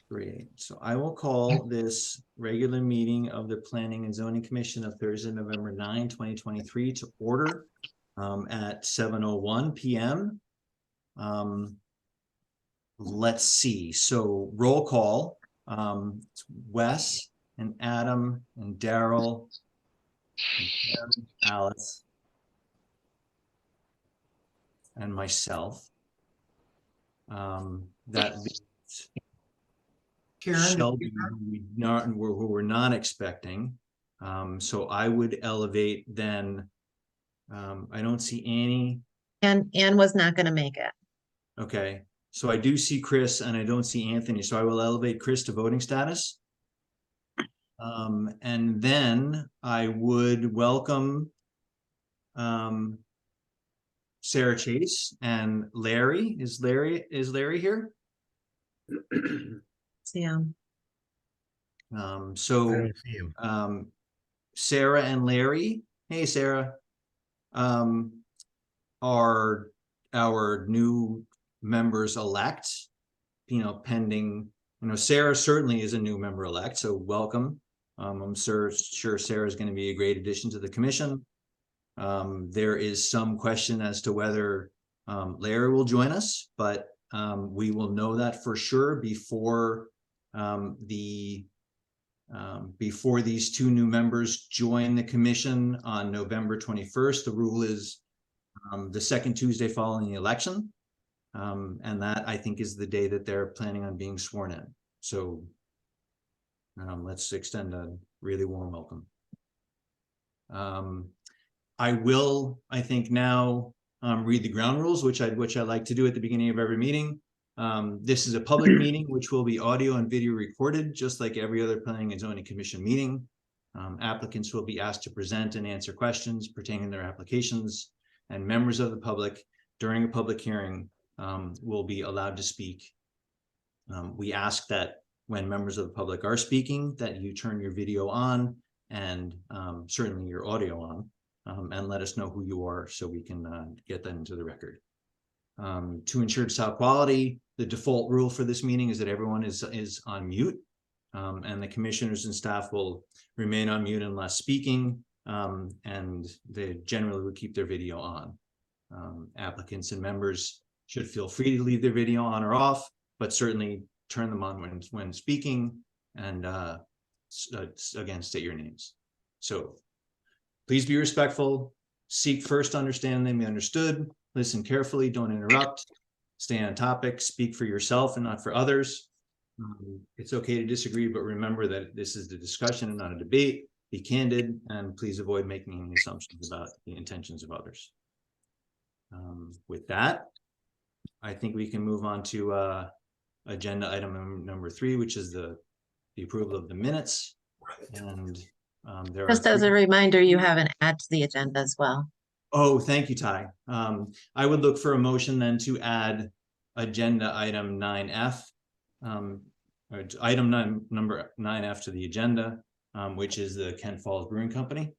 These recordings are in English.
Great. So I will call this regular meeting of the Planning and Zoning Commission of Thursday, November 9, 2023 to order at 7:01 p.m. Let's see. So roll call. It's Wes and Adam and Daryl, and Alice, and myself. That Karen, Shelby, who we're not expecting. So I would elevate then. I don't see Annie. And Anne was not going to make it. Okay, so I do see Chris and I don't see Anthony. So I will elevate Chris to voting status. And then I would welcome Sarah Chase and Larry. Is Larry here? Yeah. So I don't see him. Sarah and Larry. Hey, Sarah. Are our new members elect, pending, Sarah certainly is a new member elect, so welcome. I'm sure Sarah is going to be a great addition to the commission. There is some question as to whether Larry will join us, but we will know that for sure before before these two new members join the commission on November 21st. The rule is the second Tuesday following the election. And that I think is the day that they're planning on being sworn in. So let's extend a really warm welcome. I will, I think now, read the ground rules, which I like to do at the beginning of every meeting. This is a public meeting, which will be audio and video recorded, just like every other Planning and Zoning Commission meeting. Applicants will be asked to present and answer questions pertaining to their applications, and members of the public during a public hearing will be allowed to speak. We ask that when members of the public are speaking, that you turn your video on and certainly your audio on, and let us know who you are so we can get that into the record. To ensure sound quality, the default rule for this meeting is that everyone is on mute, and the commissioners and staff will remain on mute unless speaking, and they generally would keep their video on. Applicants and members should feel free to leave their video on or off, but certainly turn them on when speaking, and again, state your names. So please be respectful, seek first to understand them, be understood, listen carefully, don't interrupt, stay on topic, speak for yourself and not for others. It's okay to disagree, but remember that this is the discussion and not a debate. Be candid, and please avoid making any assumptions about the intentions of others. With that, I think we can move on to agenda item number 3, which is the approval of the minutes. And there Just are as a reminder, you have an add to the agenda as well. Oh, thank you, Ty. I would look for a motion then to add agenda item 9F, number 9F to the agenda, which is the Kent Falls Brewing Company.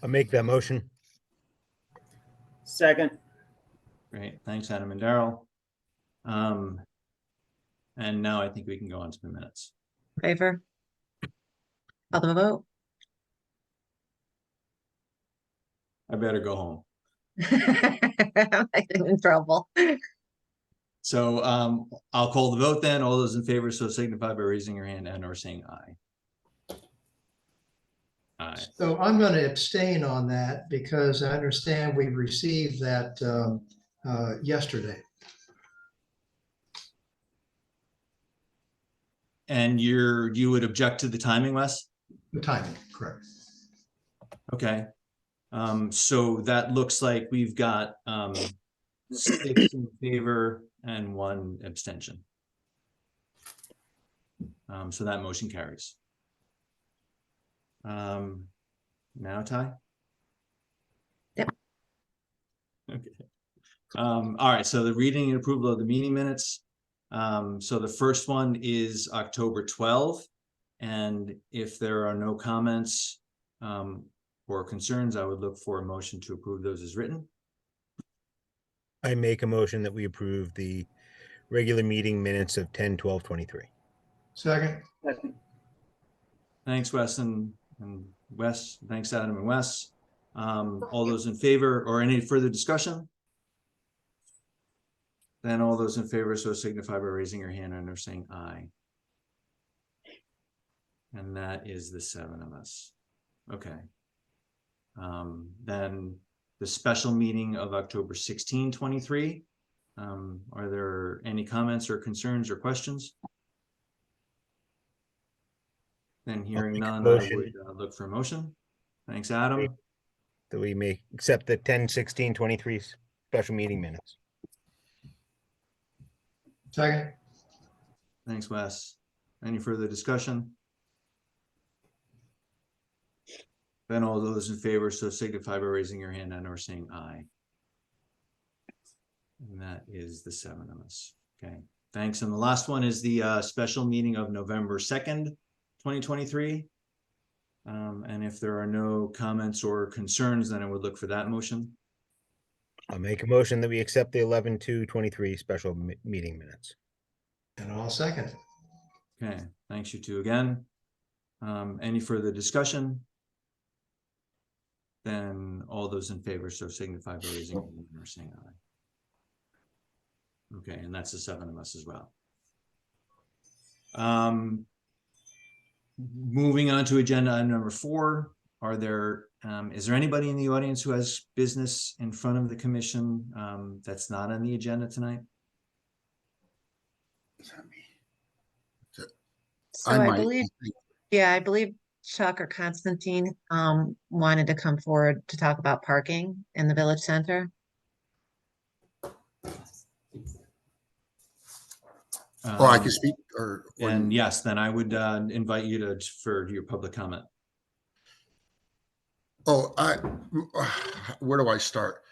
I'll make that motion. second. Great, thanks, Adam and Daryl. And now I think we can go on to the minutes. Favor? Call the vote. I better go home. I'm in trouble. So I'll call the vote then. All those in favor, so signify by raising your hand and or saying aye. Aye. So I'm going to abstain on that because I understand we received that yesterday. And you would object to the timing, Wes? The timing, correct. Okay. So that looks like we've got 6 in favor and 1 abstention. So that motion carries. Now, Ty? Yep. Okay. All right, so the reading and approval of the meeting minutes. So the first one is October 12th, and if there are no comments or concerns, I would look for a motion to approve those as written. I make a motion that we approve the regular meeting minutes of 10/12/23. Second, Thanks, Wes and Wes. Thanks, Adam and Wes. All those in favor or any further discussion? Then all those in favor, so signify by raising your hand and or saying aye. And that is the 7 of us. Okay. Then the special meeting of October 16, 23. Are there any comments or concerns or questions? Then hearing make a none, I motion. would look for a motion. Thanks, Adam. That we may accept the 10/16/23 special meeting minutes. second, Thanks, Wes. Any further discussion? Then all those in favor, so signify by raising your hand and or saying aye. And that is the 7 of us. Okay, thanks. And the last one is the special meeting of November 2nd, 2023. And if there are no comments or concerns, then I would look for that motion. I'll make a motion that we accept the 11/2/23 special meeting minutes. and I'll second. Okay, thanks you two again. Any further discussion? Then all those in favor, so signify by raising your hand or saying aye. Okay, and that's the 7 of us as well. Moving on to agenda item number 4, are there, is there anybody in the audience who has business in front of the commission that's not on the agenda tonight? So I I might. believe, yeah, I believe Chuck or Constantine wanted to come forward to talk about parking in the village center. Or I can speak, or And yes, then I would invite you for your public comment. oh, where do I start?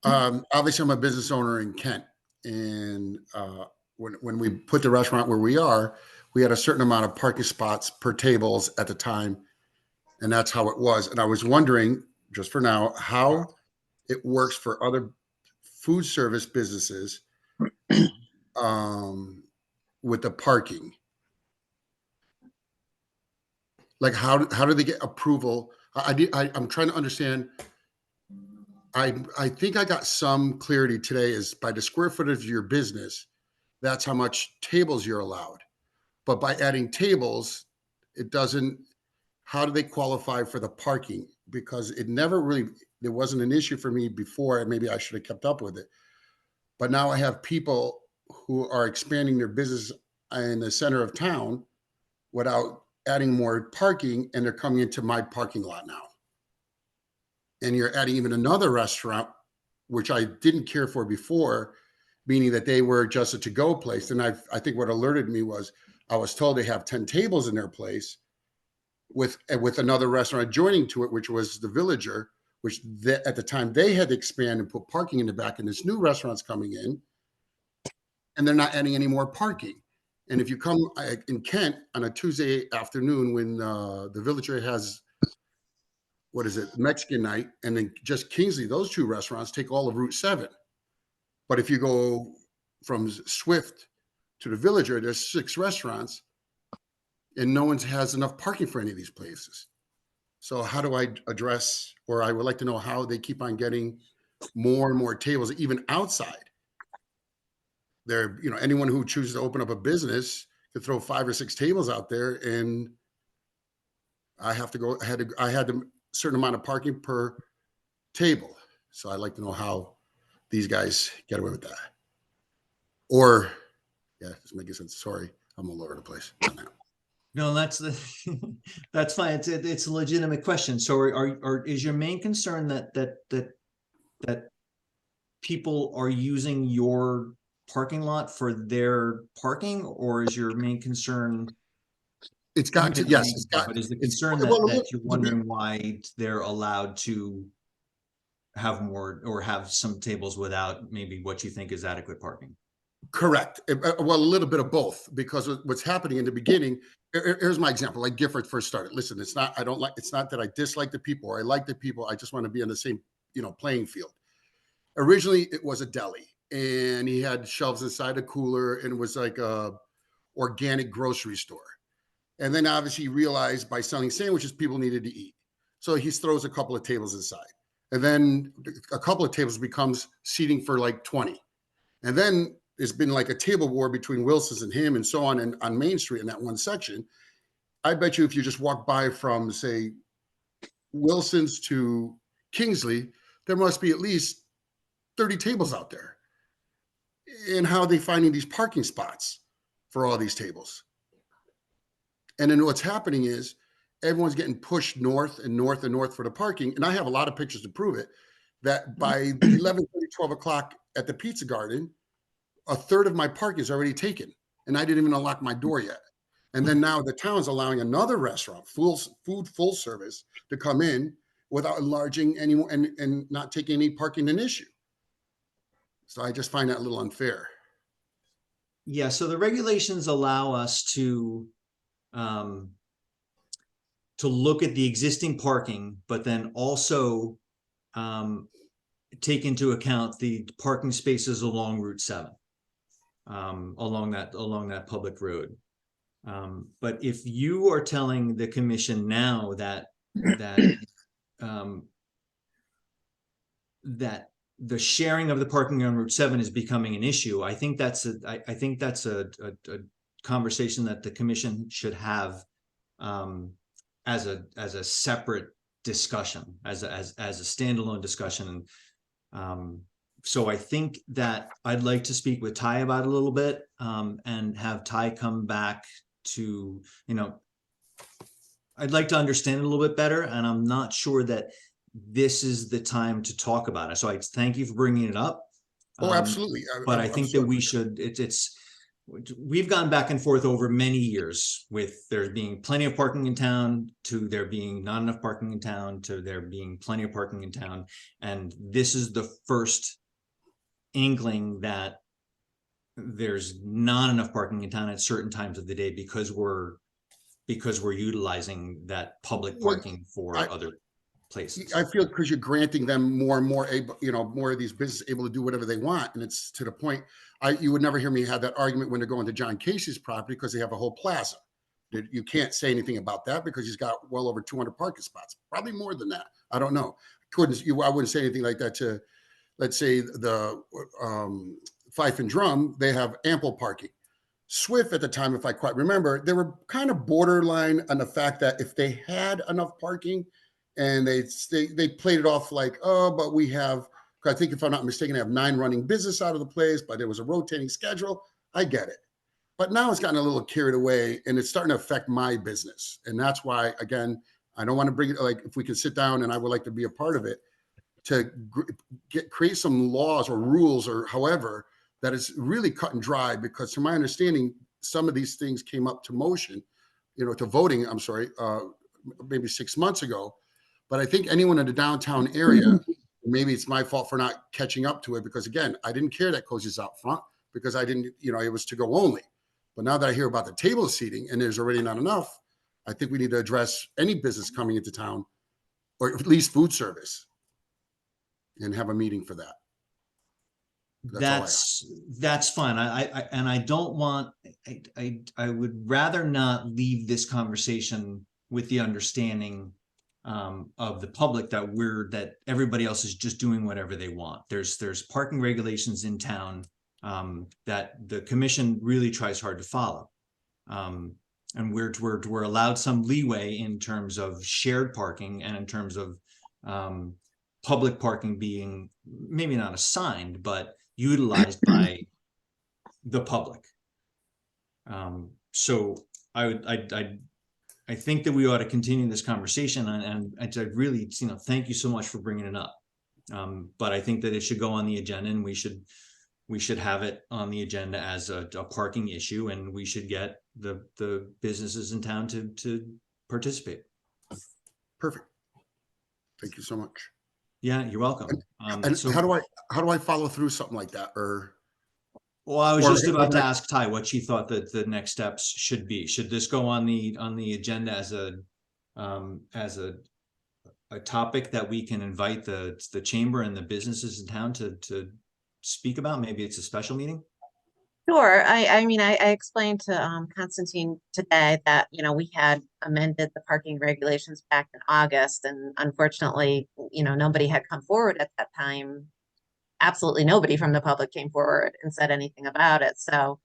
Obviously, I'm a business owner in Kent, and when we put the restaurant where we are, we had a certain amount of parking spots per tables at the time, and that's how it was. And I was wondering, just for now, how it works for other food service businesses with the parking. Like how do they get approval? I'm trying to understand. I think I got some clarity today is by the square footage of your business, that's how much tables you're allowed. But by adding tables, it doesn't, how do they qualify for the parking? Because it never really, there wasn't an issue for me before, and maybe I should have kept up with it. But now I have people who are expanding their business in the center of town without adding more parking, and they're coming into my parking lot now. And you're adding even another restaurant, which I didn't care for before, meaning that they were just a to-go place. And I think what alerted me was I was told they have 10 tables in their place with another restaurant adjoining to it, which was the Villager, which at the time they had to expand and put parking in the back, and this new restaurant's coming in, and they're not adding any more parking. And if you come in Kent on a Tuesday afternoon when the Villager has, what is it, Mexican night, and then just Kingsley, those two restaurants take all of Route 7. But if you go from Swift to the Villager, there's 6 restaurants, and no one has enough parking for any of these places. So how do I address, or I would like to know how they keep on getting more and more tables, even outside? There, anyone who chooses to open up a business could throw 5 or 6 tables out there, and I have to go. I had a certain amount of parking per table. So I'd like to know how these guys get away with that. Or, yeah, it's making sense. Sorry, I'm all over the place now. No, that's that's fine. It's a legitimate question. So is your main concern that people are using your parking lot for their parking, or is your main concern? It's got to, yes, it's got. But is the concern that you're wondering why they're allowed to have more or have some tables without maybe what you think is adequate parking? Correct. Well, a little bit of both, because what's happening in the beginning, here's my example, like Gifford first started. Listen, it's not that I dislike the people or I like the people. I just want to be on the same, playing field. originally it was a deli, and he had shelves inside a cooler, and it was like a organic grocery store. And then obviously he realized by selling sandwiches, people needed to eat. So he throws a couple of tables inside. And then a couple of tables becomes seating for like 20. And then there's been like a table war between Wilson's and him and so on, and on Main Street in that one section. I bet you if you just walk by from, say, Wilson's to Kingsley, there must be at least 30 tables out there. And how are they finding these parking spots for all these tables? And then what's happening is everyone's getting pushed north and north and north for the parking. And I have a lot of pictures to prove it, that by 11, 12 o'clock at the Pizza Garden, a third of my parking is already taken. And I didn't even unlock my door yet. And then now the town's allowing another restaurant, food full service, to come in without enlarging any and not taking any parking an issue. So I just find that a little unfair. Yeah, so the regulations allow us to look at the existing parking, but then also take into account the parking spaces along Route 7, along that public road. But if you are telling the commission now that that the sharing of the parking on Route 7 is becoming an issue, I think that's a conversation that the commission should have as a separate discussion, as a standalone discussion. So I think that I'd like to speak with Ty about it a little bit, and have Ty come back to, I'd like to understand it a little bit better, and I'm not sure that this is the time to talk about it. So I thank you for bringing it up. Oh, absolutely. But I think that we should, we've gone back and forth over many years with there being plenty of parking in town to there being not enough parking in town to there being plenty of parking in town. And this is the first inkling that there's not enough parking in town at certain times of the day because we're utilizing that public parking for other places. I feel because you're granting them more and more more of these businesses able to do whatever they want. And it's to the point, you would never hear me have that argument when they're going to John Casey's property because they have a whole plaza. You can't say anything about that because he's got well over 200 parking spots, probably more than that. I don't know. I wouldn't say anything like that to, let's say, the Fife and Drum. They have ample parking. Swift at the time, if I quite remember, they were kind of borderline on the fact that if they had enough parking, and they played it off like, oh, but we have, I think if I'm not mistaken, they have 9 running business out of the place, but there was a rotating schedule. I get it. But now it's gotten a little carried away and it's starting to affect my business. And that's why, again, I don't want to bring it, like, if we can sit down and I would like to be a part of it, to create some laws or rules or however that is really cut and dry, because to my understanding, some of these things came up to motion, to voting, I'm sorry, maybe 6 months ago. But I think anyone in the downtown area, maybe it's my fault for not catching up to it, because again, I didn't care that Cozy's out front because I didn't, it was to go only. But now that I hear about the table seating and there's already not enough, I think we need to address any business coming into town, or at least food service, and have a meeting for that. That's fine. I don't want, I would rather not leave this conversation with the understanding of the public that everybody else is just doing whatever they want. There's parking regulations in town that the commission really tries hard to follow. And we're allowed some leeway in terms of shared parking and in terms of public parking being maybe not assigned, but utilized by the public. So I think that we ought to continue this conversation, and I really, thank you so much for bringing it up. But I think that it should go on the agenda, and we should have it on the agenda as a parking issue, and we should get the businesses in town to participate. Perfect. Thank you so much. Yeah, you're welcome. And so, how do I follow through something like that? Well, I was just about to ask Ty what she thought that the next steps should be. Should this go on the agenda as a a topic that we can invite the chamber and the businesses in town to speak about? Maybe it's a special meeting? Sure. I mean, I explained to Constantine today that, we had amended the parking regulations back in August, and unfortunately, nobody had come forward at that time. Absolutely nobody from the public came forward and said anything about it. So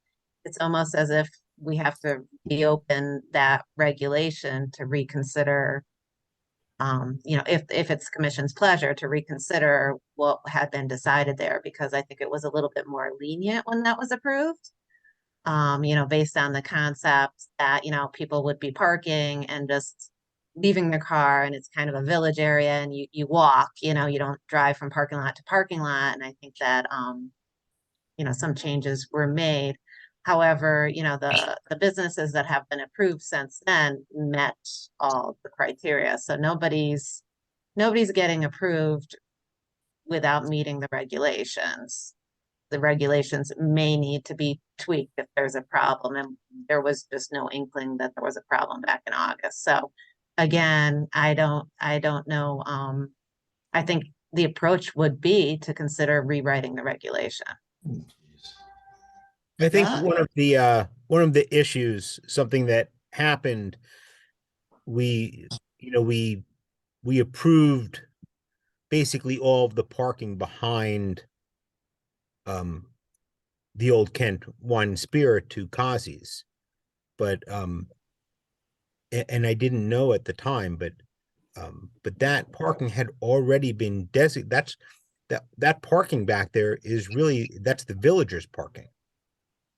it's almost as if we have to reopen that regulation to reconsider, if it's commission's pleasure to reconsider what had been decided there, because I think it was a little bit more lenient when that was approved. Based on the concept that, people would be parking and just leaving their car, and it's kind of a village area, and you walk, you don't drive from parking lot to parking lot. And I think that, some changes were made. However, the businesses that have been approved since then met all the criteria. So nobody's getting approved without meeting the regulations. The regulations may need to be tweaked if there's a problem, and there was just no inkling that there was a problem back in August. So again, I don't know. I think the approach would be to consider rewriting the regulation. I think That- one of the issues, something that happened, we approved basically all of the parking behind the old Kent Wine and Spirit to Kazi's. But and I didn't know at the time, but that parking had already been designated. That parking back there is really, that's the villagers parking.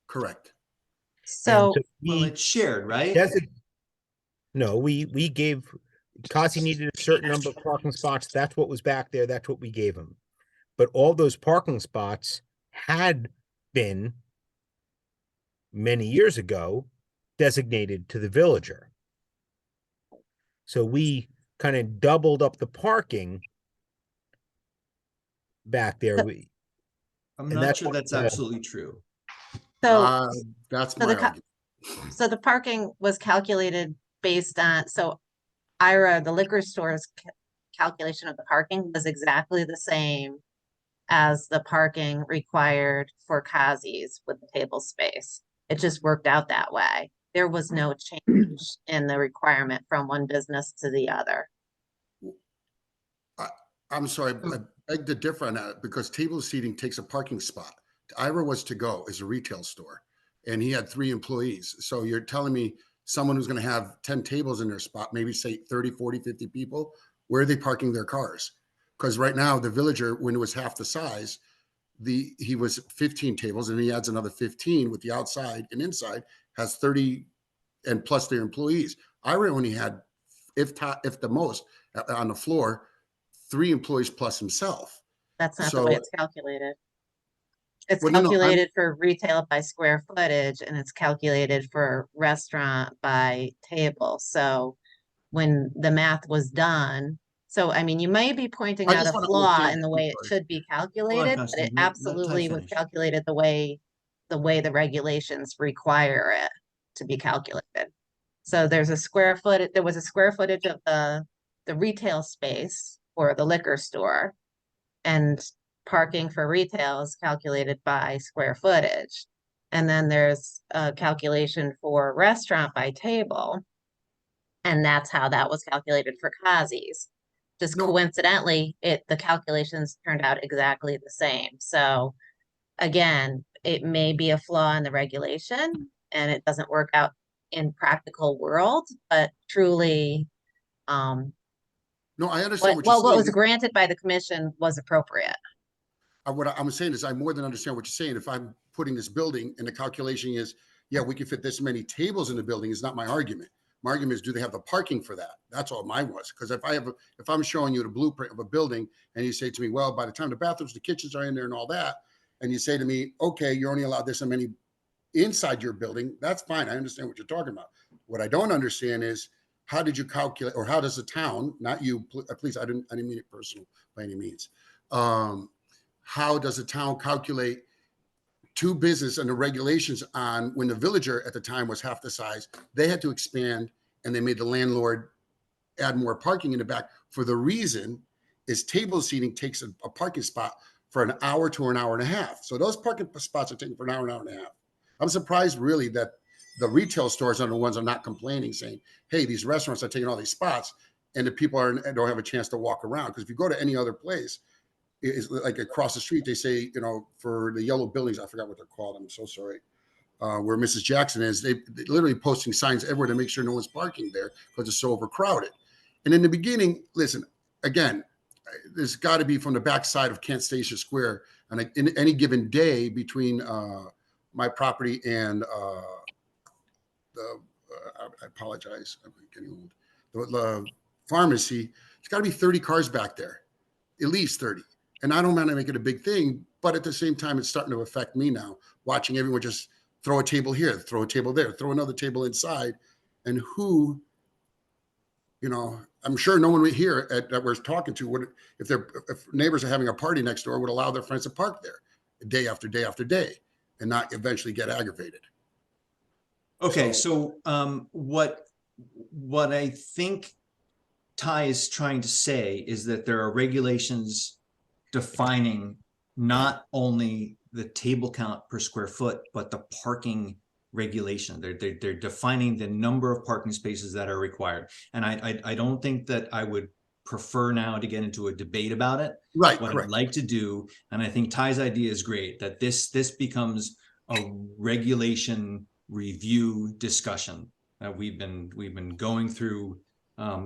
Correct. So Well, it's shared, right? No, we gave, Kazi needed a certain number of parking spots. That's what was back there. That's what we gave him. But all those parking spots had been many years ago designated to the villager. So we kind of doubled up the parking back there. I'm And not that's sure what that's the- absolutely true. That's So my the co- argument. So the parking was calculated based on, so Ira, the liquor store's calculation of the parking was exactly the same as the parking required for Kazi's with the table space. It just worked out that way. There was no change in the requirement from one business to the other. I'm sorry, I beg to differ on that because table seating takes a parking spot. Ira was to go as a retail store and he had 3 employees. So you're telling me someone who's going to have 10 tables in their spot, maybe say 30, 40, 50 people, where are they parking their cars? Because right now the villager, when it was half the size, he was 15 tables and he adds another 15 with the outside and inside has 30 and plus their employees. Ira only had, if the most on the floor, 3 employees plus himself. That's not the So- way it's calculated. It's Well, no, I'm- calculated for retail by square footage, and it's calculated for restaurant by table. So when the math was done, so I mean, you may be pointing I out just a wanna flaw understand in it. the I'm way it sorry. should be calculated, but Constance, it let Ty absolutely was finish. calculated the way the regulations require it to be calculated. So there was a square footage of the retail space for the liquor store, and parking for retail is calculated by square footage. And then there's a calculation for restaurant by table. And that's how that was calculated for Kazi's. Just No. coincidentally, the calculations turned out exactly the same. So again, it may be a flaw in the regulation and it doesn't work out in practical world, but truly, No, I understand what you're what was saying. granted by the commission was appropriate. What I'm saying is I more than understand what you're saying. If I'm putting this building and the calculation is, yeah, we can fit this many tables in the building is not my argument. My argument is, do they have the parking for that? That's all mine was. Because if I'm showing you the blueprint of a building and you say to me, well, by the time the bathrooms, the kitchens are in there and all that, and you say to me, okay, you're only allowed this many inside your building, that's fine. I understand what you're talking about. What I don't understand is, how did you calculate, or how does the town, not you, please, I didn't mean it personal by any means. How does the town calculate 2 business and the regulations on when the villager at the time was half the size, they had to expand and they made the landlord add more parking in the back for the reason is table seating takes a parking spot for an hour to an hour and a half. So those parking spots are taken for an hour and a half. I'm surprised really that the retail stores are the ones that are not complaining, saying, hey, these restaurants are taking all these spots and the people don't have a chance to walk around. Because if you go to any other place, it's like across the street, they say, you know, for the yellow buildings, I forgot what they're called. I'm so sorry. Where Mrs. Jackson is, they literally posting signs everywhere to make sure no one's parking there because it's so overcrowded. And in the beginning, listen, again, there's got to be from the backside of Kent Station Square, and in any given day between my property and I apologize, I'm getting old. The pharmacy, it's got to be 30 cars back there, at least 30. And I don't want to make it a big thing, but at the same time, it's starting to affect me now, watching everyone just throw a table here, throw a table there, throw another table inside. And who, you know, I'm sure no one here that we're talking to would, if neighbors are having a party next door, would allow their friends to park there day after day after day and not eventually get aggravated. Okay, so what I think Ty is trying to say is that there are regulations defining not only the table count per square foot, but the parking regulation. They're defining the number of parking spaces that are required. And I don't think that I would prefer now to get into a debate about it. Right, What correct. I'd like to do, and I think Ty's idea is great, that this becomes a regulation review discussion. We've been going through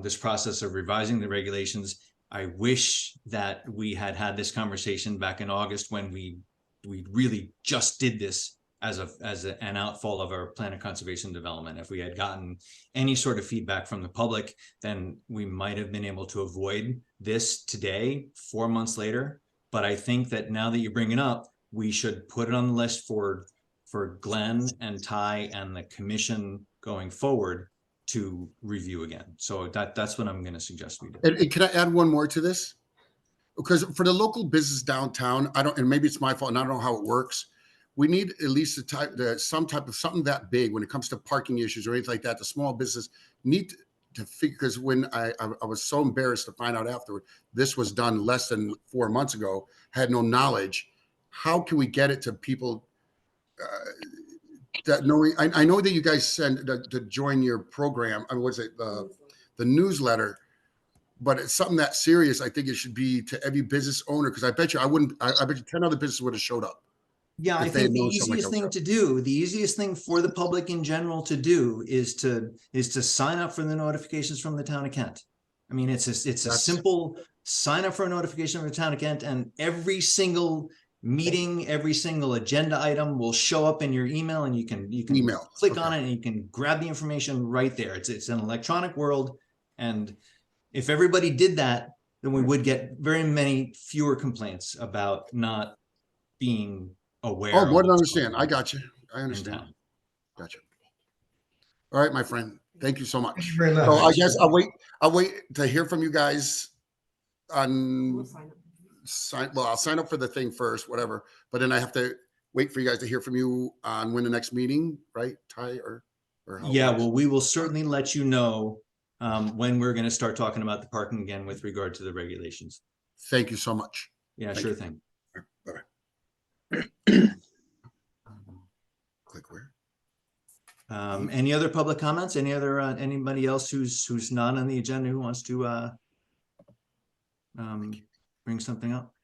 this process of revising the regulations. I wish that we had this conversation back in August when we really just did this as an outfall of our plan of conservation development. If we had gotten any sort of feedback from the public, then we might have been able to avoid this today, 4 months later. But I think that now that you bring it up, we should put it on the list for Glenn and Ty and the commission going forward to review again. So that's what I'm going to suggest we do. And can I add one more to this? Because for the local business downtown, and maybe it's my fault and I don't know how it works. We need at least some type of something that big when it comes to parking issues or anything like that. The small business need to figure, because when I was so embarrassed to find out afterward, this was done less than 4 months ago, had no knowledge. How can we get it to people that knowing? I know that you guys send to join your program. I mean, what's it, the newsletter? But it's something that serious. I think it should be to every business owner, because I bet you I bet you 10 other businesses would have showed up. Yeah, I think the easiest thing to do, the easiest thing for the public in general to do is to sign up for the notifications from the town of Kent. I mean, it's a simple sign up for a notification from the town of Kent, and every single meeting, every single agenda item will show up in your email, and you can click on it and you can grab the information right there. It's an electronic world, and if everybody did that, then we would get very many fewer complaints about not being aware. Oh, more than understand. I got you. I understand. Gotcha. All right, my friend. Thank you so much. Thank you very much. So I guess I'll wait to hear from you guys on I'll sign up for the thing first, whatever. But then I have to wait for you guys to hear from you on when the next meeting, right, Ty, or how yeah, well, we will certainly let you know when we're going to start talking about the parking again with regard to the regulations. Thank you so much. Yeah, sure thing. Bye-bye. Click where? Any other public comments? Anybody else who's not on the agenda who wants to bring something up?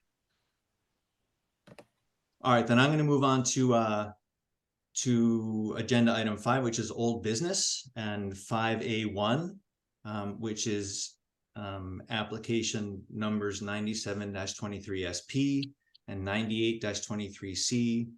All right, then I'm going to move on to agenda item 5, which is old business, and 5A1, which is application numbers 97-23SP and 98-23C,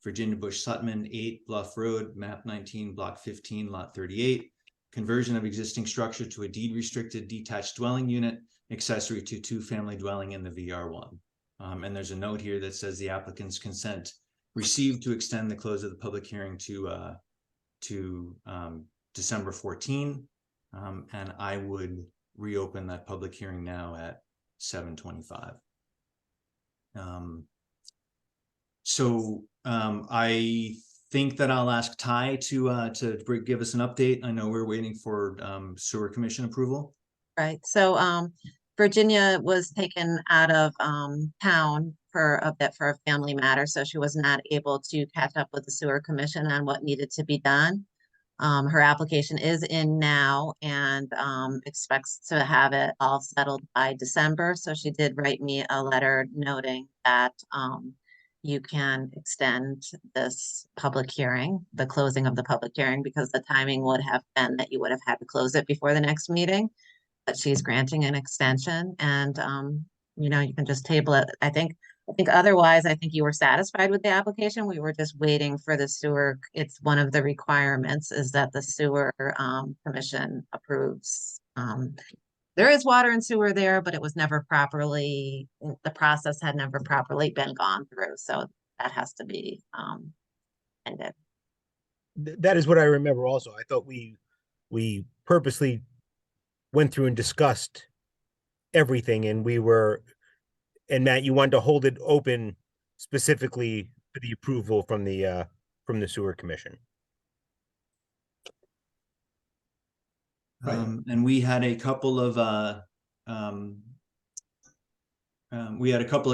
Virginia Bush Sutman, 8 Bluff Road, map 19, block 15, lot 38, conversion of existing structure to a deed restricted detached dwelling unit, accessory to 2-family dwelling in the VR1. And there's a note here that says the applicant's consent received to extend the close of the public hearing to December 14. And I would reopen that public hearing now at 7:25. I think that I'll ask Ty to give us an update. I know we're waiting for sewer commission approval. Right. So Virginia was taken out of town for a bit for a family matter, so she was not able to catch up with the sewer commission on what needed to be done. Her application is in now and expects to have it all settled by December. So she did write me a letter noting that you can extend this public hearing, the closing of the public hearing, because the timing would have been that you would have had to close it before the next meeting. But she's granting an extension and you can just table it. I think otherwise, I think you were satisfied with the application. We were just waiting for the sewer. It's one of the requirements is that the sewer commission approves. There is water and sewer there, but it was never properly, the process had never properly been gone through. So that has to be ended. That is what I remember also. I thought we purposely went through and discussed everything and Matt, you wanted to hold it open specifically for the approval from the sewer commission. Right. And we had a couple of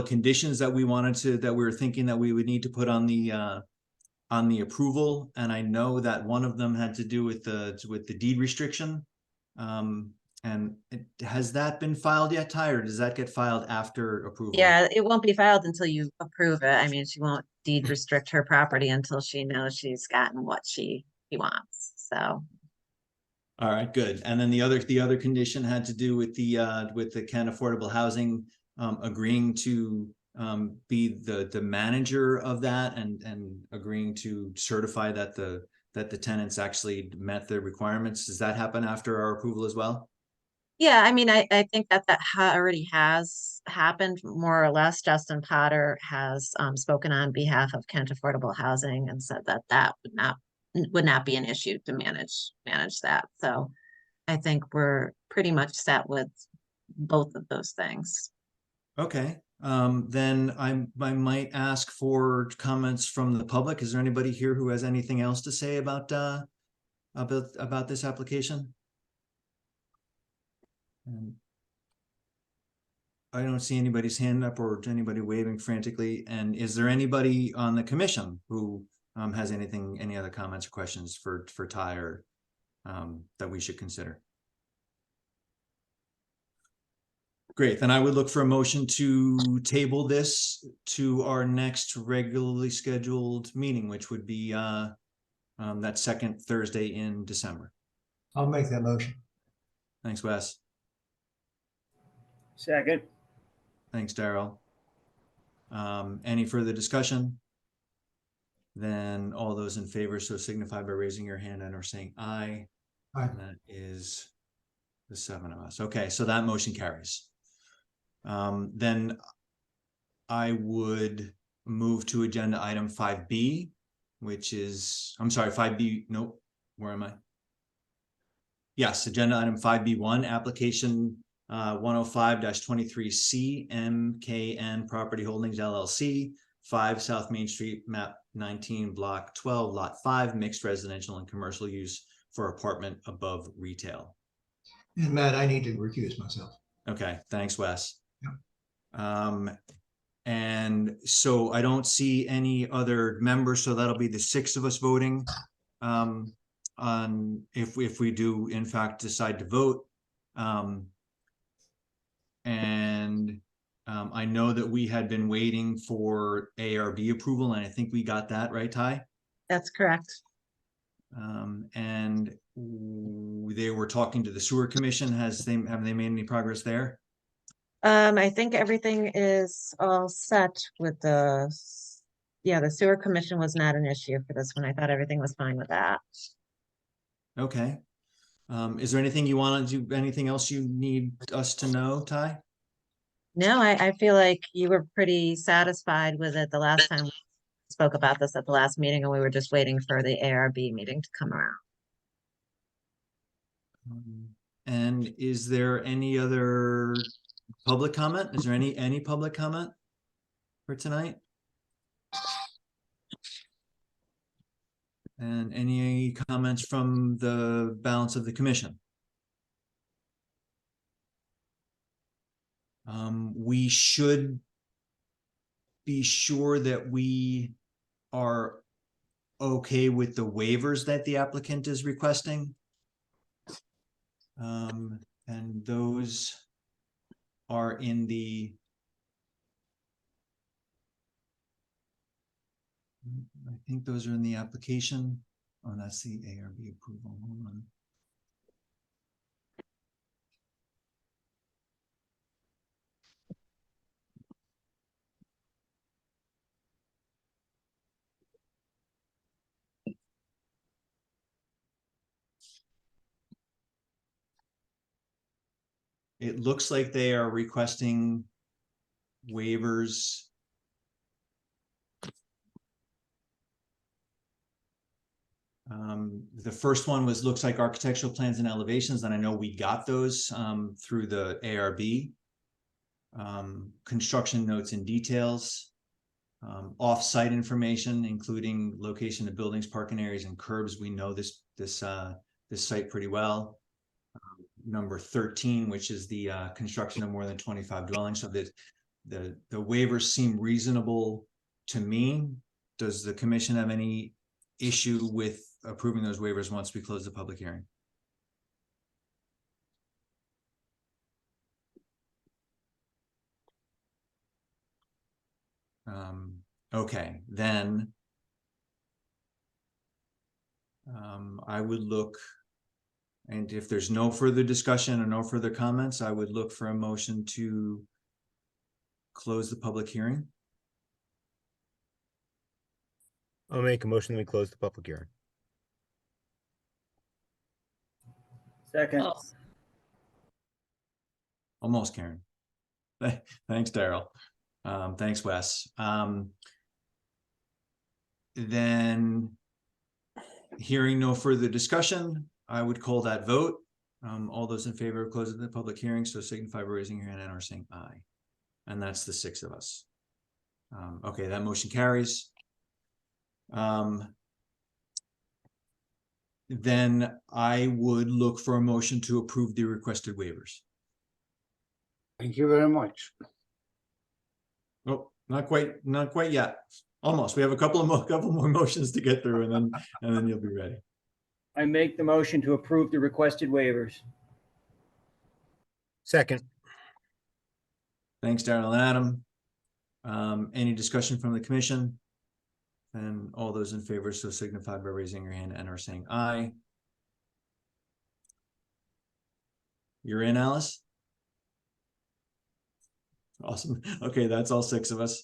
conditions that we were thinking that we would need to put on the approval, and I know that one of them had to do with the deed restriction. And has that been filed yet, Ty, or does that get filed after approval? Yeah, it won't be filed until you approve it. I mean, she won't deed restrict her property until she knows she's gotten what she wants. So. All right, good. And then the other condition had to do with the Kent Affordable Housing agreeing to be the manager of that and agreeing to certify that the tenants actually met the requirements. Does that happen after our approval as well? Yeah, I mean, I think that already has happened more or less. Justin Potter has spoken on behalf of Kent Affordable Housing and said that would not be an issue to manage that. So I think we're pretty much set with both of those things. Okay, then I might ask for comments from the public. Is there anybody here who has anything else to say about this application? I don't see anybody's hand up or anybody waving frantically. And is there anybody on the commission who has any other comments or questions for Ty or that we should consider? Great, then I would look for a motion to table this to our next regularly scheduled meeting, which would be that second Thursday in December. I'll make that motion. Thanks, Wes. Second. Thanks, Daryl. Any further discussion? Then all those in favor, so signify by raising your hand and or saying aye. Aye. And that is the 7 of us. Okay, so that motion carries. Then I would move to agenda item 5B, which is, I'm sorry, 5B, nope, where am I? Yes, agenda item 5B1, application 105-23C MKN Property Holdings LLC, 5 South Main Street, map 19, block 12, lot 5, mixed residential and commercial use for apartment above retail. And Matt, I need to recuse myself. Okay, thanks, Wes. Yeah. And so I don't see any other members, so that'll be the 6 of us voting on if we do in fact decide to vote. I know that we had been waiting for ARB approval, and I think we got that, right, Ty? That's correct. And they were talking to the sewer commission. Have they made any progress there? I think everything is all set with the sewer commission was not an issue for this one. I thought everything was fine with that. Okay. Is there anything you want to do? Anything else you need us to know, Ty? No, I feel like you were pretty satisfied with it the last time we spoke about this at the last meeting, and we were just waiting for the ARB meeting to come around. And is there any other public comment? Is there any public comment for tonight? And any comments from the balance of the commission? We should be sure that we are okay with the waivers that the applicant is requesting. And those are in the, I think those are in the application. Oh, that's the ARB approval. Hold on. It looks like they are requesting waivers. The first one was, looks like architectural plans and elevations, and I know we got those through the ARB. Construction notes and details, off-site information, including location of buildings, parking areas, and curbs. We know this site pretty well. Number 13, which is the construction of more than 25 dwellings. So the waivers seem reasonable to me. Does the commission have any issue with approving those waivers once we close the public hearing? Okay, then I would look, and if there's no further discussion or no further comments, I would look for a motion to close the public hearing. I'll make a motion that we close the public hearing. Second. Almost, Karen. Thanks, Daryl. Thanks, Wes. Then hearing no further discussion, I would call that vote. All those in favor of closing the public hearing, so signify by raising your hand and or saying aye. And that's the 6 of us. Okay, that motion carries. Then I would look for a motion to approve the requested waivers. Thank you very much. Oh, not quite yet. Almost. We have a couple more motions to get through, and then you'll be ready. I make the motion to approve the requested waivers. Second. Thanks, Darrell and Adam. Any discussion from the commission? And all those in favor so signify by raising your hand and or saying aye. You're in, Alice? Awesome. Okay, that's all 6 of us.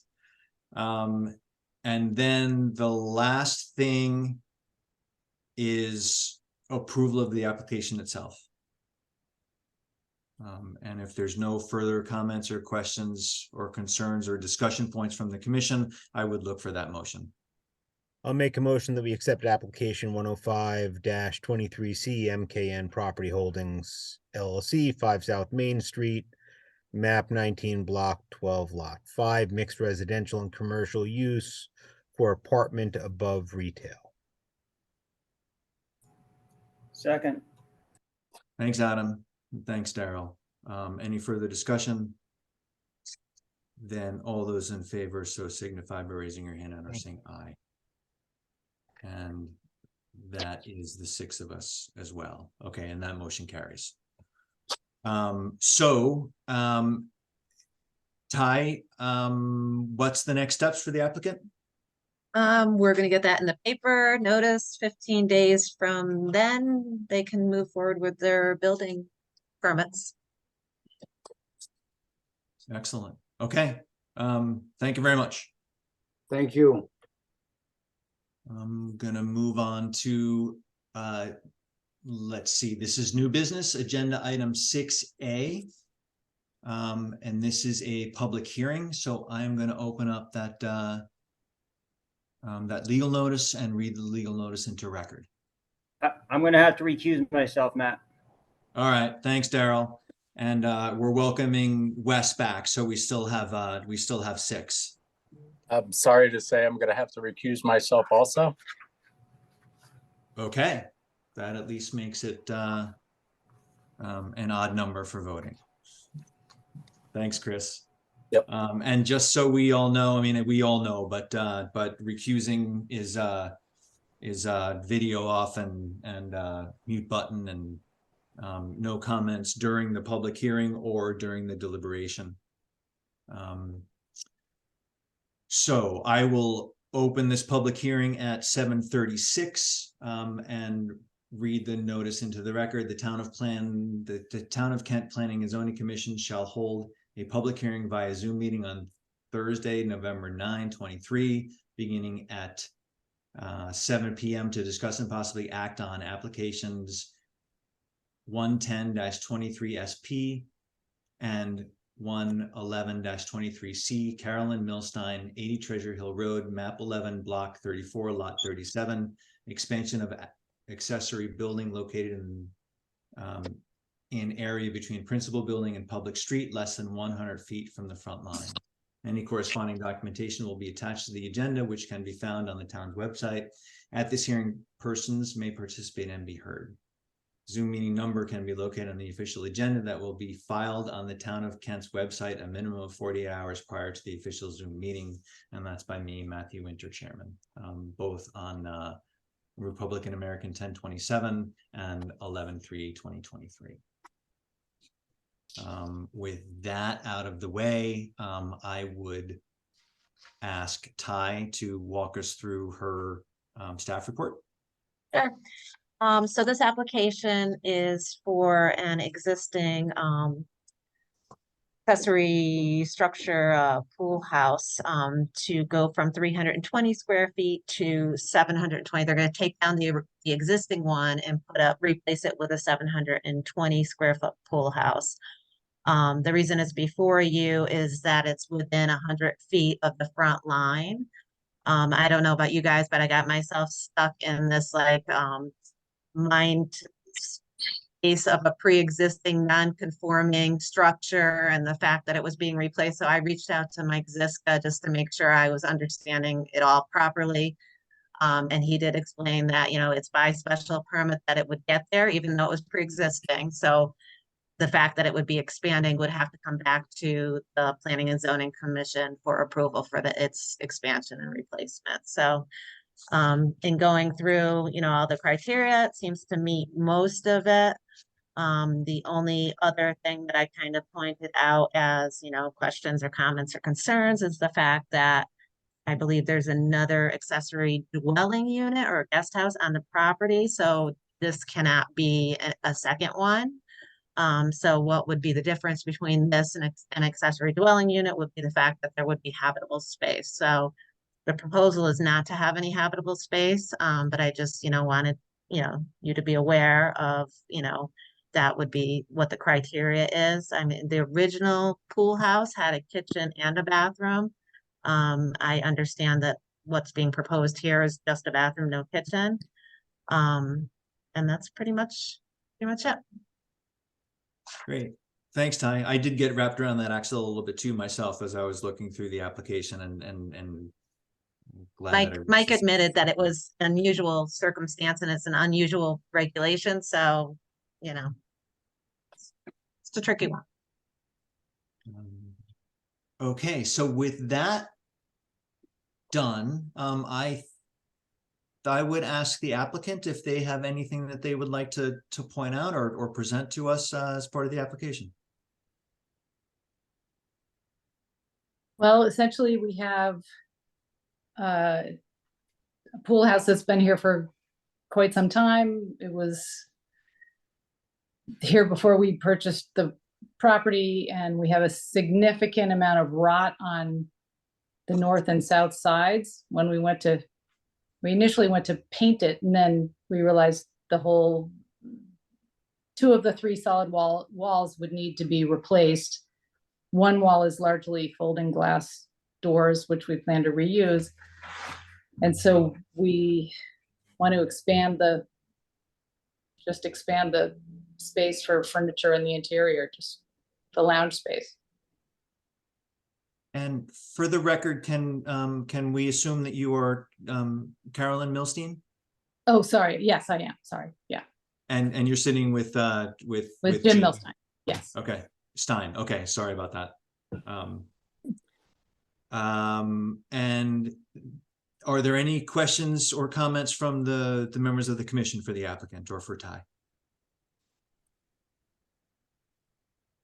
And then the last thing is approval of the application itself. And if there's no further comments or questions or concerns or discussion points from the commission, I would look for that motion. I'll make a motion that we accept application 105-23C MKN Property Holdings LLC, 5 South Main Street, map 19, block 12, lot 5, mixed residential and commercial use for apartment above retail. Second. Thanks, Adam. Thanks, Daryl. Any further discussion? Then all those in favor so signify by raising your hand and or saying aye. And that is the 6 of us as well. Okay, and that motion carries. Ty, what's the next steps for the applicant? We're gonna get that in the paper, notice 15 days from then, they can move forward with their building permits. Excellent. Okay. Thank you very much. Thank you. I'm gonna move on to, let's see, this is new business, agenda item 6A. And this is a public hearing, so I'm gonna open up that that legal notice and read the legal notice into record. I'm going to have to recuse myself, Matt. All right, thanks, Daryl. And we're welcoming Wes back, so we still have 6. I'm sorry to say I'm going to have to recuse myself also. Okay, that at least makes it an odd number for voting. Thanks, Chris. Yep. And just so we all know, I mean, we all know, but recusing is video off and mute button, and no comments during the public hearing or during the deliberation. So I will open this public hearing at 7:36 and read the notice into the record. The Town of Kent Planning and Zoning Commission shall hold a public hearing via Zoom meeting on Thursday, November 9, 23, beginning at 7 p.m. to discuss and possibly act on applications 110-23 SP and 111-23C, Carolyn Milstein, 80 Treasure Hill Road, map 11, block 34, lot 37, expansion of accessory building located in area between principal building and public street, less than 100 feet from the front line. Any corresponding documentation will be attached to the agenda, which can be found on the town's website. At this hearing, persons may participate and be heard. Zoom meeting number can be located on the official agenda that will be filed on the Town of Kent's website a minimum of 48 hours prior to the official Zoom meeting. And that's by me, Matthew Winter, Chairman, both on Republican American 1027 and 11/3/2023. With that out of the way, I would ask Ty to walk us through her staff report. Sure. So this application is for an existing accessory structure pool house to go from 320 square feet to 720. They're going to take down the existing one and replace it with a 720 square foot pool house. The reason it's before you is that it's within 100 feet of the front line. I don't know about you guys, but I got myself stuck in this like mind space of a pre-existing non-conforming structure and the fact that it was being replaced. So I reached out to Mike Ziska just to make sure I was understanding it all properly. And he did explain that, you know, it's by special permit that it would get there, even though it was pre-existing. So the fact that it would be expanding would have to come back to the Planning and Zoning Commission for approval for its expansion and replacement. So in going through, you know, all the criteria, it seems to meet most of it. The only other thing that I kind of pointed out as, you know, questions or comments or concerns is the fact that I believe there's another accessory dwelling unit or guest house on the property. So this cannot be a second one. So what would be the difference between this and an accessory dwelling unit would be the fact that there would be habitable space. So the proposal is not to have any habitable space, but I just, you know, wanted, you know, you to be aware of, you know, that would be what the criteria is. I mean, the original pool house had a kitchen and a bathroom. I understand that what's being proposed here is just a bathroom, no kitchen. And that's pretty much it. Great. Thanks, Ty. I did get wrapped around that axle a little bit too myself as I was looking through the application and glad that Mike admitted that it was unusual circumstance and it's an unusual regulation. So, you know, it's a tricky one. Okay, so with that done, I would ask the applicant if they have anything that they would like to point out or present to us as part of the application. Well, essentially, we have a pool house that's been here for quite some time. It was here before we purchased the property, and we have a significant amount of rot on the north and south sides. When we initially went to paint it, and then we realized two of the three solid walls would need to be replaced. One wall is largely folding glass doors, which we plan to reuse. And so we want to expand the space for furniture in the interior, just the lounge space. And for the record, can we assume that you are Carolyn Milstein? Oh, sorry. Yes, I am. Sorry. Yeah. And you're sitting with Jim Milstein. Yes. Okay. Stein. Okay. Sorry about that. And are there any questions or comments from the members of the commission for the applicant or for Ty?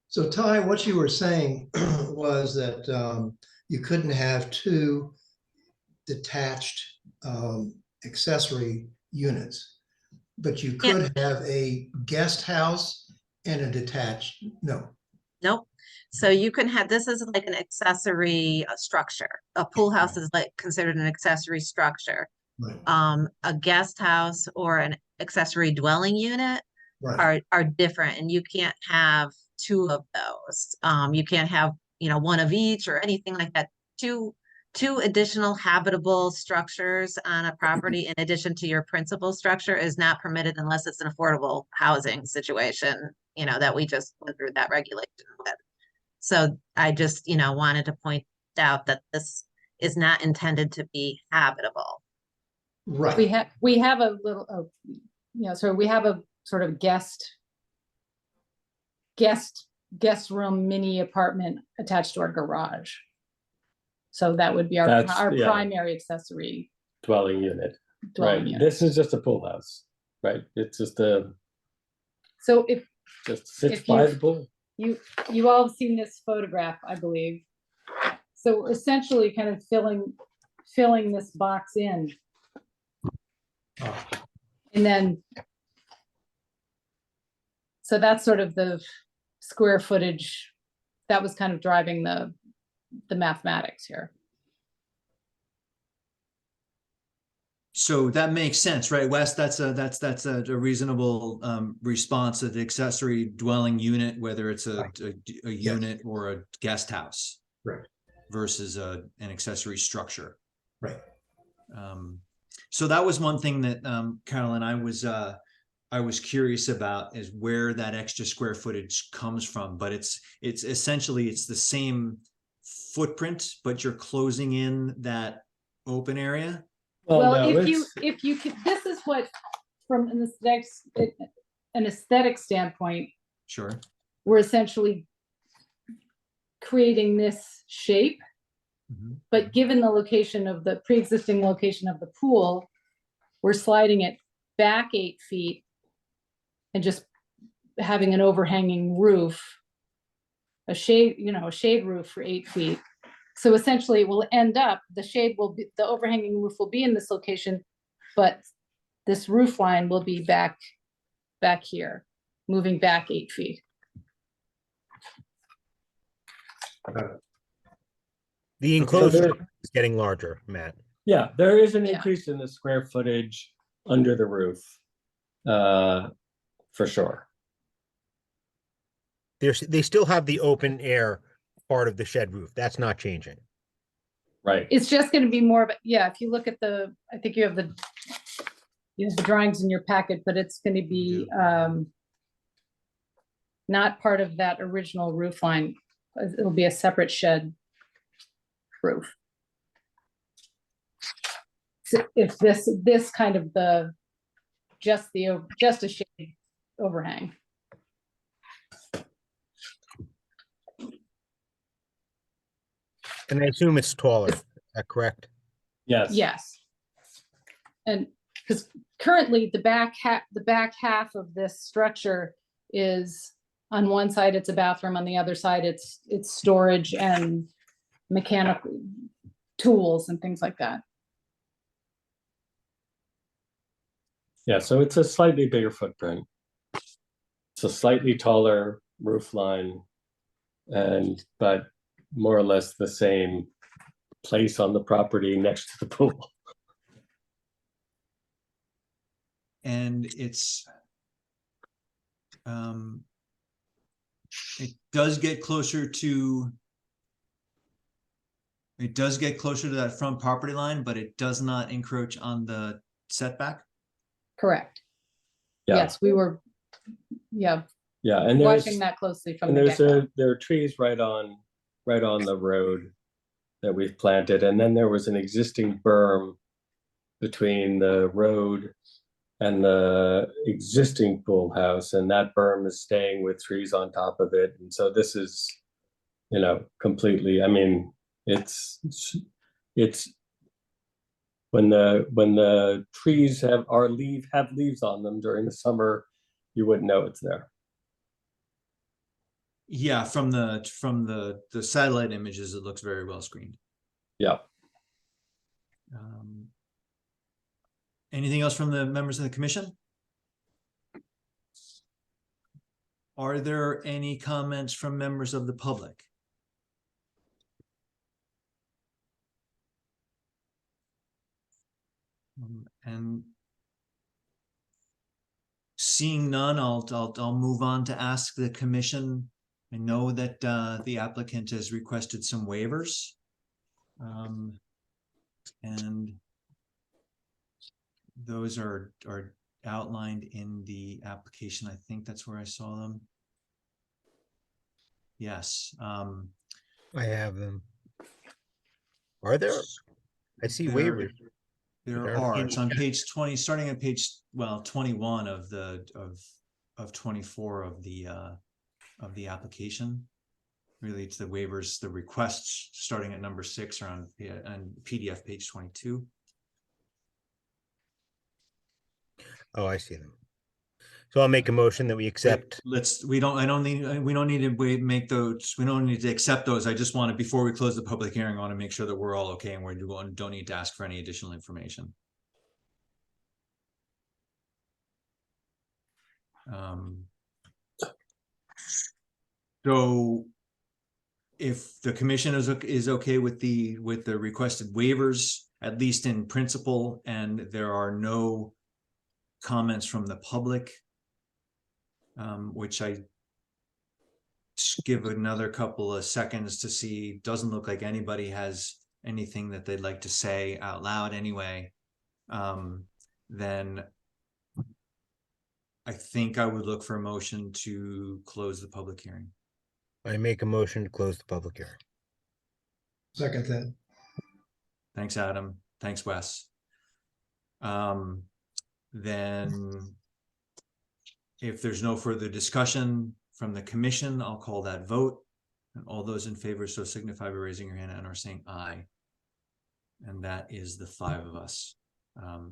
So Ty, what you were saying was that you couldn't have two detached accessory units, but you Yeah. could have a guest house and a detached, no. Nope. So you can have, this is like an accessory structure. A pool house is like considered an accessory structure. Right, A guest house or an accessory dwelling unit right, are different, and you can't have two of those. You can't have, one of each or anything like that. Two additional habitable structures on a property in addition to your principal structure is not permitted unless it's an affordable housing situation, that we just went through that regulation with. So I just, wanted to point out that this is not intended to be habitable. right. We have a little, so we have a sort of guest room mini apartment attached to our garage. So that would be our Yeah. primary accessory Dwelling unit. dwelling Right. unit. This is just a pool house, right? It's just So if sits if by you- the pool. you all have seen this photograph, I believe. So we're essentially kind of filling this box in. And then, so that's sort of the square footage that was kind of driving the mathematics here. So that makes sense, right, Wes? That's a reasonable response of the accessory dwelling unit, whether it's a unit or a guest house. Right. Versus an accessory structure. Right. So that was one thing that Carolyn, I was curious about, is where that extra square footage comes from. But it's essentially the same footprint, but you're closing in that open area. Well, no, if you could, this is what, from an aesthetic standpoint, Sure. we're essentially creating this shape. Mhm. But given the location of the pre-existing location of the pool, we're sliding it back 8 feet and just having an overhanging roof, a shade roof for 8 feet. So essentially it will end up, the overhanging roof will be in this location, but this roof line will be back here, moving back 8 feet. The enclosure is getting larger, Matt. Yeah, there is an Yeah. increase in the square footage under the roof, for sure. They still have the open air part of the shed roof. That's not changing. Right. It's just gonna be more of, if you look at I think you have the drawings in your packet, but it's gonna be, not part of that original roof line. It'll be a separate shed roof. So if this kind of just a shade overhang. And I assume it's taller. Is that correct? Yes. Yes. And because currently the back half of this structure is, on one side it's a bathroom, on the other side it's storage and mechanical tools and things like that. Yeah, so it's a slightly bigger footprint. It's a slightly taller roof line, but more or less the same place on the property next to the pool. And it does get closer to that front property line, but it does not encroach on the setback. Correct. Yeah. Yes, we were, Yeah, and watching that closely from the there's get-go. there are trees right on the road that we've planted, and then there was an existing berm between the road and the existing pool house, and that berm is staying with trees on top of it, and so this is completely. I mean, it's when the trees have leaves on them during the summer, you wouldn't know it's there. Yeah, from the satellite images, it looks very well screened. Yeah. Anything else from the members of the commission? Are there any comments from members of the public? And seeing none, I'll move on to ask the commission. I know that the applicant has requested some waivers. And those are outlined in the application. I think that's where I saw them. Yes. I have them. Are there? I see There- waivers. There There are. are It's on page 20, starting at page 21 of 24 of the application. Really, it's the waivers, the requests starting at number 6 are on PDF page 22. Oh, I see them. So I'll make a motion that we accept. We don't need to make those. We don't need to accept those. I just want to, before we close the public hearing, I want to make sure that we're all okay and we don't need to ask for any additional information. So if the commission is okay with the requested waivers, at least in principle, and there are no comments from the public, which I give another couple of seconds to see, doesn't look like anybody has anything that they'd like to say out loud anyway, then I think I would look for a motion to close the public hearing. I make a motion to close the public hearing. Second that. Thanks, Adam. Thanks, Wes. Then if there's no further discussion from the commission, I'll call that vote. And all those in favor so signify by raising your hand and/or saying aye. And that is the 5 of us.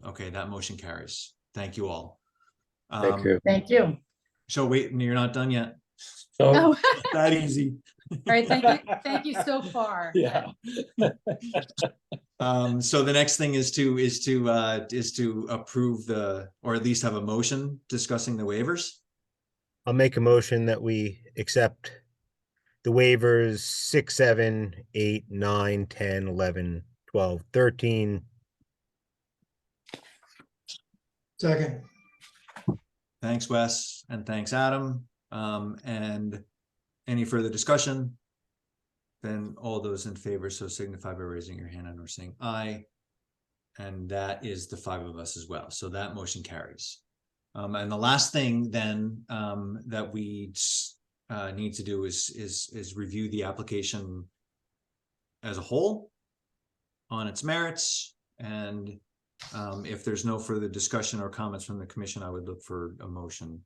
Okay, that motion carries. Thank you all. Thank you. Thank you. So wait, you're not done yet. So, Oh, That easy. all right, thank you so far. yeah. So the next thing is to approve or at least have a motion discussing the waivers. I'll make a motion that we accept the waivers 6, 7, 8, 9, 10, 11, 12, 13. Second. Thanks, Wes, and thanks, Adam. And any further discussion? Then all those in favor so signify by raising your hand and or saying aye. And that is the 5 of us as well. So that motion carries. And the last thing then that we need to do is review the application as a whole on its merits. And if there's no further discussion or comments from the commission, I would look for a motion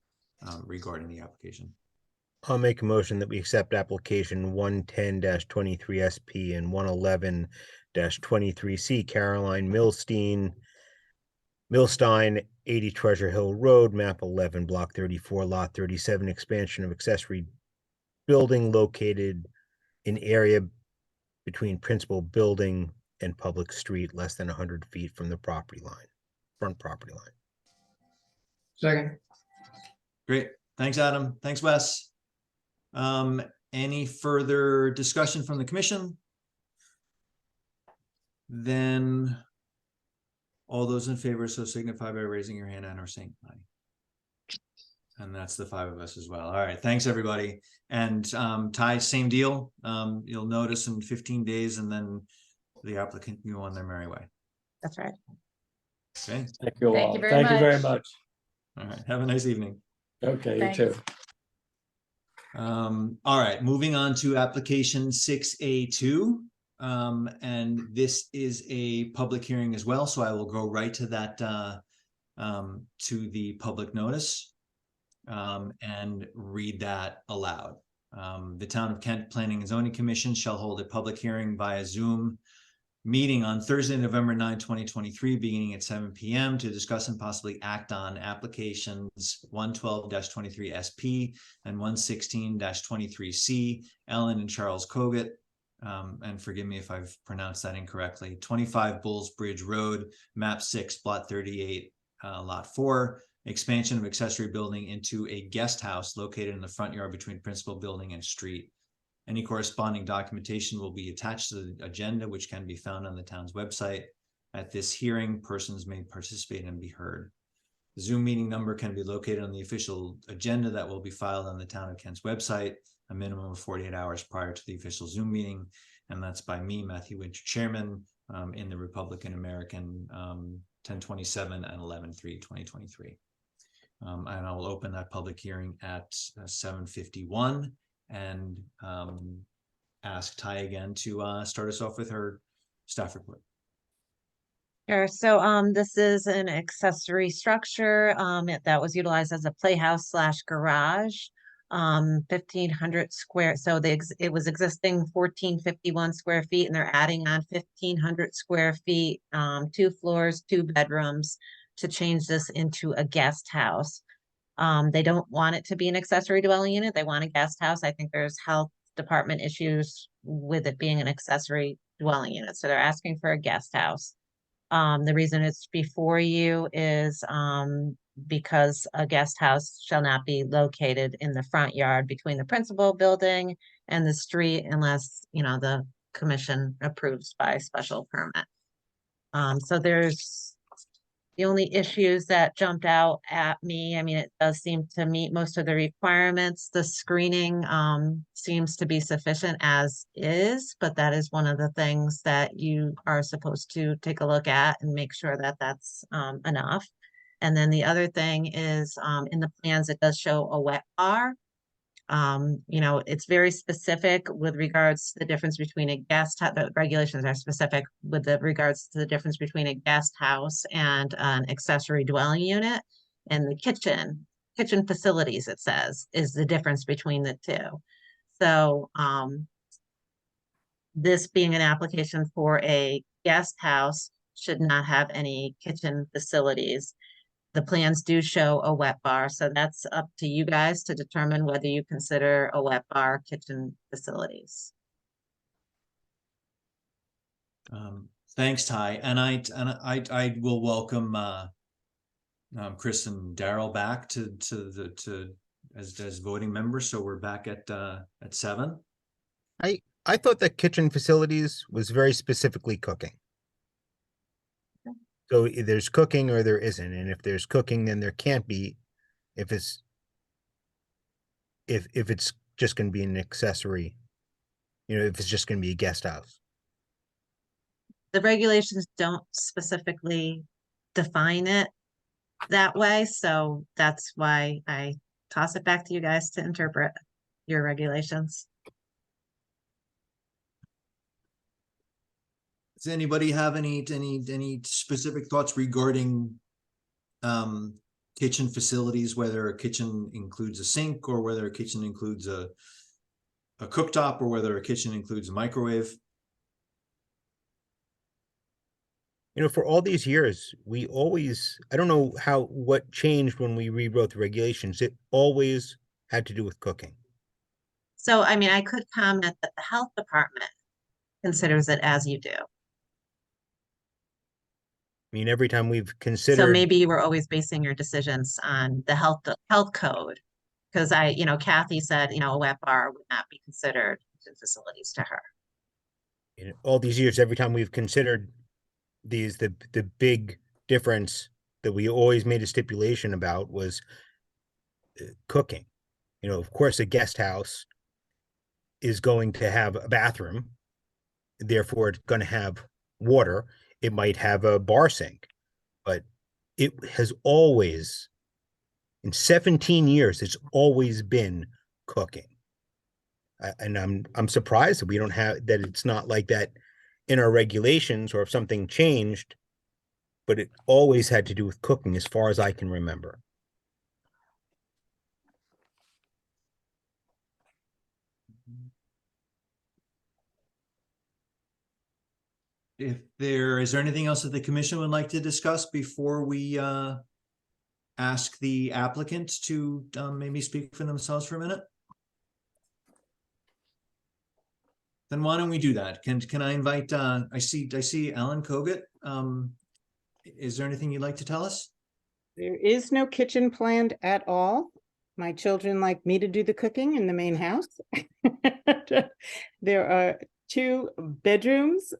regarding the application. I'll make a motion that we accept application 110-23 SP and 111-23C Caroline Milstein, 80 Treasure Hill Road, map 11, block 34, lot 37, expansion of accessory building located in area between principal building and public street, less than 100 feet from the property line, front property line. Second. Great. Thanks, Adam. Thanks, Wes. Any further discussion from the commission? Then all those in favor so signify by raising your hand and or saying aye. And that's the 5 of us as well. All right. Thanks, everybody. And Ty, same deal. You'll notice in 15 days and then the applicant can go on their merry way. That's right. Okay. Thank you Thank all. you very Thank you very much. much. All right. Have a nice evening. Okay, you Thanks. too. All right, moving on to application 6A2. And this is a public hearing as well, so I will go right to that, to the public notice and read that aloud. The Town of Kent Planning and Zoning Commission shall hold a public hearing via Zoom meeting on Thursday, November 9, 2023, beginning at 7 p.m. to discuss and possibly act on applications 112-23 SP and 116-23 C, Ellen and Charles Kogut, and forgive me if I've pronounced that incorrectly, 25 Bulls Bridge Road, map 6, plot 38, lot 4, expansion of accessory building into a guest house located in the front yard between principal building and street. Any corresponding documentation will be attached to the agenda, which can be found on the town's website. At this hearing, persons may participate and be heard. The Zoom meeting number can be located on the official agenda that will be filed on the Town of Kent's website a minimum of 48 hours prior to the official Zoom meeting. And that's by me, Matthew Winter, Chairman, in the Republican American 1027 and 11/3/2023. And I will open that public hearing at 7:51 and ask Ty again to start us off with her staff report. Sure. So this is an accessory structure that was utilized as a playhouse slash garage. 1,500 square. So it was existing 1,451 square feet, and they're adding on 1,500 square feet, 2 floors, 2 bedrooms to change this into a guest house. They don't want it to be an accessory dwelling unit. They want a guest house. I think there's health department issues with it being an accessory dwelling unit. So they're asking for a guest house. The reason it's before you is because a guest house shall not be located in the front yard between the principal building and the street unless, you know, the commission approves by special permit. So there's the only issues that jumped out at me. I mean, it does seem to meet most of the requirements. The screening seems to be sufficient as is, but that is one of the things that you are supposed to take a look at and make sure that that's enough. And then the other thing is in the plans, it does show a wet bar. You know, it's very specific with regards to the difference between a the regulations are specific with the regards to the difference between a guest house and an accessory dwelling unit. And the kitchen facilities, it says, is the difference between the two. So this being an application for a guest house should not have any kitchen facilities. The plans do show a wet bar, so that's up to you guys to determine whether you consider a wet bar kitchen facilities. Thanks, Ty. And I will welcome Chris and Daryl back as voting members. So we're back at 7. I thought that kitchen facilities was very specifically cooking. So there's cooking or there isn't, and if there's cooking, then there can't be. If it's just going to be an accessory, you know, if it's just going to be a guest house. The regulations don't specifically define it that way, so that's why I toss it back to you guys to interpret your regulations. Does anybody have any specific thoughts regarding kitchen facilities, whether a kitchen includes a sink or whether a kitchen includes a cooktop or whether a kitchen includes a microwave? You know, for all these years, we always, I don't know what changed when we rewrote the regulations. It always had to do with cooking. So, I mean, I could comment that the health department considers it as you do. I mean, every time we've So considered, maybe you were always basing your decisions on the health code. Because Kathy said, a wet bar would not be considered kitchen facilities to her. in all these years, every time we've considered these, the big difference that we always made a stipulation about was cooking. You know, of course, a guest house is going to have a bathroom, therefore it's going to have water. It might have a bar sink, but it has always, in 17 years, it's always been cooking. And I'm surprised that we don't have that. It's not like that in our regulations, or if something changed, but it always had to do with cooking as far as I can remember. is there anything else that the commission would like to discuss before we ask the applicant to maybe speak for themselves for a minute? Then why don't we do that? Can I invite, I see Alan Kogut. Is there anything you'd like to tell us? There is no kitchen planned at all. My children like me to do the cooking in the main house. There are 2 bedrooms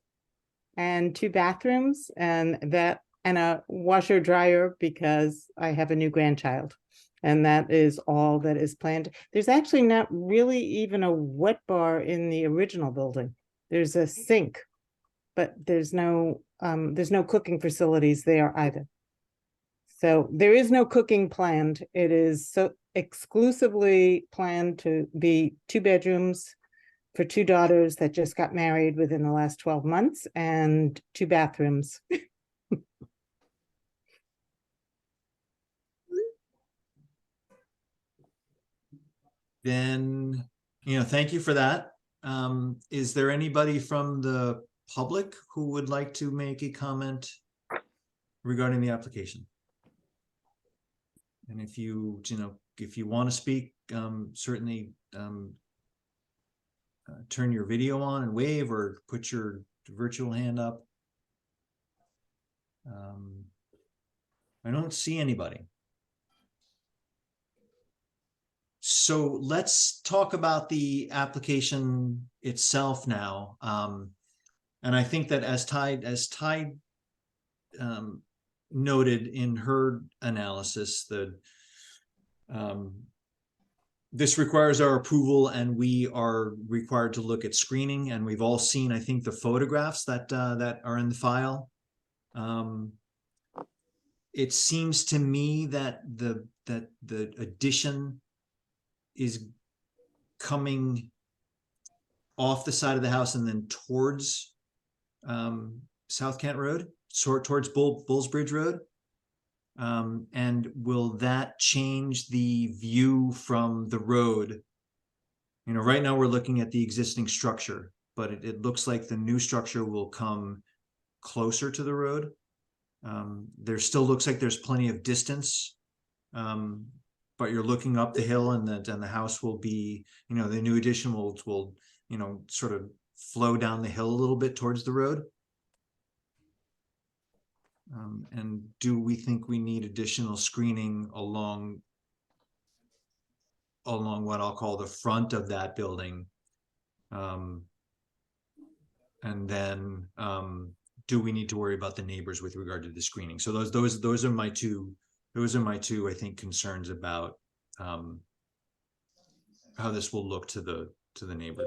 and 2 bathrooms and a washer dryer because I have a new grandchild. And that is all that is planned. There's actually not really even a wet bar in the original building. There's a sink, but there's no cooking facilities there either. So there is no cooking planned. It is so exclusively planned to be 2 bedrooms for 2 daughters that just got married within the last 12 months and 2 bathrooms. Then, thank you for that. Is there anybody from the public who would like to make a comment regarding the application? And if you want to speak, certainly turn your video on and wave or put your virtual hand up. I don't see anybody. So let's talk about the application itself now. And I think that as Ty noted in her analysis, that this requires our approval and we are required to look at screening, and we've all seen, I think, the photographs that are in the file. It seems to me that the addition is coming off the side of the house and then towards South Kent Road, towards Bullsbridge Road. And will that change the view from the road? Right now we're looking at the existing structure, but it looks like the new structure will come closer to the road. There still looks like there's plenty of distance, but you're looking up the hill, and the house will be, the new addition will sort of flow down the hill a little bit towards the road. And do we think we need additional screening along what I'll call the front of that building? And then do we need to worry about the neighbors with regard to the screening? So those are my two, I think, concerns about how this will look to the neighbors.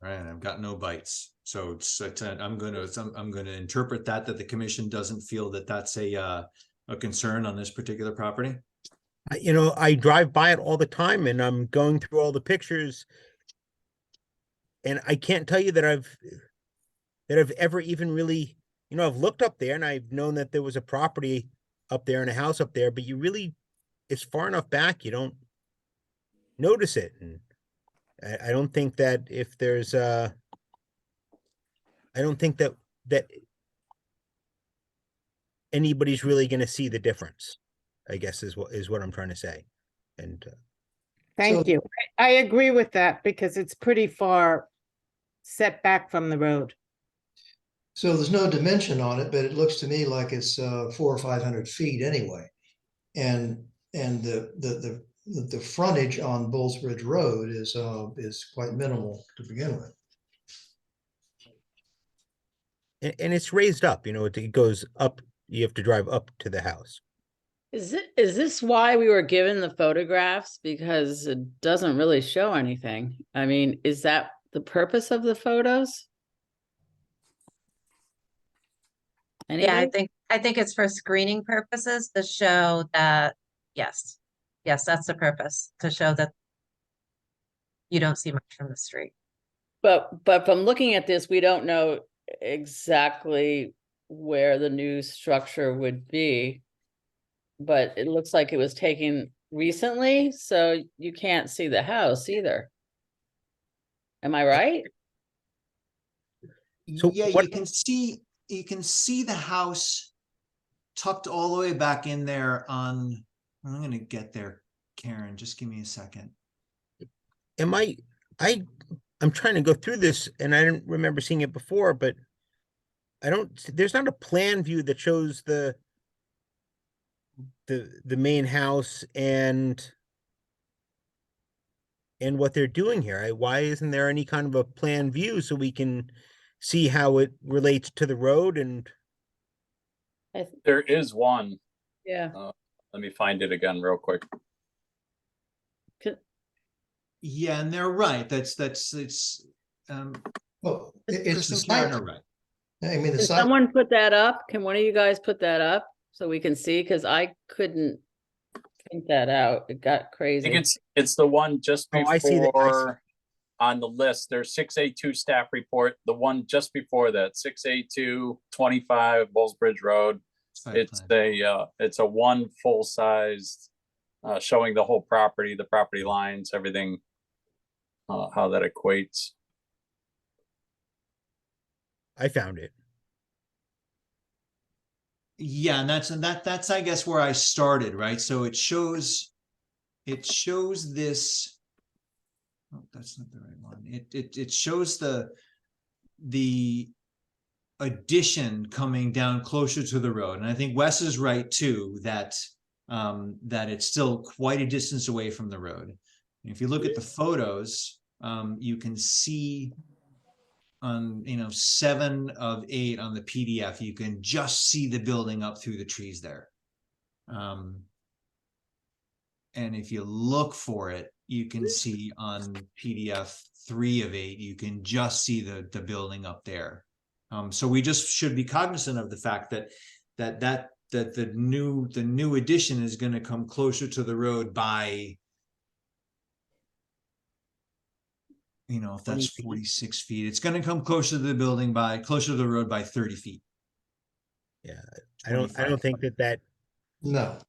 All right, I've got no bites, so I'm going to interpret that the commission doesn't feel that that's a concern on this particular property. I drive by it all the time, and I'm going through all the pictures, and I can't tell you that I've ever even really, I've looked up there and I've known that there was a property up there and a house up there, but it's far enough back, you don't notice it. And I don't think that if there's I don't think that anybody's really going to see the difference, I guess is what I'm trying to say. And Thank you. I agree with that because it's pretty far set back from the road. So there's no dimension on it, but it looks to me like it's 400 or 500 feet anyway. And the frontage on Bullsbridge Road is quite minimal to begin with. and it's raised up, it goes up. You have to drive up to the house. Is this why we were given the photographs? Because it doesn't really show anything. I mean, is that the purpose of the photos? Yeah, Anybody? I think it's for screening purposes to show that, yes, that's the purpose, to show that you don't see much from the street. But from looking at this, we don't know exactly where the new structure would be. But it looks like it was taken recently, so you can't see the house either. Am I right? So Yeah, what- you can see the house tucked all the way back in there on, I'm gonna get there, Karen, just give me a second. am I'm trying to go through this and I didn't remember seeing it before, but I don't, there's not a plan view that shows the main house and what they're doing here. Why isn't there any kind of a plan view so we can see how it relates to the road? And I th- There is one. Yeah. Let me find it again real quick. Yeah, and they're right, it's, Well, it's Chris the and Karen site. are right. I mean, the Can site, someone put that up? Can one of you guys put that up so we can see? Because I couldn't print that out. It got I think crazy. it's the one just Oh, I see that. before on the list. There's 682 staff report. The one just before that, 682 25 Bullsbridge Road. Site It's plan. it's a one full sized showing the whole property, the property lines, everything, how that equates. I found it. Yeah, and that's I guess where I started, right? So it shows this. Oh, that's not the right one. It shows the addition coming down closer to the road. And I think Wes is right too, that that it's still quite a distance away from the road. And if you look at the photos, you can see on 7 of 8 on the PDF, you can just see the building up through the trees there. And if you look for it, you can see on PDF 3 of 8, you can just see the building up there. So we just should be cognizant of the fact that the new addition is going to come closer to the road by, if that's 46 feet, it's going to come closer to the building closer to the road by 30 feet. Yeah. I don't think that no,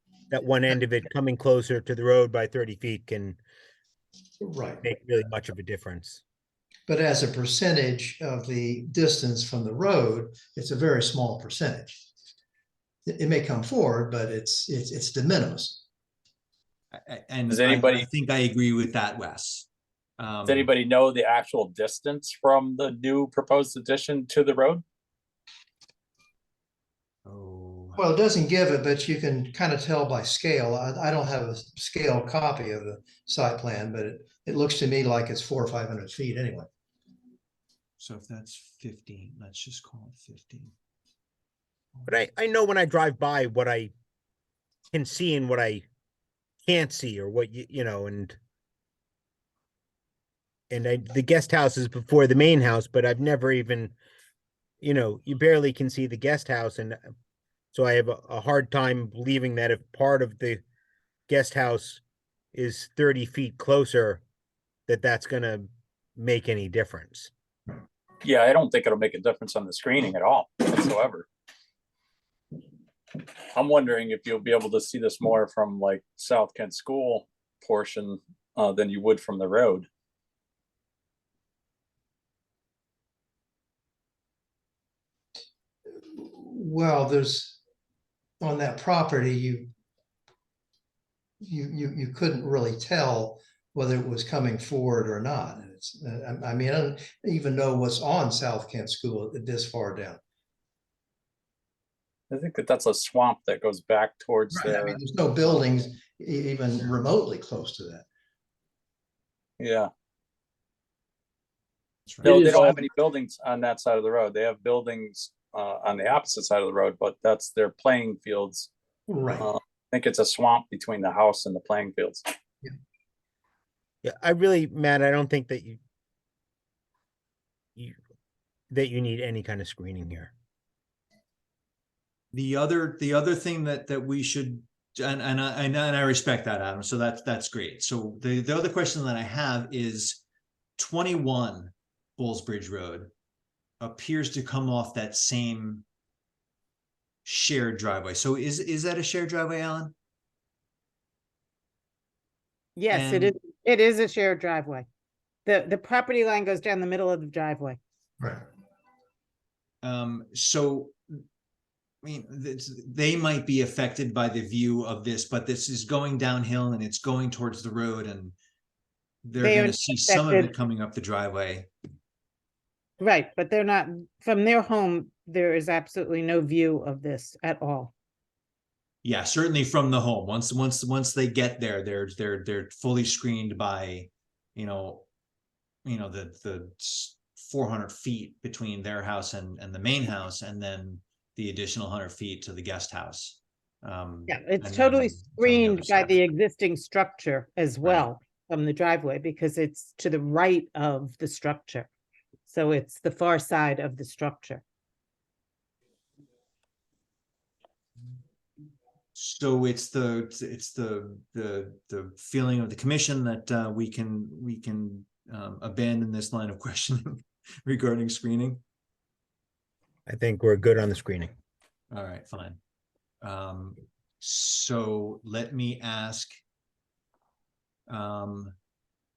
one end of it coming closer to the road by 30 feet can right. make really much of a difference. But as a percentage of the distance from the road, it's a very small percentage. It may come forward, but it's de minimis. And Does anybody I think I agree with that, Wes. does anybody know the actual distance from the new proposed addition to the road? Oh, Well, it doesn't give it, but you can kind of tell by scale. I don't have a scale copy of the site plan, but it looks to me like it's 400 or 500 feet anyway. so if that's 15, let's just call it 15. But I know when I drive by what I can see and what I can't see, or what the guest house is before the main house, but I've never even, you barely can see the guest house. And so I have a hard time believing that if part of the guest house is 30 feet closer, that's going to make any difference. Yeah, I don't think it'll make a difference on the screening at all whatsoever. I'm wondering if you'll be able to see this more from like South Kent School portion than you would from the road. Well, there's on that property, you couldn't really tell whether it was coming forward or not. And it's, I mean, I don't even know what's on South Kent School this far down. I think that's a swamp that goes back towards Right. I there. mean, there's no buildings even remotely close to that. Yeah. That's No, right. they don't have any buildings on that side of the road. They have buildings on the opposite side of the road, but that's their playing fields. Right. I think it's a swamp between the house and the playing fields. Yeah, I really, Matt, I don't think that you need any kind of screening here. The other thing that we should, and I respect that, Adam. So that's great. So the other question that I have is 21 Bullsbridge Road. appears to come off that same shared driveway. So is that a shared driveway, Alan? Yes, And- it is a shared driveway. The property line goes down the middle of the driveway. Right. So, I mean, they might be affected by the view of this, but this is going downhill and it's going towards the road, and they're They are gonna see some of it affected. coming up the driveway. Right, but they're not, from their home, there is absolutely no view of this at all. Yeah, certainly from the home. Once they get there, they're fully screened by, the 400 feet between their house and the main house, and then the additional 100 feet to the guest house. Yeah, it's and totally then from the other screened by side. the existing structure as Right. well from the driveway because it's to the right of the structure. So it's the far side of the structure. So it's the feeling of the commission that we can abandon this line of questioning regarding screening. I think we're good on the screening. All right, fine. So let me ask.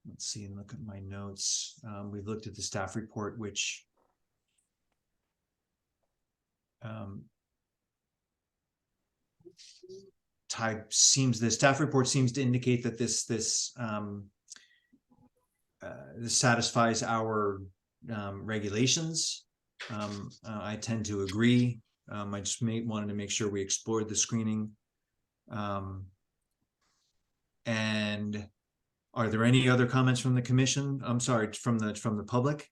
Let's see and look at my notes. We've looked at the staff report, which the staff report seems to indicate that this satisfies our regulations. I tend to agree. I just wanted to make sure we explored the screening. And are there any other comments from the commission? I'm sorry, from the public?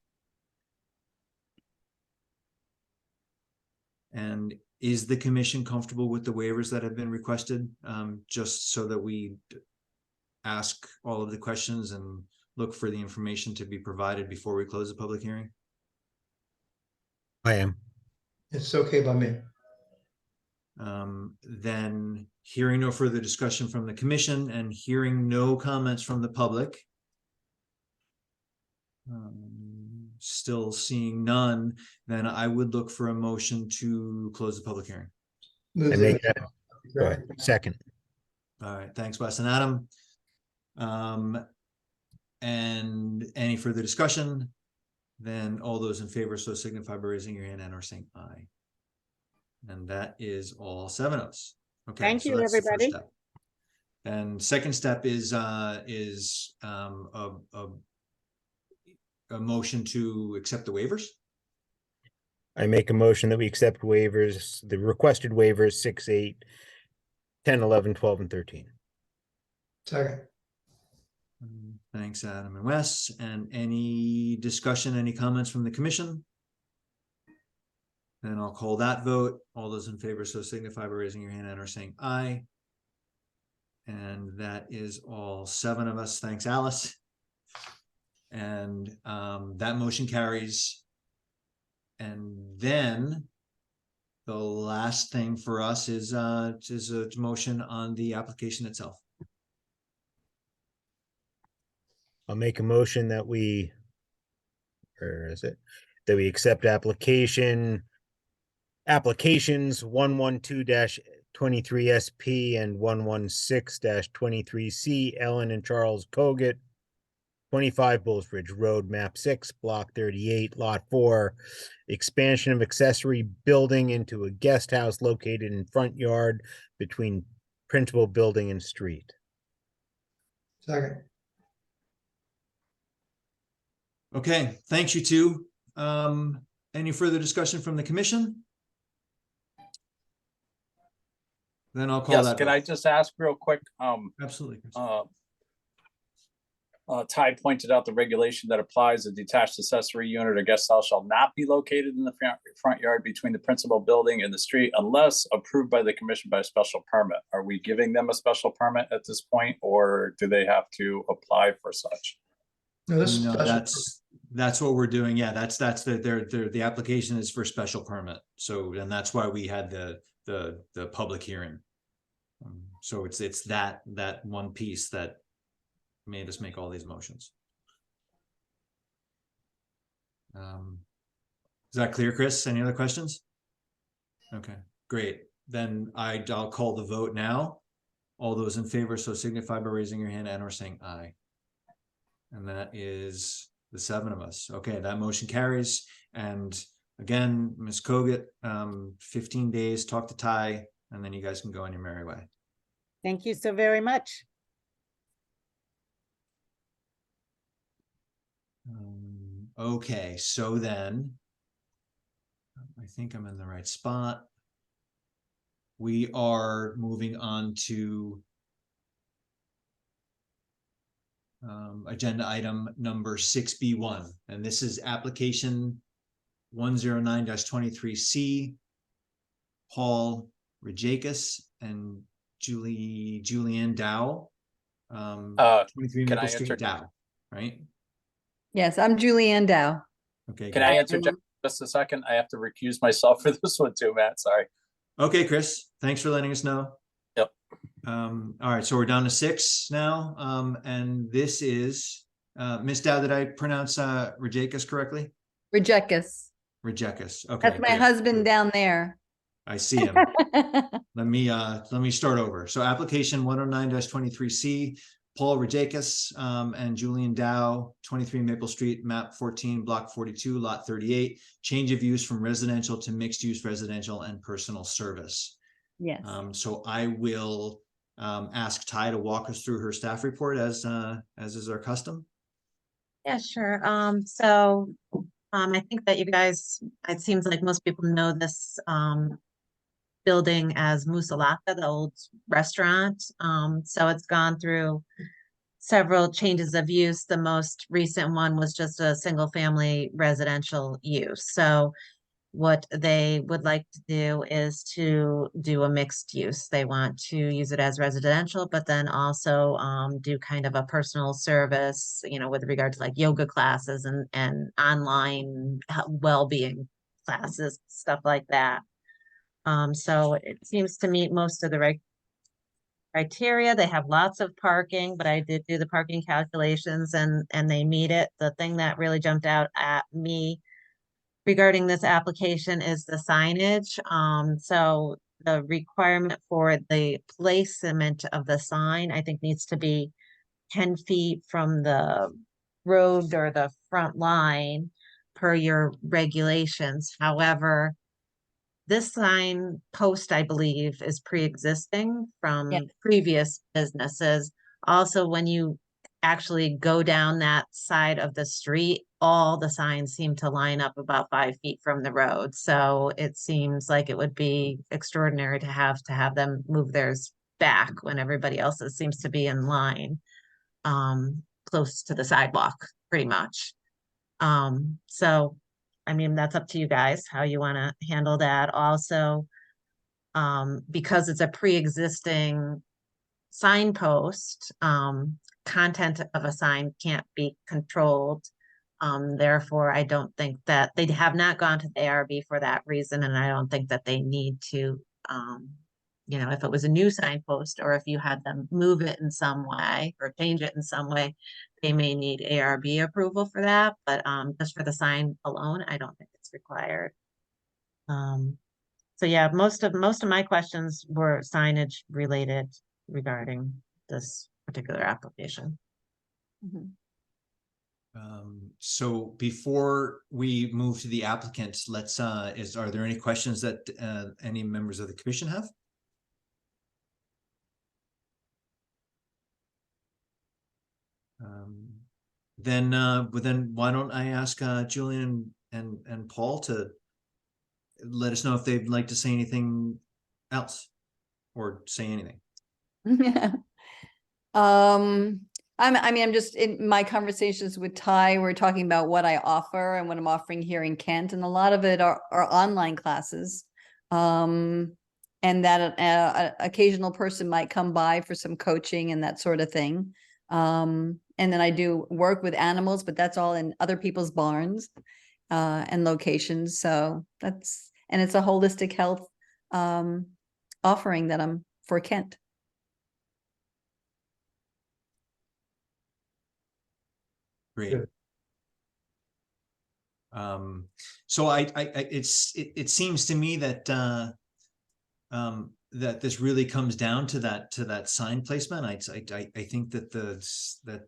And is the commission comfortable with the waivers that have been requested? Just so that we ask all of the questions and look for the information to be provided before we close the public hearing? I am. It's okay by me. Then hearing no further discussion from the commission and hearing no comments from the public. Still seeing none, then I would look for a motion to close the public hearing. Move I that- make that. Go ahead. Second. All right, thanks, Wes and Adam. And any further discussion? Then all those in favor so signify by raising your hand and or saying aye. And that is all 7 of us. Okay, Thank so you, that's the first everybody. step. And second step is a motion to accept the waivers. I make a motion that we accept waivers, the requested waivers 6, 8, 10, 11, 12, and 13. Second. Thanks, Adam and Wes. And any discussion, any comments from the commission? Then I'll call that vote. All those in favor so signify by raising your hand and or saying aye. And that is all 7 of us. Thanks, Alice. And that motion carries. And then the last thing for us is a motion on the application itself. I'll make a motion that where is it? That we accept applications 112-23 SP and 116-23C, Ellen and Charles Kogut, 25 Bullsbridge Road, map 6, block 38, lot 4, expansion of accessory building into a guest house located in front yard between principal building and street. Second. Okay, thanks, you two. Any further discussion from the commission? Then I'll call Yes, that. can vote. I just ask real quick? Absolutely. Chris. Ty pointed out the regulation that applies: a detached accessory unit or guest house shall not be located in the front yard between the principal building and the street unless approved by the commission by special permit. Are we giving them a special permit at this point, or do they have to apply for such? No, this is No, special. that's what we're doing. Yeah, that's the application is for special permit. So, and that's why we had the public hearing. So it's that one piece that made us make all these motions. Is that clear, Chris? Any other questions? Okay, great. Then I'll call the vote now. All those in favor, so signify by raising your hand and or saying aye. And that is the 7 of us. Okay, that motion carries. And again, Ms. Kogut, 15 days, talk to Ty, and then you guys can go on your merry way. Thank you so very much. Okay, so then I think I'm in the right spot. We are moving on to agenda item number 6B1, and this is application 109-23C. Paul Rajakis and Julianne Dow. 23 can I Maple Street, answer- Dow, right? Yes, I'm Julianne Dow. Okay. Can good. I answer just a second? I have to recuse myself for this one too, Matt. Sorry. Okay, Chris, thanks for letting us know. Yep. All right, so we're down to 6 now. And this is Miss Dow, did I pronounce Rajakis correctly? Rejectus. Rajakis. Okay. That's my great. husband down there. I see him. Let me start over. So application 109-23C, Paul Rajakis and Julian Dow, 23 Maple Street, map 14, block 42, lot 38, change of use from residential to mixed use residential and personal service. Yes. So I will ask Ty to walk us through her staff report as is our custom. Yeah, sure. So I think that you guys, it seems like most people know this building as Musalaka, the old restaurant. So it's gone through several changes of use. The most recent one was just a single family residential use. So what they would like to do is to do a mixed use. They want to use it as residential, but then also do kind of a personal service, you know, with regard to like yoga classes and online well-being classes, stuff like that. So it seems to meet most of the criteria. They have lots of parking, but I did do the parking calculations and they meet it. The thing that really jumped out at me regarding this application is the signage. So the requirement for the placement of the sign, I think needs to be 10 feet from the road or the front line per your regulations. However, this sign post, I believe, is pre-existing from previous businesses. Also, when you actually go down that side of the street, all the signs seem to line up about 5 feet from the road. So it seems like it would be extraordinary to have them move theirs back when everybody else's seems to be in line, close to the sidewalk, pretty much. So I mean, that's up to you guys, how you want to handle that. Also, because it's a pre-existing signpost, content of a sign can't be controlled. Therefore, I don't think that they have not gone to the ARB for that reason, and I don't think that they need to, you know, if it was a new signpost or if you had them move it in some way or change it in some way, they may need ARB approval for that, but just for the sign alone, I don't think it's required. So yeah, most of my questions were signage related regarding this particular application. So before we move to the applicants, let's are there any questions that any members of the commission have? Then why don't I ask Julian and Paul to let us know if they'd like to say anything else or say anything. I'm just in my conversations with Ty, we're talking about what I offer and what I'm offering here in Kent, and a lot of it are online classes. And that an occasional person might come by for some coaching and that sort of thing. And then I do work with animals, but that's all in other people's barns and locations. So it's a holistic health offering that I'm for Kent. Great. Good. So it seems to me that that this really comes down to that sign placement. I think that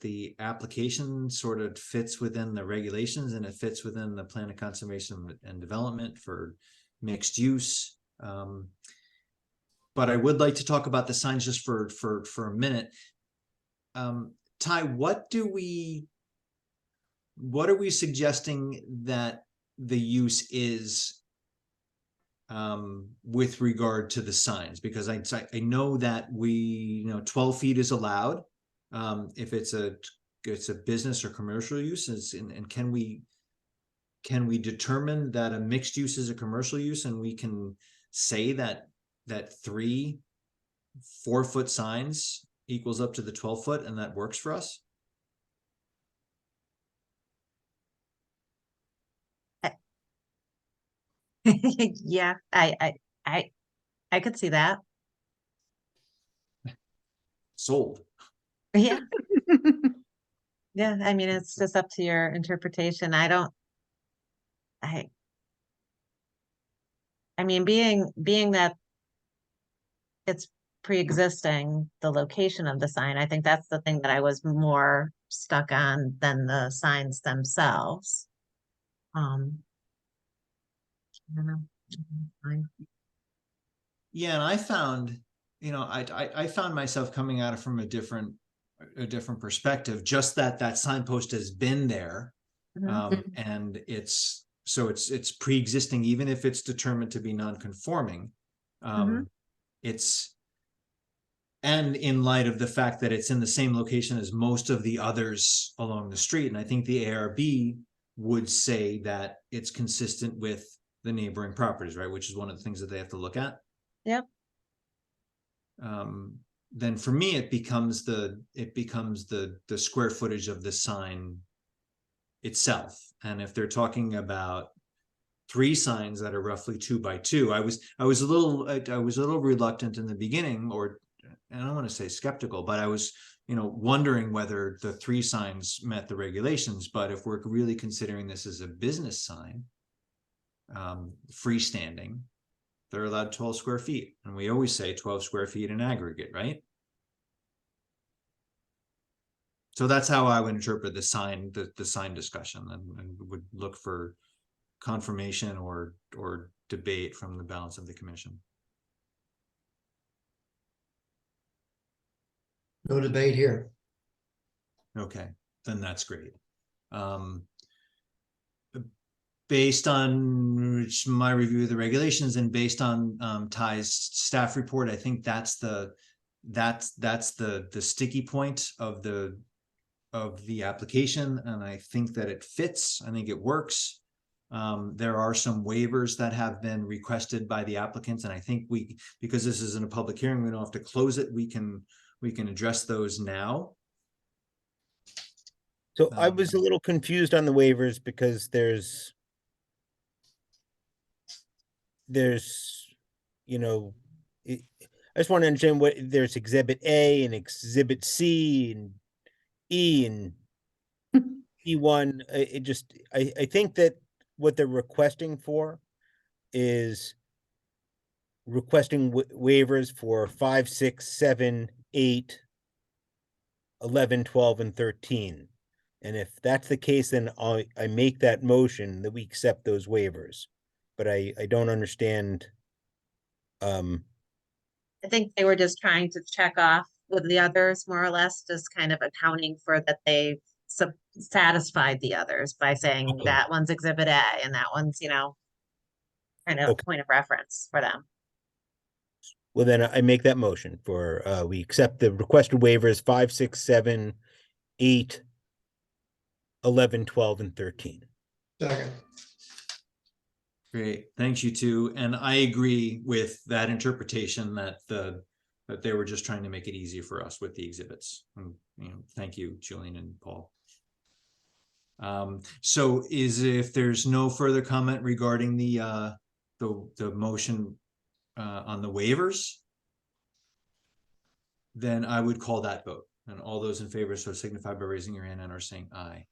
the application sort of fits within the regulations, and it fits within the plan of conservation and development for mixed use. But I would like to talk about the signs just for a minute. Ty, what are we suggesting that the use is with regard to the signs? Because I know that 12 feet is allowed if it's a business or commercial use, and can we determine that a mixed use is a commercial use, and we can say that 3 4-foot signs equals up to the 12-foot, and that works for us? Yeah, I could see that. Sold. Yeah. Yeah, I mean, it's just up to your interpretation. I mean, being that it's pre-existing, the location of the sign, I think that's the thing that I was more stuck on than the signs themselves. I don't know. Fine. Yeah, and I found, I found myself coming at it from a different perspective. Just that signpost has been there, and it's pre-existing, even if it's determined to be non-conforming. It's, and in light of the fact that it's in the same location as most of the others along the street, and I think the ARB would say that it's consistent with the neighboring properties, right? Which is one of the things that they have to look at. Yep. Then for me, it becomes the square footage of the sign itself. And if they're talking about 3 signs that are roughly 2 by 2, I was a little reluctant in the beginning, or I don't want to say skeptical, but I was wondering whether the 3 signs met the regulations. But if we're really considering this as a business sign, freestanding, they're allowed 12 square feet, and we always say 12 square feet in aggregate, right? So that's how I would interpret the sign discussion, and would look for confirmation or debate from the balance of the commission. No debate here. Okay, then that's great. Based on my review of the regulations, and based on Ty's staff report, I think that's the sticky point of the application, and I think that it fits. I think it works. There are some waivers that have been requested by the applicants, and I think because this isn't a public hearing, we don't have to close it. We can address those now. So I was a little confused on the waivers, because there's I just want to understand what there's Exhibit A and Exhibit C and E and E1. I think that what they're requesting for is requesting waivers for 5, 6, 7, 8, 11, 12, and 13. And if that's the case, then I make that motion that we accept those waivers. But I don't understand. I think they were just trying to check off with the others, more or less, just kind of accounting for that they satisfied the others by saying that one's Exhibit A and that one's, kind of point of reference for them. Well, then I make that motion for we accept the requested waivers 5, 6, 7, 8, 11, 12, and 13. Second. Great, thanks, you two. And I agree with that interpretation, that they were just trying to make it easier for us with the exhibits. And, thank you, Julian and Paul. So if there's no further comment regarding the motion on the waivers, then I would call that vote. And all those in favor so signify by raising your hand and or saying aye.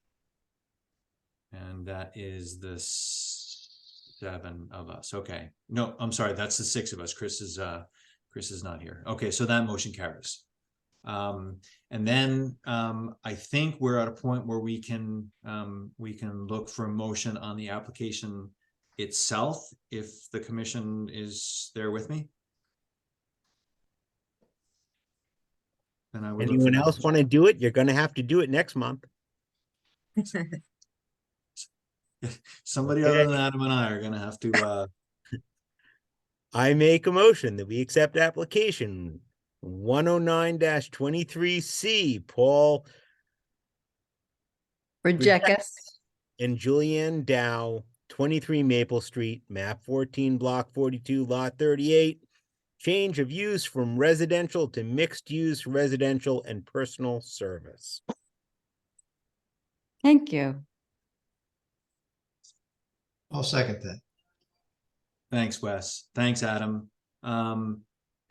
And that is the 7 of us. Okay. No, I'm sorry. That's the 6 of us. Chris is not here. Okay. So that motion carries. And then I think we're at a point where we can look for a motion on the application itself, if the commission is there with me. Then I would look for Anyone that else motion. want to do it? You're gonna have to do it next month. Somebody Okay. other than Adam and I are gonna have to I make a motion that we accept application 109-23C, Paul Rejecus. and Julianne Dow, 23 Maple Street, map 14, block 42, lot 38. Change of use from residential to mixed use residential and personal service. Thank you. I'll second that. Thanks, Wes. Thanks, Adam.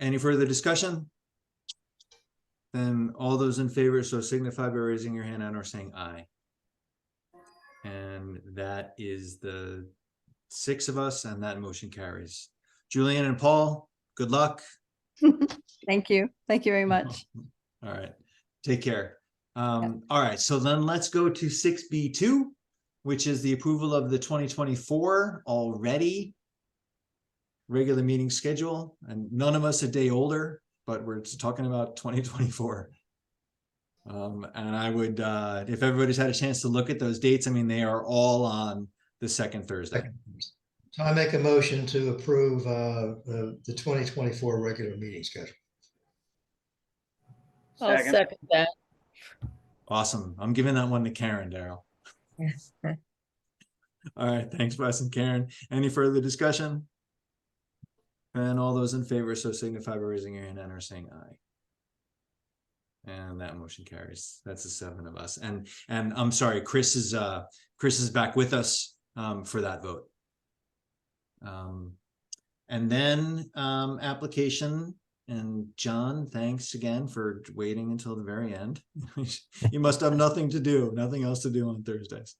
Any further discussion? Then all those in favor, so signify by raising your hand and or saying aye. And that is the 6 of us, and that motion carries. Julian and Paul, good luck. Thank you. Thank you very much. All right, take care. All right, so then let's go to 6B2, which is the approval of the 2024 already regular meeting schedule, and none of us a day older, but we're talking about 2024. And I would, if everybody's had a chance to look at those dates, I mean, they are all on the second Thursday. So I make a motion to approve the 2024 regular meeting schedule. I'll Second. second that. Awesome. I'm giving that one to Karen, Daryl. All right, thanks, Wes and Karen. Any further discussion? And all those in favor, so signify by raising your hand and or saying aye. And that motion carries. That's the 7 of us. And I'm sorry, Chris is back with us for that vote. And then application, and John, thanks again for waiting until the very end. You must have nothing else to do on Thursdays.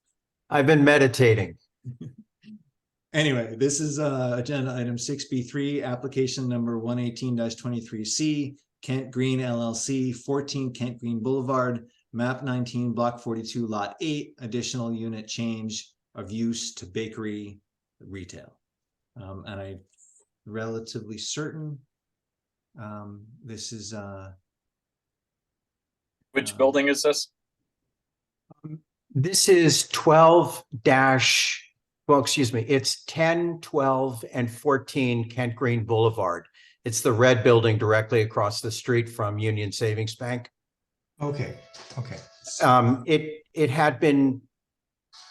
I've been meditating. Anyway, this is agenda item 6B3, application number 118-23C, Kent Green LLC, 14 Kent Green Boulevard, map 19, block 42, lot 8, additional unit change of use to bakery retail. And I'm relatively certain this is Which building is this? This is 12 dash, well, excuse me, it's 10, 12, and 14 Kent Green Boulevard. It's the red building directly across the street from Union Savings Bank. Okay, okay. It had been,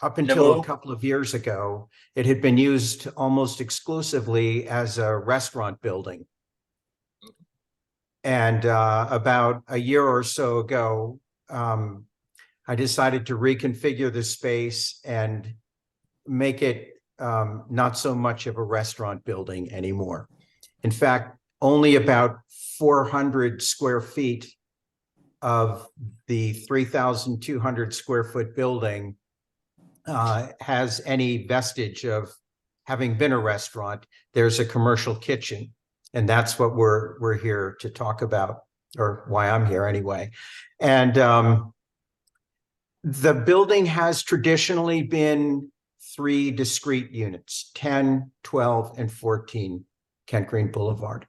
up until a couple of years ago, it had been used almost exclusively as a restaurant building. And about a year or so ago, I decided to reconfigure the space and make it not so much of a restaurant building anymore. In fact, only about 400 square feet of the 3,200 square foot building has any vestige of having been a restaurant. There's a commercial kitchen, and that's what we're here to talk about, or why I'm here anyway. And the building has traditionally been 3 discrete units, 10, 12, and 14 Kent Green Boulevard.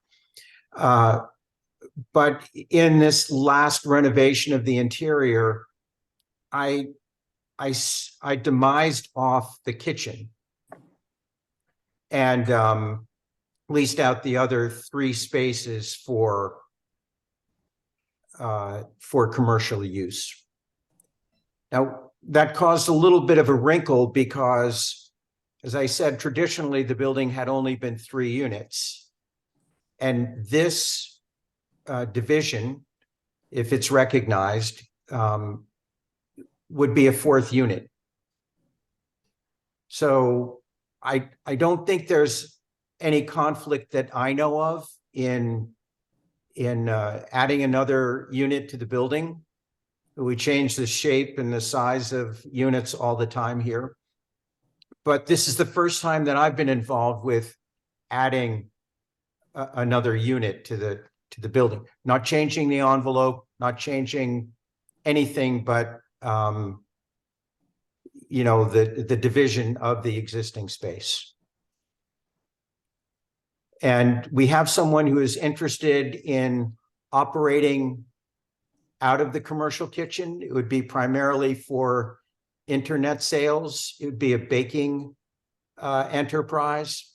But in this last renovation of the interior, I demised off the kitchen and leased out the other 3 spaces for commercial use. Now, that caused a little bit of a wrinkle because, as I said, traditionally the building had only been 3 units. And this division, if it's recognized, would be a 4th unit. So I don't think there's any conflict that I know of in adding another unit to the building. We change the shape and the size of units all the time here. But this is the first time that I've been involved with adding another unit to the building, not changing the envelope, not changing anything, but you know, the division of the existing space. And we have someone who is interested in operating out of the commercial kitchen. It would be primarily for internet sales. It would be a baking enterprise.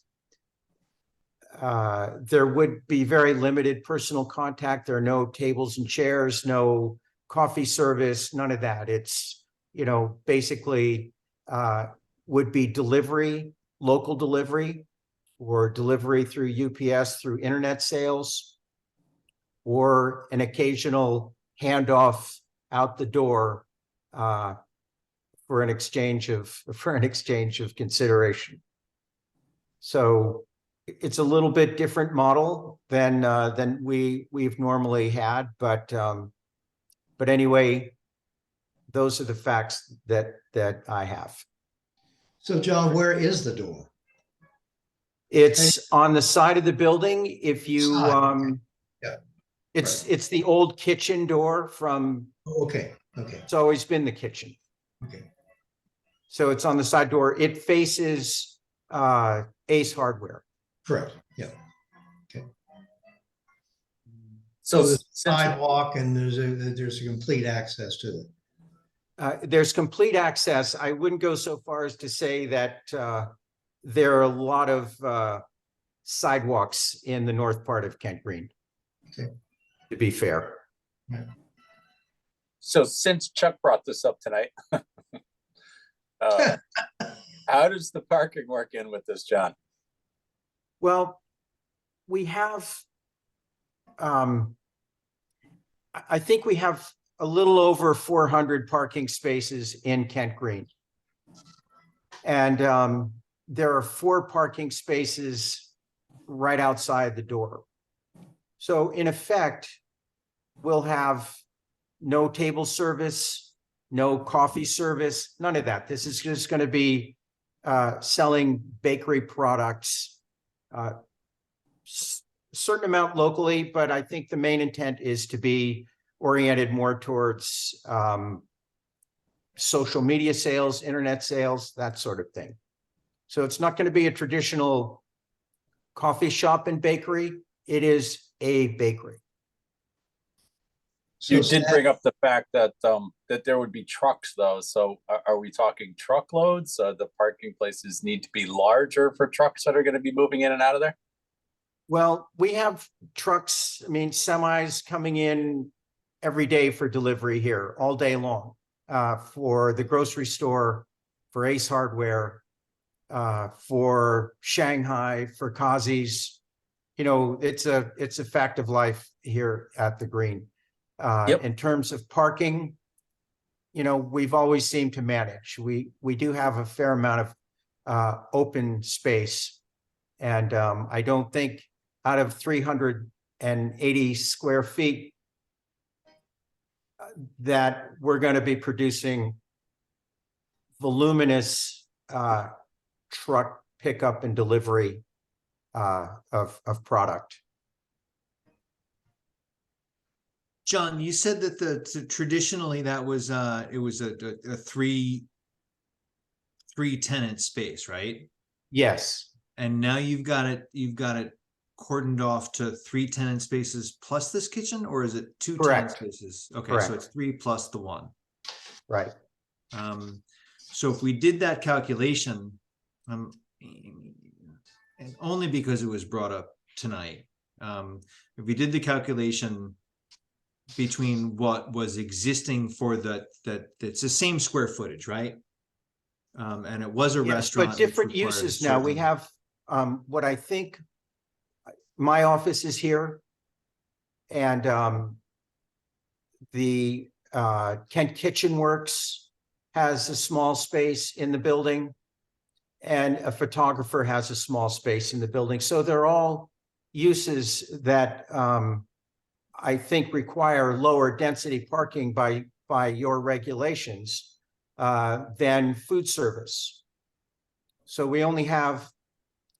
There would be very limited personal contact. There are no tables and chairs, no coffee service, none of that. It's, you know, basically would be delivery, local delivery, or delivery through UPS, through internet sales, or an occasional handoff out the door for an exchange of consideration. So it's a little bit different model than we've normally had, but anyway, those are the facts that I have. So John, where is the door? It's on the side of the building. If you Side. Yeah. It's the old kitchen door from. Okay. It's always been the kitchen. Okay. So it's on the side door. It faces Ace Hardware. Correct. Yeah. Okay. So there's a since- sidewalk and there's a complete access to it. There's complete access. I wouldn't go so far as to say that there are a lot of sidewalks in the north part of Kent Green. Okay. To be fair. Yeah. So since Chuck brought this up tonight, how does the parking work in with this, John? Well, we have, I think we have a little over 400 parking spaces in Kent Green. And there are 4 parking spaces right outside the door. So in effect, we'll have no table service, no coffee service, none of that. This is just going to be selling bakery products, certain amount locally, but I think the main intent is to be oriented more towards social media sales, internet sales, that sort of thing. So it's not going to be a traditional coffee shop and bakery. It is a bakery. You did bring up the fact that that there would be trucks though. So are we talking truckloads? The parking places need to be larger for trucks that are going to be moving in and out of there? Well, we have trucks, I mean, semis coming in every day for delivery here all day long, for the grocery store, for Ace Hardware, for Shanghai, for Kazi's. You know, it's a fact of life here at the Green. Yep. In terms of parking, you know, we've always seemed to manage. We do have a fair amount of open space, and I don't think out of 380 square feet that we're going to be producing voluminous truck pickup and delivery of product. John, you said that traditionally that was it was a three tenant space, right? Yes. And now you've got it cordoned off to 3 tenant spaces plus this kitchen, or is it 2 tenant spaces? Okay, Correct. so it's 3 plus the 1. Right. So if we did that calculation, and only because it was brought up tonight, if we did the calculation between what was existing for that it's the same square footage, right? And it was a restaurant, but different which required a uses now. We certain- have what I think my office is here, and the Kent Kitchen Works has a small space in the building, and a photographer has a small space in the building. So they're all uses that I think require lower density parking by your regulations than food service. So we only have,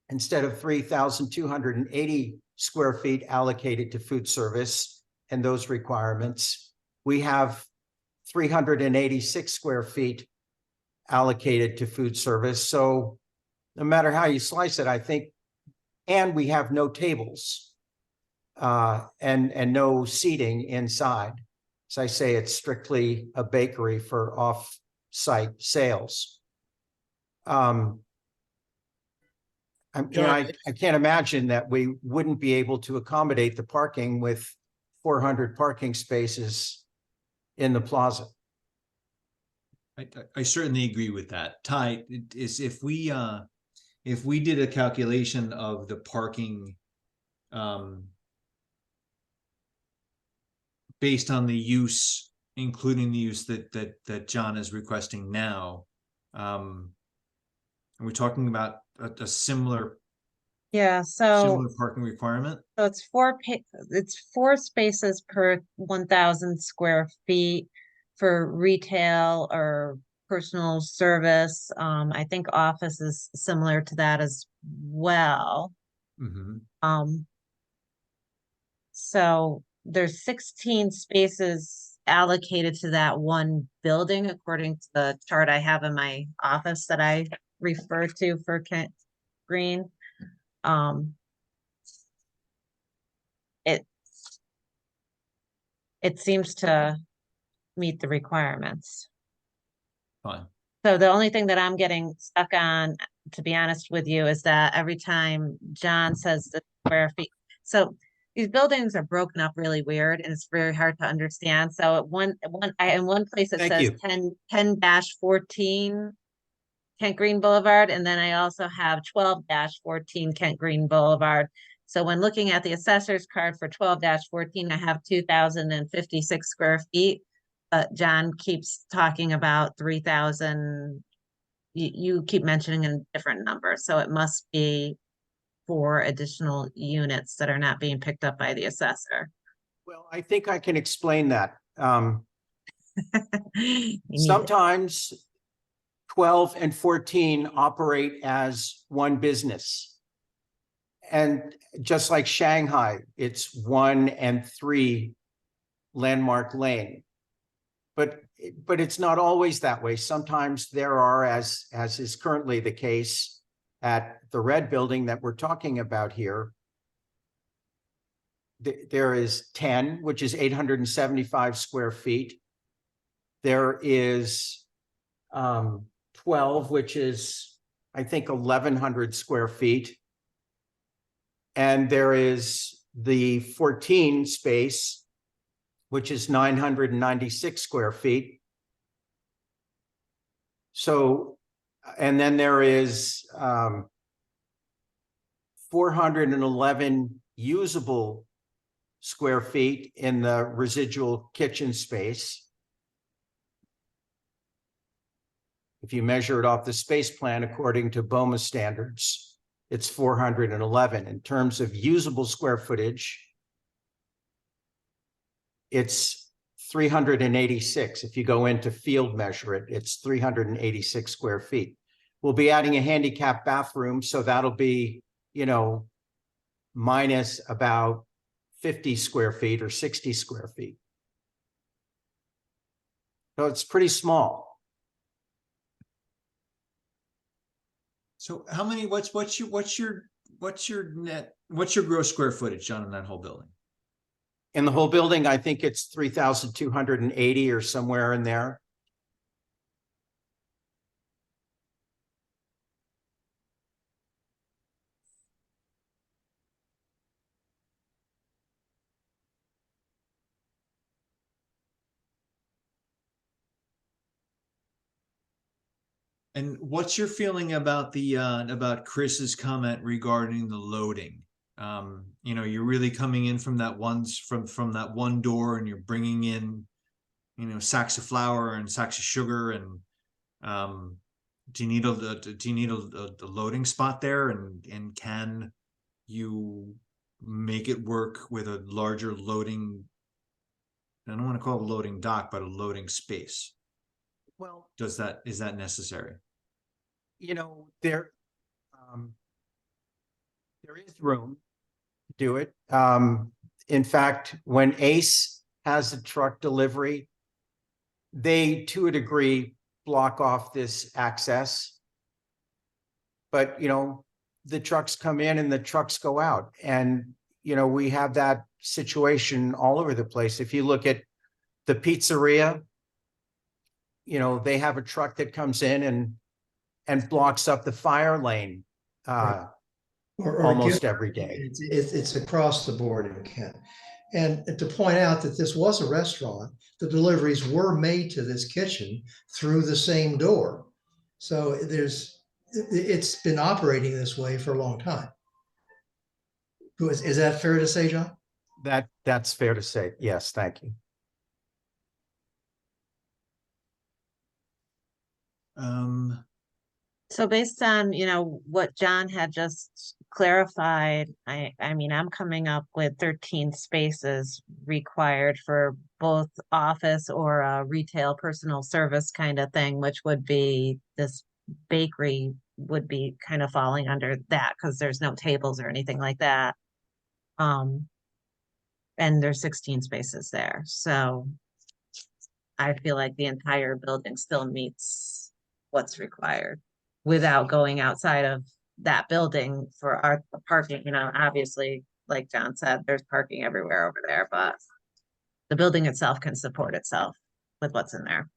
instead of 3,280 square feet allocated to food service and those requirements, we have 386 square feet allocated to food service. So no matter how you slice it, I think, and we have no tables and no seating inside. As I say, it's strictly a bakery for off-site sales. I can't imagine that we wouldn't be able to accommodate the parking with 400 parking spaces in the plaza. I certainly agree with that. Ty, is if we did a calculation of the parking based on the use, including the use that John is requesting now, are we talking about a similar Yeah, so parking requirement? so it's 4 spaces per 1,000 square feet for retail or personal service. I think office is similar to that as well. Mm-hmm. So there's 16 spaces allocated to that one building, according to the chart I have in my office that I refer to for Kent Green. It seems to meet the requirements. Fine. So the only thing that I'm getting stuck on, to be honest with you, is that every time John says the square feet, so these buildings are broken up really weird and it's very hard to understand. So in one place it Thank says you. 10-14 Kent Green Boulevard, and then I also have 12-14 Kent Green Boulevard. So when looking at the assessor's card for 12-14, I have 2,056 square feet. John keeps talking about 3,000. You keep mentioning a different number, so it must be 4 additional units that are not being picked up by the assessor. Well, I think I can explain that. You need it. Sometimes 12 and 14 operate as one business. And just like Shanghai, it's 1 and 3 Landmark Lane. But it's not always that way. Sometimes there are, as is currently the case at the red building that we're talking about here, there is 10, which is 875 square feet. There is 12, which is, I think, 1,100 square feet. And there is the 14 space, which is 996 square feet. So, and then there is 411 usable square feet in the residual kitchen space. If you measure it off the space plan according to BOMA standards, it's 411. In terms of usable square footage, it's 386. If you go into field measure it, it's 386 square feet. We'll be adding a handicap bathroom, so that'll be, minus about 50 square feet or 60 square feet. So it's pretty small. So how many, what's your gross square footage, John, in that whole building? In the whole building, I think it's 3,280 or somewhere in there. And what's your feeling about about Chris's comment regarding the loading? You're really coming in from that from that one door, and you're bringing in, sacks of flour and sacks of sugar, and do you need a loading spot there, and can you make it work with a larger loading? I don't want to call it a loading dock, but a loading space. Well, Is that necessary? There is room to do it. In fact, when Ace has a truck delivery, they, to a degree, block off this access. But, you know, the trucks come in and the trucks go out. And, you know, we have that situation all over the place. If you look at the pizzeria, you know, they have a truck that comes in and blocks up the fire lane Or almost again, every day. It's across the board in Kent. And to point out that this was a restaurant, the deliveries were made to this kitchen through the same door. So it's been operating this way for a long time. Is that fair to say, John? That's fair to say. Yes, thank you. So based on, you know, what John had just clarified, I mean, I'm coming up with 13 spaces required for both office or a retail personal service kind of thing, which would be this bakery would be kind of falling under that because there's no tables or anything like that. And there's 16 spaces there. So I feel like the entire building still meets what's required without going outside of that building for our parking. You know, obviously, like John said, there's parking everywhere over there, but the building itself can support itself with what's in there.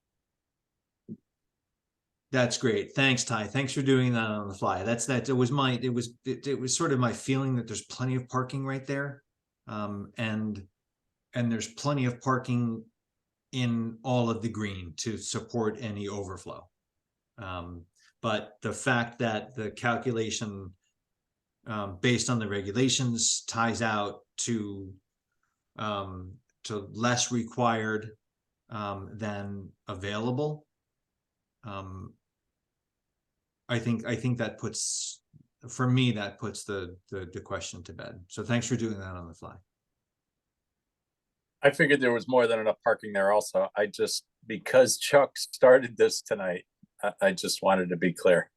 That's great. Thanks, Ty. Thanks for doing that on the fly. It was sort of my feeling that there's plenty of parking right there. And there's plenty of parking in all of the green to support any overflow. But the fact that the calculation based on the regulations ties out to less required than available. I think that puts, for me, that puts the question to bed. So thanks for doing that on the fly. I figured there was more than enough parking there also. Because Chuck started this tonight, I just wanted to be clear.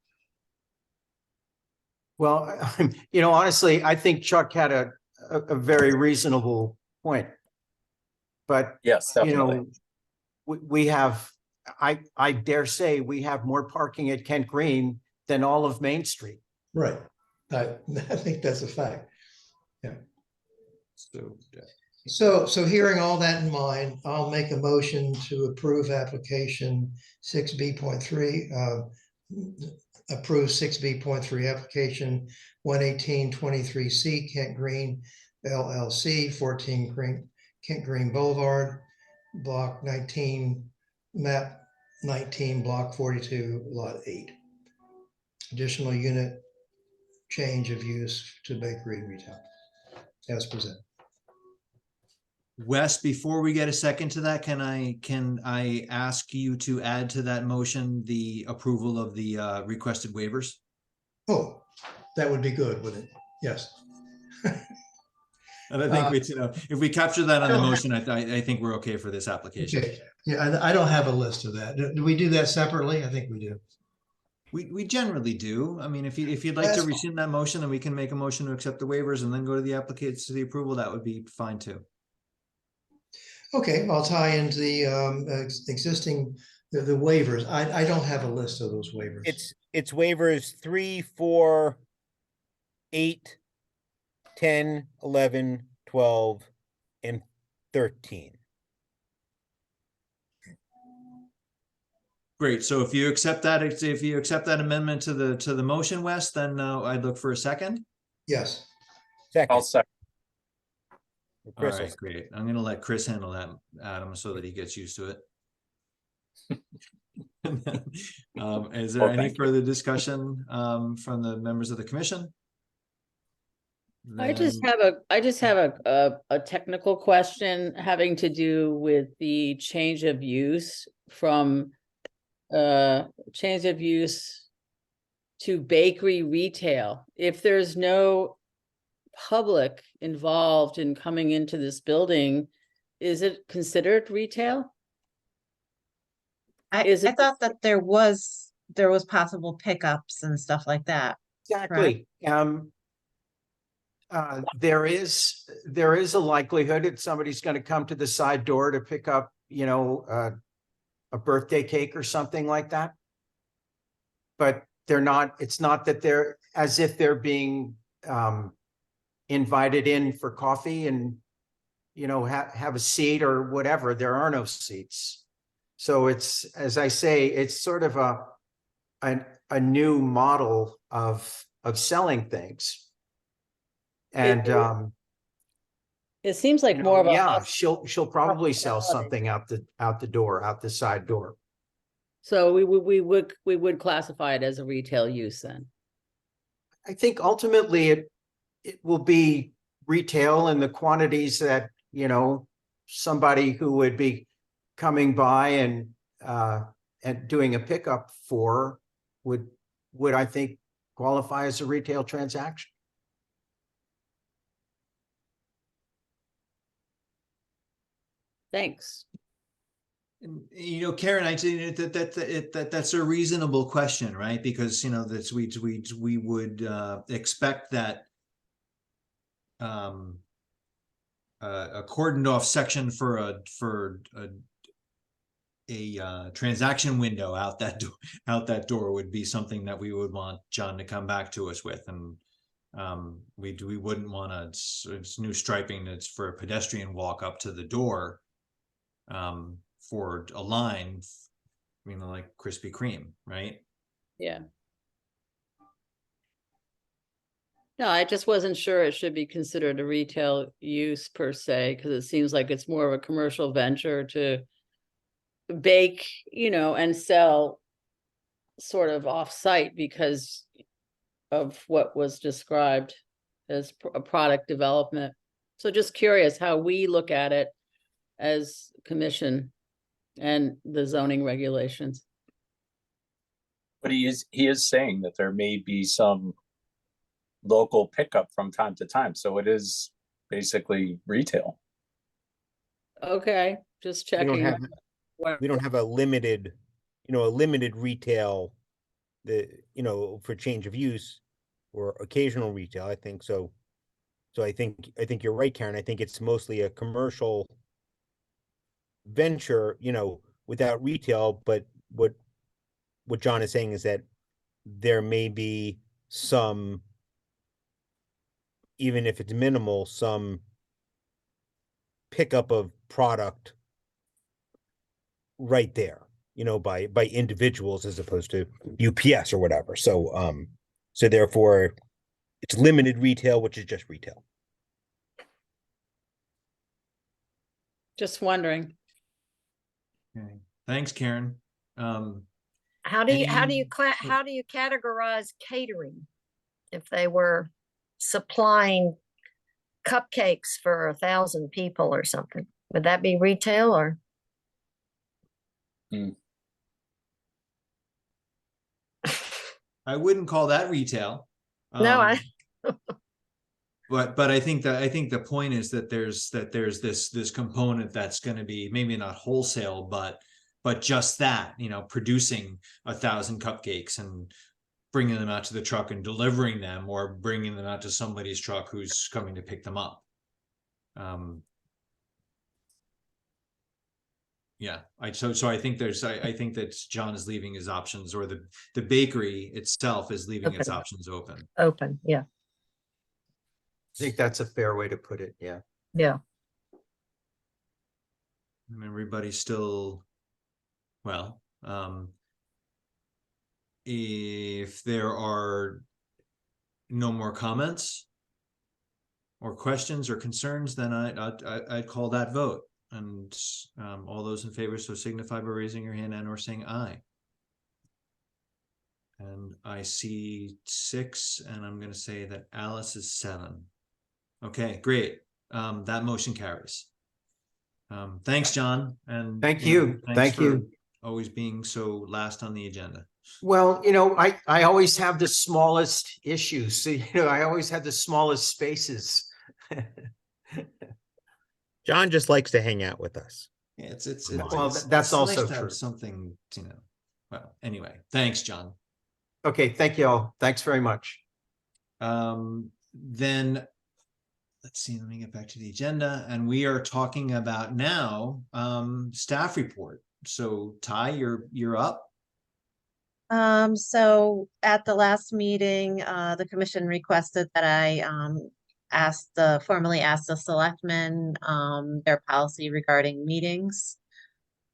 Well, you know, honestly, I think Chuck had a very reasonable point. But, Yes, definitely. you know, we have, I dare say we have more parking at Kent Green than all of Main Street. Right. I think that's a fact. Yeah. So hearing all that in mind, I'll make a motion to approve application 6B.3, approve 6B.3 application 11823C Kent Green LLC, 14 Kent Green Boulevard, block 19, map 19, block 42, lot 8. Additional unit change of use to bakery and retail as presented. Wes, before we get a second to that, can I ask you to add to that motion the approval of the requested waivers? Oh, that would be good, wouldn't it? Yes. And I think if we capture that on the motion, I think we're okay for this application. Okay. Yeah, I don't have a list of that. Do we do that separately? I think we do. We generally do. I mean, if you'd like to rescind that motion, then we can make a motion to accept the waivers and then go to the applicants to the approval. That would be fine too. Okay, I'll tie into the existing the waivers. I don't have a list of those waivers. It's waivers 3, 4, 8, 10, 11, 12, and 13. Great. So if you accept that amendment to the motion, Wes, then I'd look for a second. Yes. Second. I'll second. All right, great. I'm going to let Chris handle that, Adam, so that he gets used to it. Is there any further discussion from the members of the commission? I just have a technical question having to do with the change of use from change of use to bakery retail. If there's no public involved in coming into this building, is it considered retail? I thought that there was possible pickups and stuff like that. Exactly. There is a likelihood that somebody's going to come to the side door to pick up, a birthday cake or something like that. But they're not, it's not that they're as if they're being invited in for coffee and, have a seat or whatever. There are no seats. So it's, as I say, it's sort of a new model of selling things. And It seems like more of a yeah, she'll probably sell hospitality. something out the side door. So we would classify it as a retail use then. I think ultimately it will be retail in the quantities that, somebody who would be coming by and doing a pickup for would I think qualify as a retail transaction. Thanks. And, Karen, I say that's a reasonable question, right? Because that's we would expect that a cordoned off section for a transaction window out that door would be something that we would want John to come back to us with, and we wouldn't want it's new striping that's for a pedestrian walk up to the door. For a line, like Krispy Kreme, right? Yeah. No, I just wasn't sure it should be considered a retail use per se, because it seems like it's more of a commercial venture to bake, and sell sort of off-site because of what was described as a product development. So just curious how we look at it as commission and the zoning regulations. But he is saying that there may be some local pickup from time to time. So it is basically retail. Okay, just checking. We don't have a limited retail for change of use or occasional retail. I think so. So I think you're right, Karen. I think it's mostly a commercial venture, without retail. But what John is saying is that there may be some, even if it's minimal, some pickup of product right there, by individuals as opposed to UPS or whatever. So therefore it's limited retail, which is just retail. Just wondering. Okay. Thanks, Karen. How do you any- categorize catering? If they were supplying cupcakes for 1,000 people or something, would that be retail or? I wouldn't call that retail. No, But I think the point is that there's this component that's going to be maybe not wholesale, but just that, producing 1,000 cupcakes and bringing them out to the truck and delivering them, or bringing them out to somebody's truck who's coming to pick them up. Yeah, so I think I think that John is leaving his options, or the bakery itself is leaving its options open. Open, yeah. I think that's a fair way to put it. Yeah. Yeah. Everybody's still, well, if there are no more comments or questions or concerns, then I'd call that vote. And all those in favor, so signify by raising your hand and or saying aye. And I see 6, and I'm going to say that Alice is 7. Okay, great. That motion carries. Thanks, John. And Thank you. Thank you. Always being so last on the agenda. Well, I always have the smallest issues. So, I always have the smallest spaces. John just likes to hang out with us. Yeah, it's well, it's that's nice also to have true. something, well, anyway, thanks, John. Okay, thank you all. Thanks very much. Then, let's see, let me get back to the agenda, and we are talking about now, staff report. So Ty, you're up. So at the last meeting, the commission requested that I, formally ask the selectmen, their policy regarding meetings.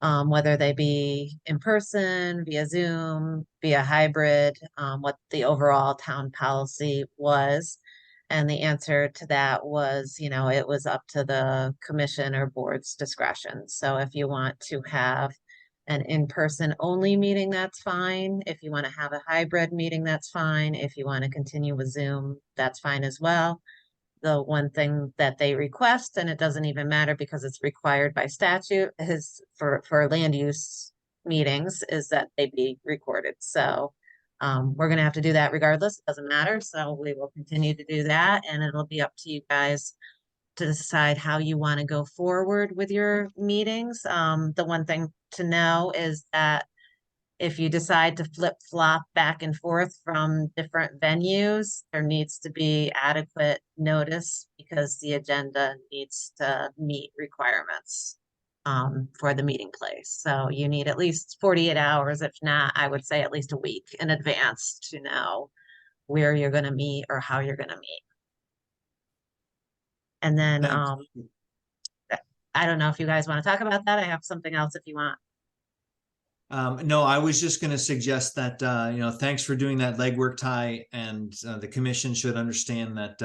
Whether they be in person, via Zoom, via hybrid, what the overall town policy was. And the answer to that was, it was up to the commission or board's discretion. So if you want to have an in-person only meeting, that's fine. If you want to have a hybrid meeting, that's fine. If you want to continue with Zoom, that's fine as well. The one thing that they request, and it doesn't even matter because it's required by statute, is for land use meetings, is that they be recorded. So we're gonna have to do that regardless, it doesn't matter. So we will continue to do that, and it'll be up to you guys to decide how you want to go forward with your meetings. The one thing to know is that if you decide to flip flop back and forth from different venues, there needs to be adequate notice because the agenda needs to meet requirements for the meeting place. So you need at least 48 hours. If not, I would say at least a week in advance to know where you're going to meet or how you're going to meet. And then I don't know if you guys want to talk about that. I have something else if you want. No, I was just going to suggest that, thanks for doing that legwork, Ty, and the commission should understand that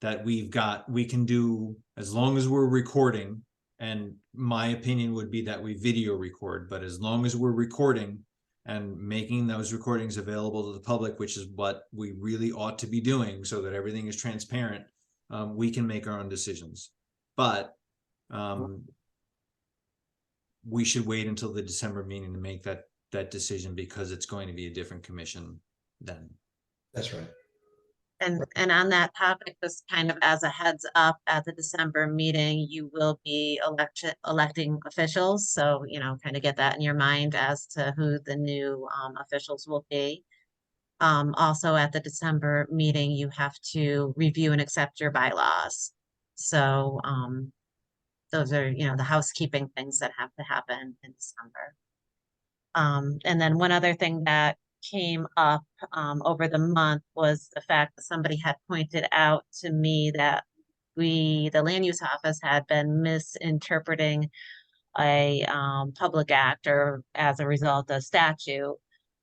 that we can do, as long as we're recording, and my opinion would be that we video record, but as long as we're recording and making those recordings available to the public, which is what we really ought to be doing so that everything is transparent, we can make our own decisions. But we should wait until the December meeting to make that decision, because it's going to be a different commission then. That's right. And on that topic, just kind of as a heads up, at the December meeting, you will be electing officials. So, kind of get that in your mind as to who the new officials will be. Also at the December meeting, you have to review and accept your bylaws. So those are, the housekeeping things that have to happen in December. And then one other thing that came up over the month was the fact that somebody had pointed out to me that the land use office had been misinterpreting a public act, or as a result of statute,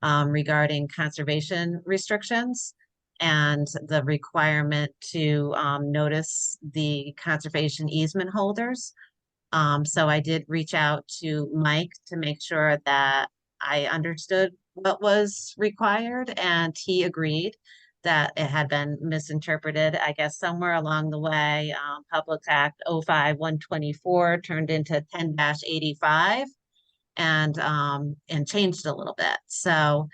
regarding conservation restrictions and the requirement to notice the conservation easement holders. So I did reach out to Mike to make sure that I understood what was required, and he agreed that it had been misinterpreted. I guess somewhere along the way, Public Act 05-124 turned into 10-85 and changed a little bit. So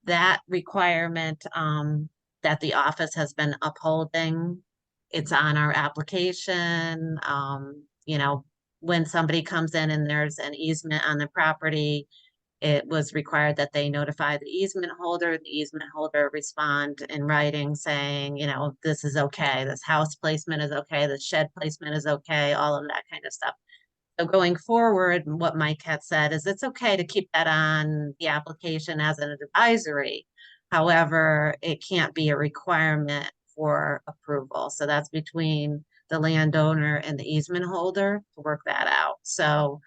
that requirement that the office has been upholding, it's on our application. When somebody comes in and there's an easement on the property, it was required that they notify the easement holder respond in writing saying, this is okay, this house placement is okay, the shed placement is okay, all of that kind of stuff. So going forward, what Mike had said is it's okay to keep that on the application as an advisory. However, it can't be a requirement for approval. So that's between the landowner and the easement holder to work that out. So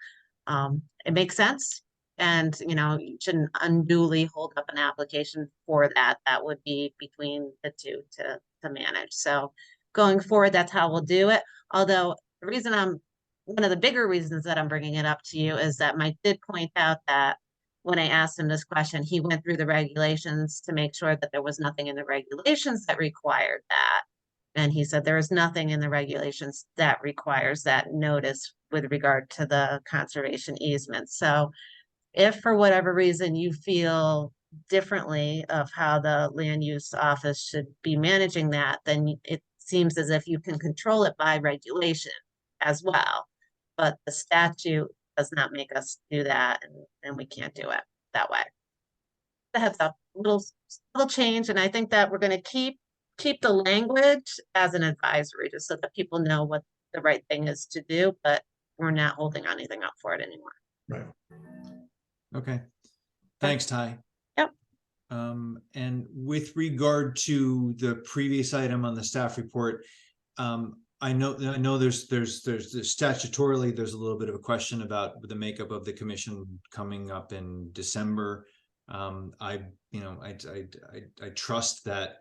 it makes sense. And, you shouldn't unduly hold up an application for that. That would be between the two to manage. So going forward, that's how we'll do it. Although the reason one of the bigger reasons that I'm bringing it up to you is that Mike did point out that when I asked him this question, he went through the regulations to make sure that there was nothing in the regulations that required that. And he said there is nothing in the regulations that requires that notice with regard to the conservation easement. So if for whatever reason you feel differently of how the land use office should be managing that, then it seems as if you can control it by regulation as well. But the statute does not make us do that, and we can't do it that way. The heads up, little change, and I think that we're going to keep keep the language as an advisory, just so that people know what the right thing is to do, but we're not holding anything up for it anymore. Right. Okay. Thanks, Ty. Yep. And with regard to the previous item on the staff report, I know there's statutorily, there's a little bit of a question about the makeup of the commission coming up in December. I trust that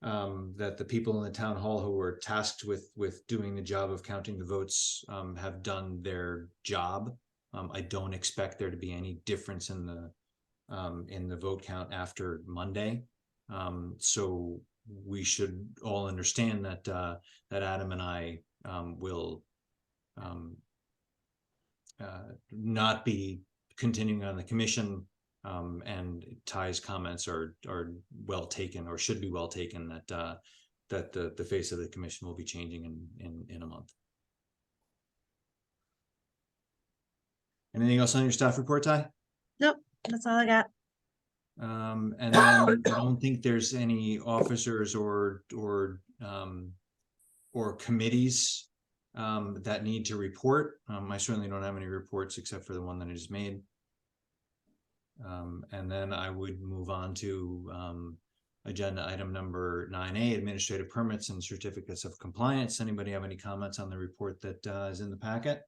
that the people in the town hall who were tasked with doing the job of counting the votes have done their job. I don't expect there to be any difference in the vote count after Monday. So we should all understand that that Adam and I will not be continuing on the commission. And Ty's comments are well taken, or should be well taken, that that the face of the commission will be changing in a month. Anything else on your staff report, Ty? Nope, that's all I got. And then I don't think there's any officers or committees that need to report. I certainly don't have any reports except for the one that I just made. And then I would move on to agenda item number 9A, administrative permits and certificates of compliance. Anybody have any comments on the report that is in the packet?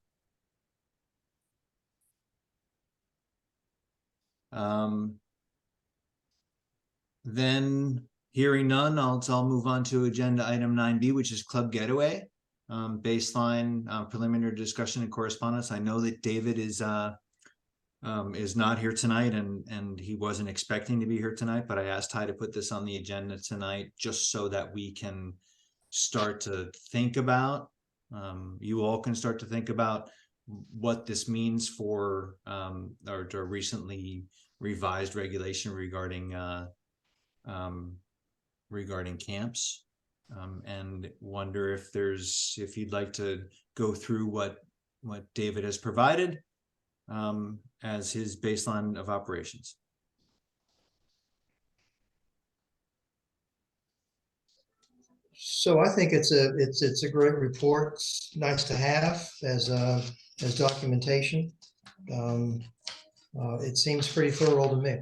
Then hearing none, I'll move on to agenda item 9B, which is Club Getaway. Baseline preliminary discussion and correspondence. I know that David is not here tonight, and he wasn't expecting to be here tonight, but I asked Ty to put this on the agenda tonight just so that we can start to think about, you all can start to think about what this means for our recently revised regulation regarding camps, and wonder if you'd like to go through what David has provided as his baseline of operations. So I think it's a great report. It's nice to have as documentation. It seems pretty thorough to me.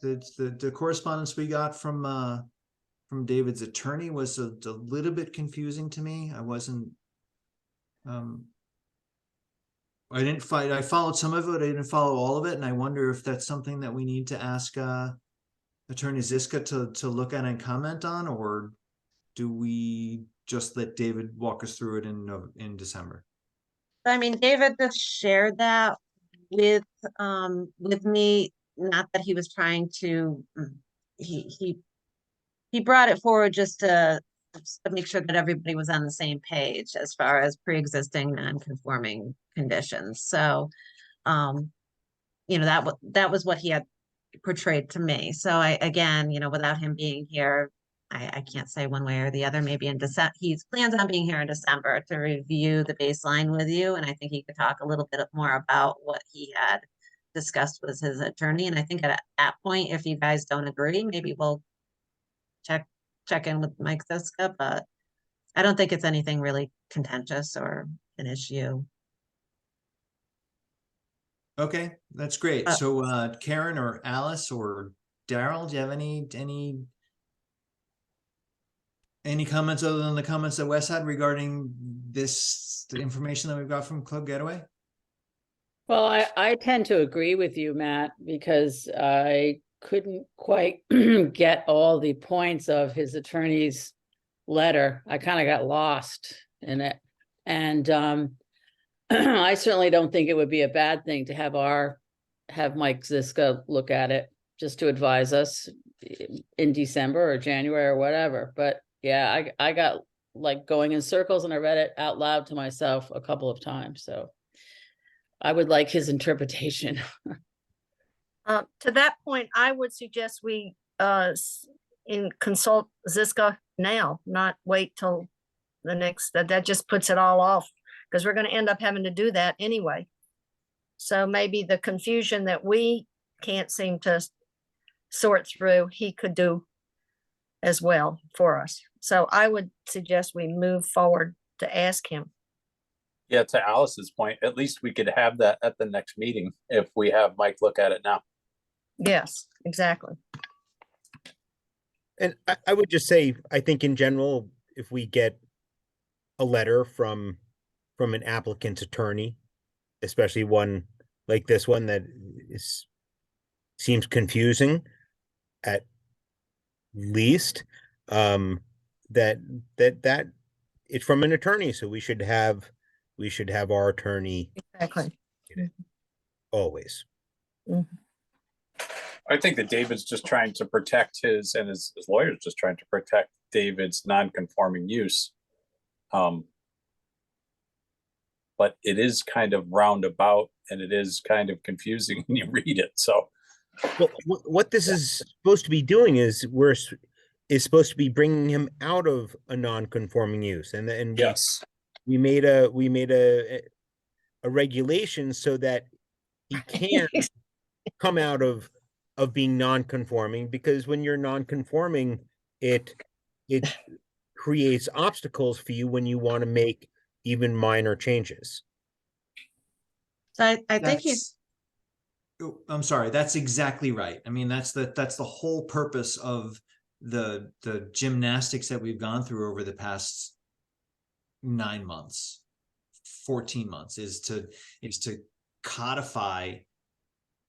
The correspondence we got from David's attorney was a little bit confusing to me. I wasn't, I didn't find, I followed some of it, I didn't follow all of it, and I wonder if that's something that we need to ask Attorney Ziska to look at and comment on, or do we just let David walk us through it in December? I mean, David just shared that with me, not that he was trying to, he brought it forward just to make sure that everybody was on the same page as far as pre-existing non-conforming conditions. So, you know, that was what he had portrayed to me. So again, you know, without him being here, I can't say one way or the other. Maybe in December, he plans on being here in December to review the baseline with you. And I think he could talk a little bit more about what he had discussed with his attorney. And I think at that point, if you guys don't agree, maybe we'll check in with Mike Ziska, but I don't think it's anything really contentious or an issue. Okay, that's great. So Karen or Alice or Daryl, do you have any comments other than the comments that Wes had regarding the information that we've got from Club Getaway? Well, I tend to agree with you, Matt, because I couldn't quite get all the points of his attorney's letter. I kind of got lost in it. And I certainly don't think it would be a bad thing to have Mike Ziska look at it just to advise us in December or January or whatever. But yeah, I got like going in circles, and I read it out loud to myself a couple of times. So I would like his interpretation. To that point, I would suggest we consult Ziska now, not wait till the next, that just puts it all off, because we're going to end up having to do that anyway. So maybe the confusion that we can't seem to sort through, he could do as well for us. So I would suggest we move forward to ask him. Yeah, to Alice's point, at least we could have that at the next meeting if we have Mike look at it now. Yes, exactly. And I would just say, I think in general, if we get a letter from an applicant's attorney, especially one like this one that seems confusing at least, that it's from an attorney, so we should have our attorney Exactly. always. I think that David's just trying to protect his lawyer's just trying to protect David's non-conforming use. But it is kind of roundabout and it is kind of confusing when you read it. So well, what this is supposed to be doing is supposed to be bringing him out of a non-conforming use, and yes, we made a regulation so that he can come out of being non-conforming, because when you're non-conforming, it creates obstacles for you when you want to make even minor changes. So I think he's, I'm sorry, that's exactly right. I mean, that's the whole purpose of the gymnastics that we've gone through over the past 9 months, 14 months, is to codify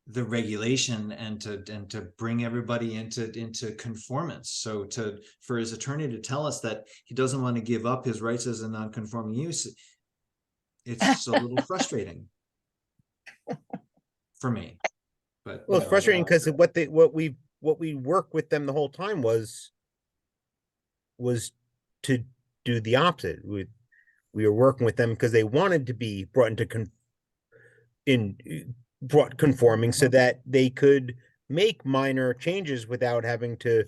the regulation and to bring everybody into conformance. So for his attorney to tell us that he doesn't want to give up his rights as a non-conforming use, it's a little frustrating for me. But well, it's frustrating because what we worked with them the whole time was to do the opposite. We were working with them because they wanted to be brought brought conforming so that they could make minor changes without having to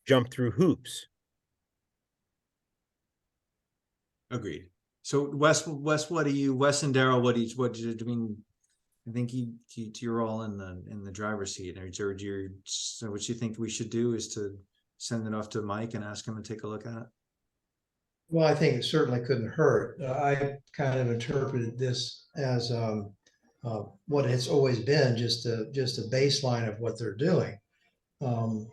jump through hoops. Agreed. So Wes, what do you, Wes and Daryl, what do you, I mean, I think you're all in the driver's seat. So what you think we should do is to send it off to Mike and ask him to take a look at it? Well, I think it certainly couldn't hurt. I kind of interpreted this as what it's always been, just a baseline of what they're doing. And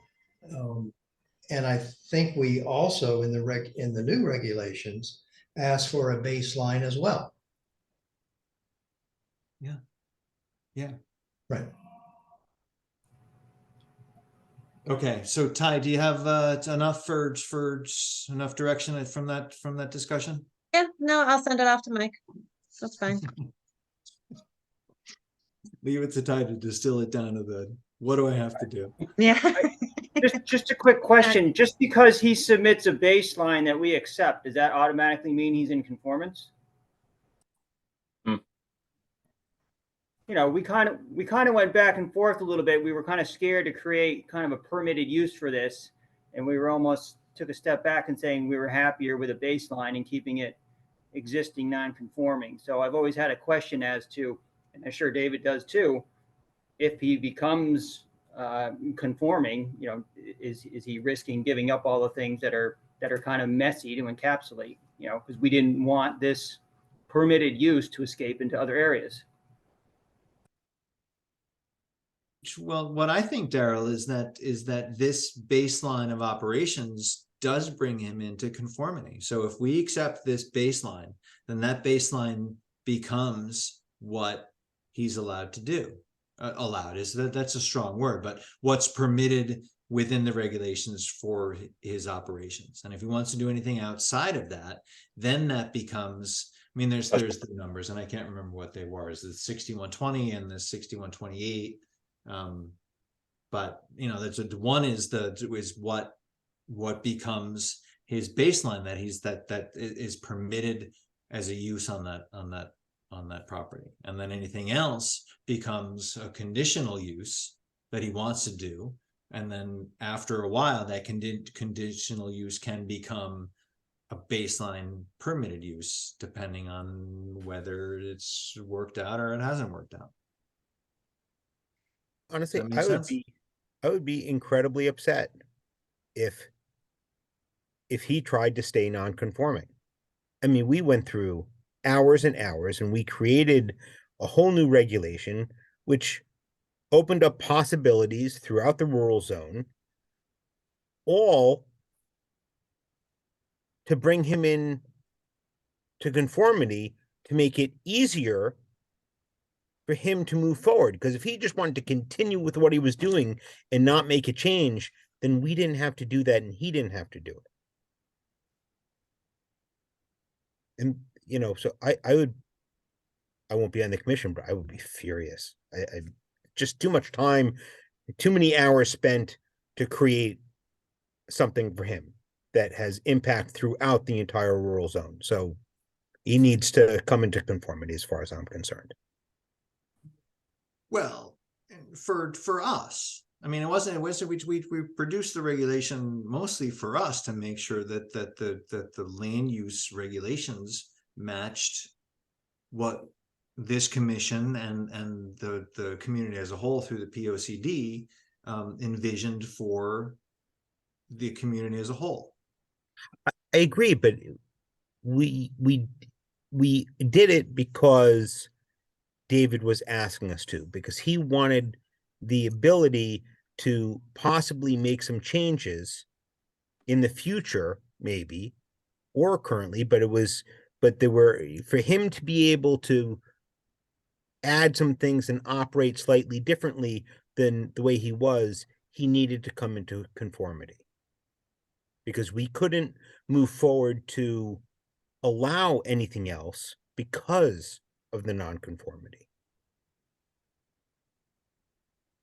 I think we also in the new regulations ask for a baseline as well. Yeah. Right. Okay, so Ty, do you have enough for enough direction from that discussion? yeah, no, I'll send it off to Mike. That's fine. Leave it to Ty to distill it down to what do I have to do? Yeah. Just a quick question. Just because he submits a baseline that we accept, does that automatically mean he's in conformance? You know, we kind of went back and forth a little bit. We were kind of scared to create kind of a permitted use for this, and we were almost took a step back and saying we were happier with a baseline and keeping it existing non-conforming. So I've always had a question as to, and I'm sure David does too, if he becomes conforming, you know, is he risking giving up all the things that are kind of messy to encapsulate, you know, because we didn't want this permitted use to escape into other areas. Well, what I think, Daryl, is that this baseline of operations does bring him into conformity. So if we accept this baseline, then that baseline becomes what he's allowed to do. Allowed is that's a strong word, but what's permitted within the regulations for his operations. And if he wants to do anything outside of that, then that becomes, I mean, there's the numbers, and I can't remember what they were. Is the 6120 and the 6128. But you know, that's one is what becomes his baseline that is permitted as a use on that property, and then anything else becomes a conditional use that he wants to do, and then after a while that conditional use can become a baseline permitted use depending on whether it's worked out or it hasn't worked out. honestly, that make sense? I would be incredibly upset if he tried to stay non-conforming. I mean, we went through hours and hours and we created a whole new regulation, which opened up possibilities throughout the rural zone, all to bring him in to conformity to make it easier for him to move forward. Because if he just wanted to continue with what he was doing and not make a change, then we didn't have to do that and he didn't have to do it. And, you know, so I won't be on the commission, but I would be furious. I just too much time, too many hours spent to create something for him that has impact throughout the entire rural zone. So he needs to come into conformity as far as I'm concerned. Well, for us, I mean, it wasn't we produced the regulation mostly for us to make sure that the land use regulations matched what this commission and the community as a whole through the POCD envisioned for the community as a whole. I agree, but we did it because David was asking us to, because he wanted the ability to possibly make some changes in the future, maybe, or currently, but there were, for him to be able to add some things and operate slightly differently than the way he was, he needed to come into conformity. Because we couldn't move forward to allow anything else because of the nonconformity.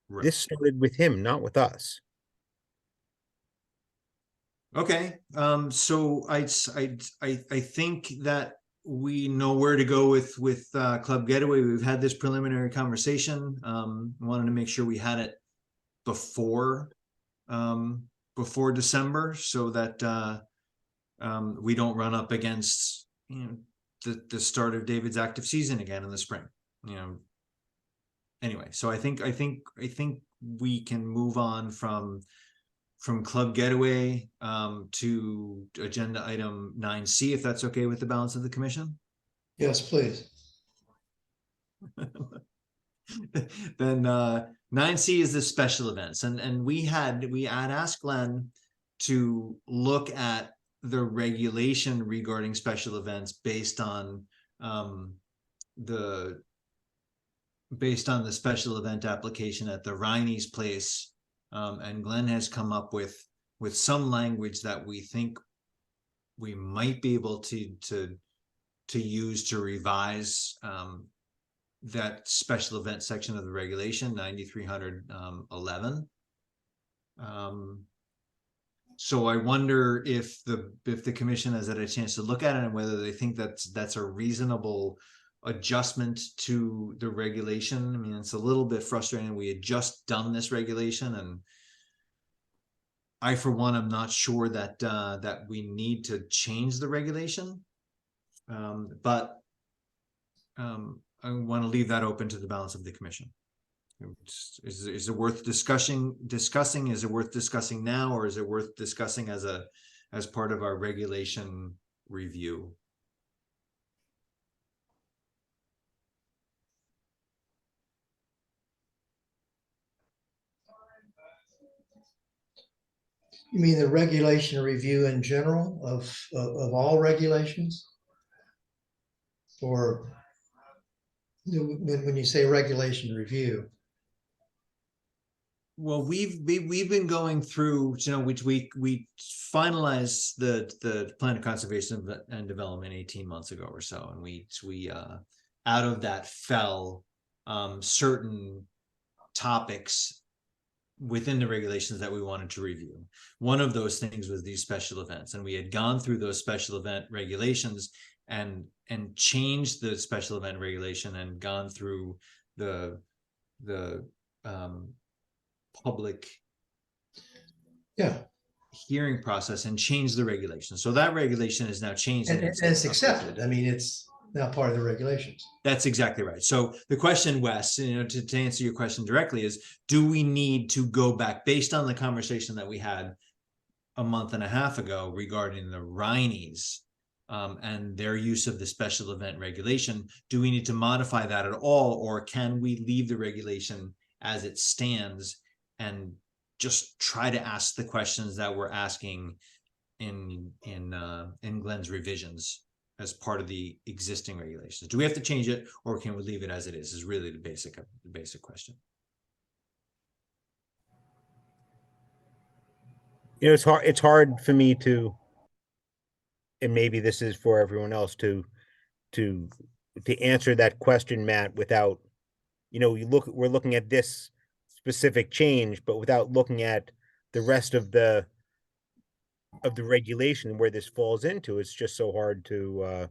Right. This started with him, not with us. Okay, so I think that we know where to go with Club Getaway. We've had this preliminary conversation. Wanted to make sure we had it before before December, so that we don't run up against, you know, the start of David's active season again in the spring. You know. Anyway, so I think we can move on from Club Getaway to agenda item 9C, if that's okay with the balance of the commission. Yes, please. Then 9C is the special events, and we had asked Glenn to look at the regulation regarding special events based on the special event application at the Riney's place. And Glenn has come up with some language that we think we might be able to use to revise that special event section of the regulation 9311. So I wonder if the commission has had a chance to look at it and whether they think that's a reasonable adjustment to the regulation. I mean, it's a little bit frustrating. We had just done this regulation, and I, for one, am not sure that that we need to change the regulation. But I want to leave that open to the balance of the commission. Is it worth discussing? Is it worth discussing now, or is it worth discussing as part of our regulation review? You mean the regulation review in general of all regulations? Or when you say regulation review? Well, we've been going through, you know, which we finalized the plan of conservation and development 18 months ago or so, and we out of that fell certain topics within the regulations that we wanted to review. One of those things was these special events, and we had gone through those special event regulations and changed the special event regulation and gone through the public hearing process and changed the regulation. So that regulation is now changed. And it's accepted. I mean, it's now part of the regulations. That's exactly right. So the question, Wes, to answer your question directly is, do we need to go back based on the conversation that we had a month and a half ago regarding the Rhineys and their use of the special event regulation? Do we need to modify that at all, or can we leave the regulation as it stands and just try to ask the questions that we're asking in Glenn's revisions as part of the existing regulations? Do we have to change it, or can we leave it as it is really the basic question. It's hard for me to, and maybe this is for everyone else to answer that question, Matt, without, we're looking at this specific change, but without looking at the rest of the regulation where this falls into. It's just so hard to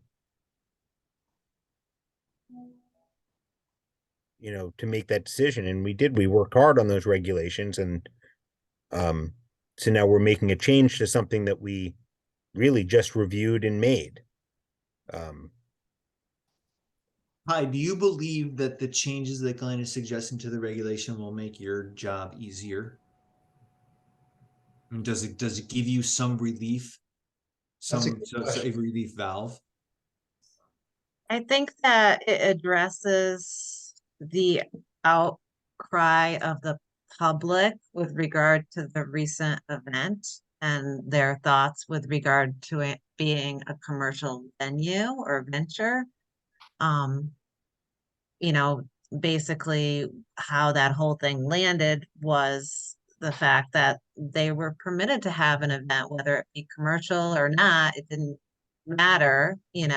to make that decision. And we worked hard on those regulations, and so now we're making a change to something that we really just reviewed and made. Hi, do you believe that the changes that Glenn is suggesting to the regulation will make your job easier? And does it give you some relief, a relief valve? I think that it addresses the outcry of the public with regard to the recent event and their thoughts with regard to it being a commercial venue or venture. Basically how that whole thing landed was the fact that they were permitted to have an event, whether it be commercial or not, it didn't matter, they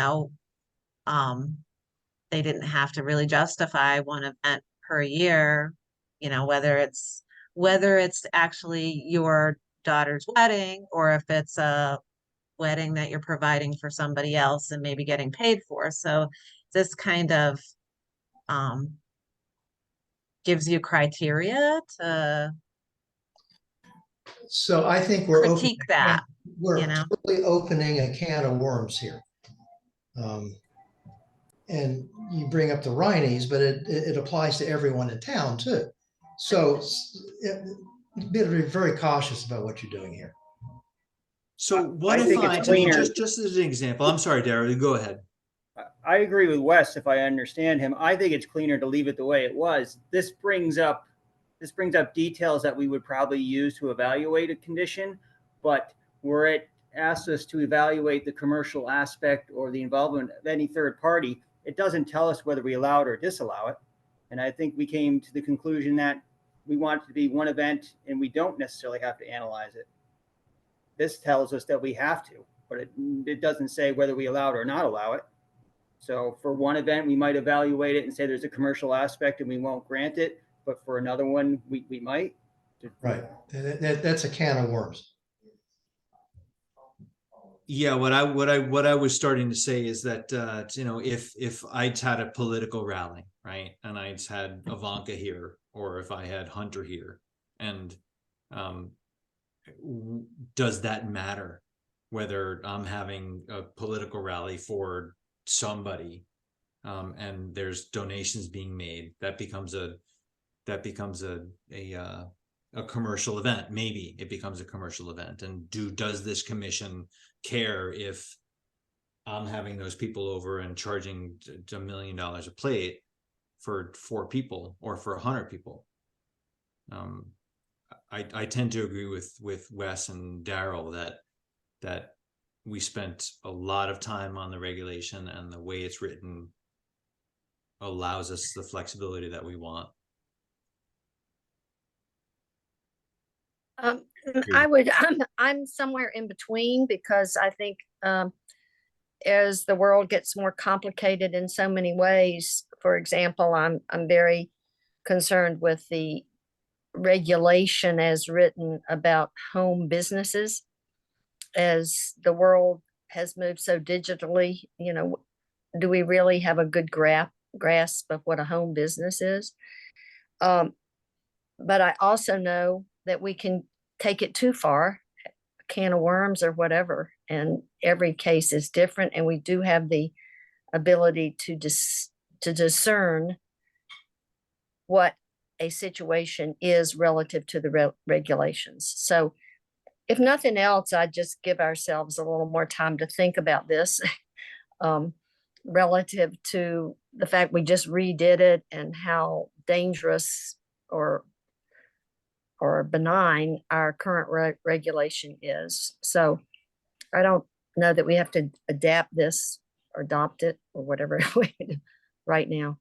didn't have to really justify one event per year, whether it's actually your daughter's wedding, or if it's a wedding that you're providing for somebody else and maybe getting paid for. So this kind of gives you criteria to So I think we're critique that. We're totally opening a can of worms here. And you bring up the Rhineys, but it applies to everyone in town too. So be very cautious about what you're doing here. So what if just as an example, I'm sorry, Darryl, go ahead. I agree with Wes, if I understand him. I think it's cleaner to leave it the way it was. This brings up details that we would probably use to evaluate a condition, but where it asks us to evaluate the commercial aspect or the involvement of any third party, it doesn't tell us whether we allow it or disallow it. And I think we came to the conclusion that we want it to be one event and we don't necessarily have to analyze it. This tells us that we have to, but it doesn't say whether we allow it or not allow it. So for one event, we might evaluate it and say there's a commercial aspect and we won't grant it. But for another one, we might. Right. That's a can of worms. Yeah, what I was starting to say is that if I'd had a political rally, right, and I'd had Ivanka here, or if I had Hunter here, and does that matter whether I'm having a political rally for somebody and there's donations being made? That becomes a commercial event. Maybe it becomes a commercial event. And does this commission care if I'm having those people over and charging $1 million a plate for 4 people or for 100 people? I tend to agree with Wes and Darryl that we spent a lot of time on the regulation, and the way it's written allows us the flexibility that we want. I'm somewhere in between, because I think as the world gets more complicated in so many ways, for example, I'm very concerned with the regulation as written about home businesses. As the world has moved so digitally, do we really have a good grasp of what a home business is? But I also know that we can take it too far, a can of worms or whatever, and every case is different. And we do have the ability to discern what a situation is relative to the regulations. So if nothing else, I'd just give ourselves a little more time to think about this relative to the fact we just redid it and how dangerous or benign our current regulation is. So I don't know that we have to adapt this or adopt it or whatever right now.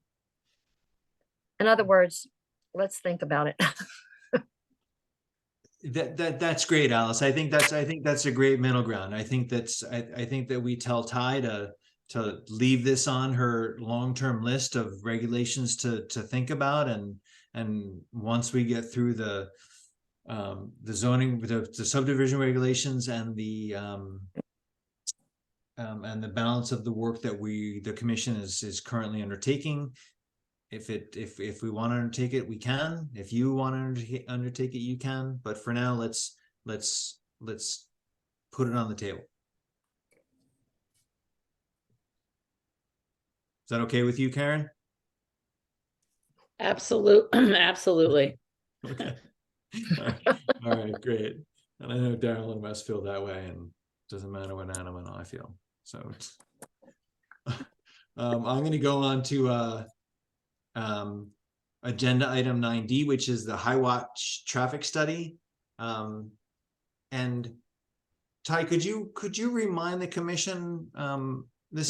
In other words, let's think about it. That's great, Alice. I think that's a great middle ground. I think that we tell Ty to leave this on her long-term list of regulations to think about, and once we get through the zoning, the subdivision regulations and the balance of the work that the commission is currently undertaking. If we want to undertake it, we can. If you want to undertake it, you can. But for now, let's put it on the table. Is that okay with you, Karen? Absolutely. Okay. All right, great. And I know Daryl and Wes feel that way, and it doesn't matter what animal I feel. So it's I'm going to go on to agenda item 9D, which is the High Watch traffic study. And Ty, could you remind the commission, this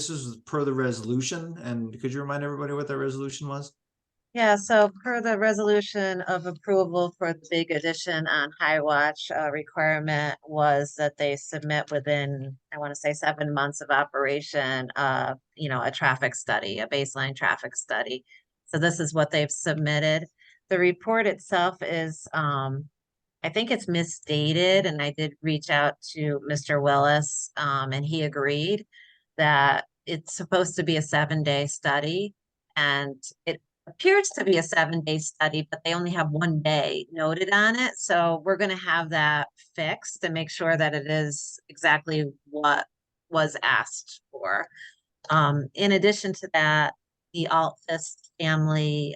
is per the resolution, and could you remind everybody what that resolution was? Yeah, so per the resolution of approval for the big addition on High Watch, requirement was that they submit within, I want to say 7 months of operation, a traffic study, a baseline traffic study. So this is what they've submitted. The report itself is, I think it's misstated, and I did reach out to Mr. Willis, and he agreed that it's supposed to be a 7-day study, and it appears to be a 7-day study, but they only have 1 day noted on it. So we're going to have that fixed and make sure that it is exactly what was asked for. In addition to that, the Altfist family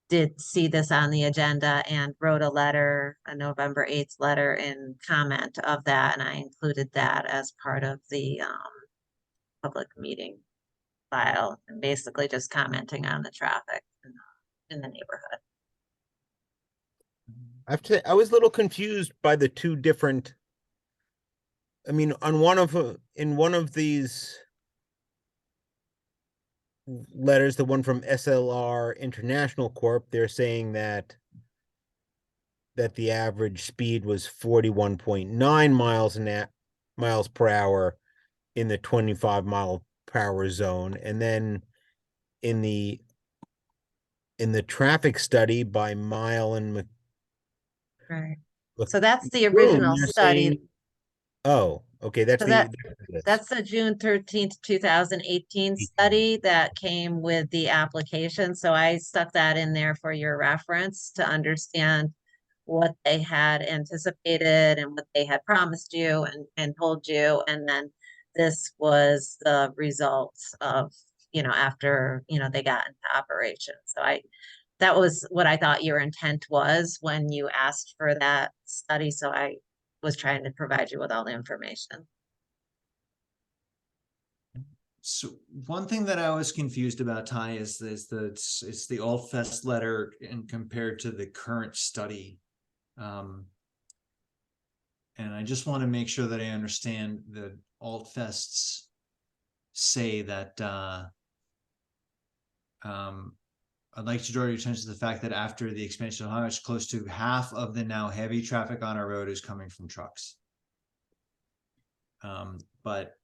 did see this on the agenda and wrote a letter, a November 8th letter in comment of that. And I included that as part of the public meeting file, and basically just commenting on the traffic in the neighborhood. I have to say, I was a little confused by the two different. I mean, in one of these letters, the one from SLR International Corp, they're saying that the average speed was 41.9 miles per hour in the 25 mile per hour zone, and then in the traffic study by Mile and Right. So that's the original study. Oh, okay. That's that's the June 13th, 2018 study that came with the application. So I stuck that in there for your reference to understand what they had anticipated and what they had promised you and told you. And then this was the results of, after, they got into operation. So that was what I thought your intent was when you asked for that study. So I was trying to provide you with all the information. So one thing that I was confused about, Ty, is it's the Altfest letter and compared to the current study. And I just want to make sure that I understand the Altfests say that I'd like to draw your attention to the fact that after the expansion of highways, close to half of the now heavy traffic on our road is coming from trucks. But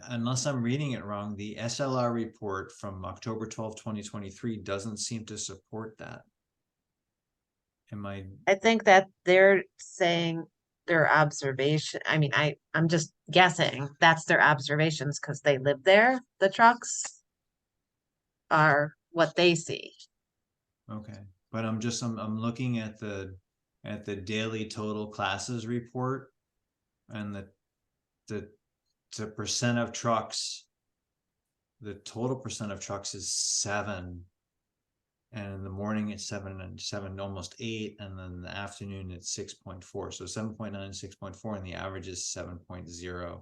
unless I'm reading it wrong, the SLR report from October 12, 2023 doesn't seem to support that. I think that they're saying their observation. I mean, I'm just guessing that's their observations because they live there. The trucks are what they see. Okay, but I'm looking at the daily total classes report, and the the percent of trucks, the total percent of trucks is 7. And in the morning it's 7 and 7, almost 8. And then in the afternoon it's 6.4. So 7.9, 6.4, and the average is 7.0.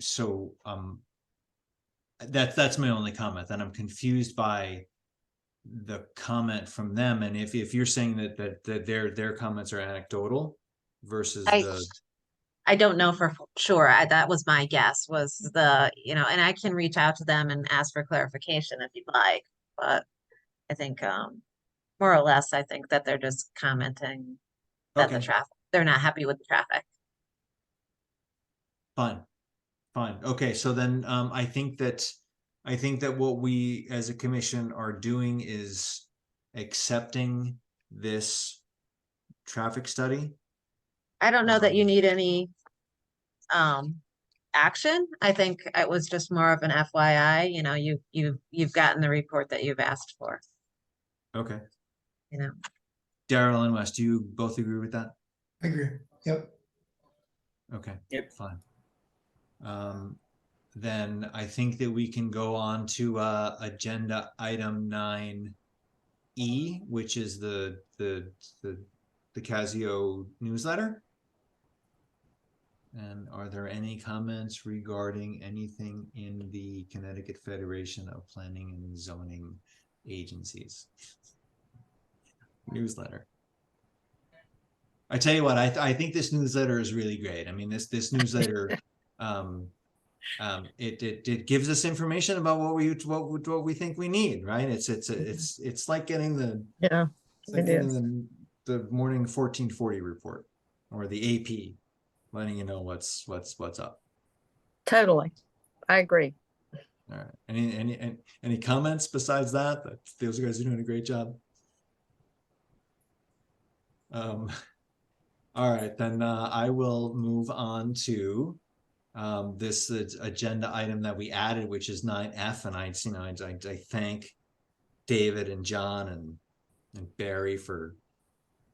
So that's my only comment. That I'm confused by the comment from them. And if you're saying that their comments are anecdotal versus I don't know for sure. That was my guess, was the, and I can reach out to them and ask for clarification if you'd like, but I think more or less, I think that they're just commenting that okay, they're not happy with the traffic. fine. Okay, so then I think that what we as a commission are doing is accepting this traffic study. I don't know that you need any action. I think it was just more of an FYI. You've gotten the report that you've asked for. Okay. You know. Daryl and Wes, do you both agree with that? I agree. Yep. Okay. Yep. Fine. Then I think that we can go on to agenda item 9E, which is the Casio newsletter. And are there any comments regarding anything in the Connecticut Federation of Planning and Zoning Agencies newsletter? I tell you what, I think this newsletter is really great. I mean, this newsletter, it gives us information about what we think we need, right? It's like getting the the morning 1440 report or the AP, letting you know what's up. Totally, I agree. All right. Any comments besides that? Those guys are doing a great job. All right, then I will move on to this agenda item that we added, which is 9F, and I thank David and John and Barry for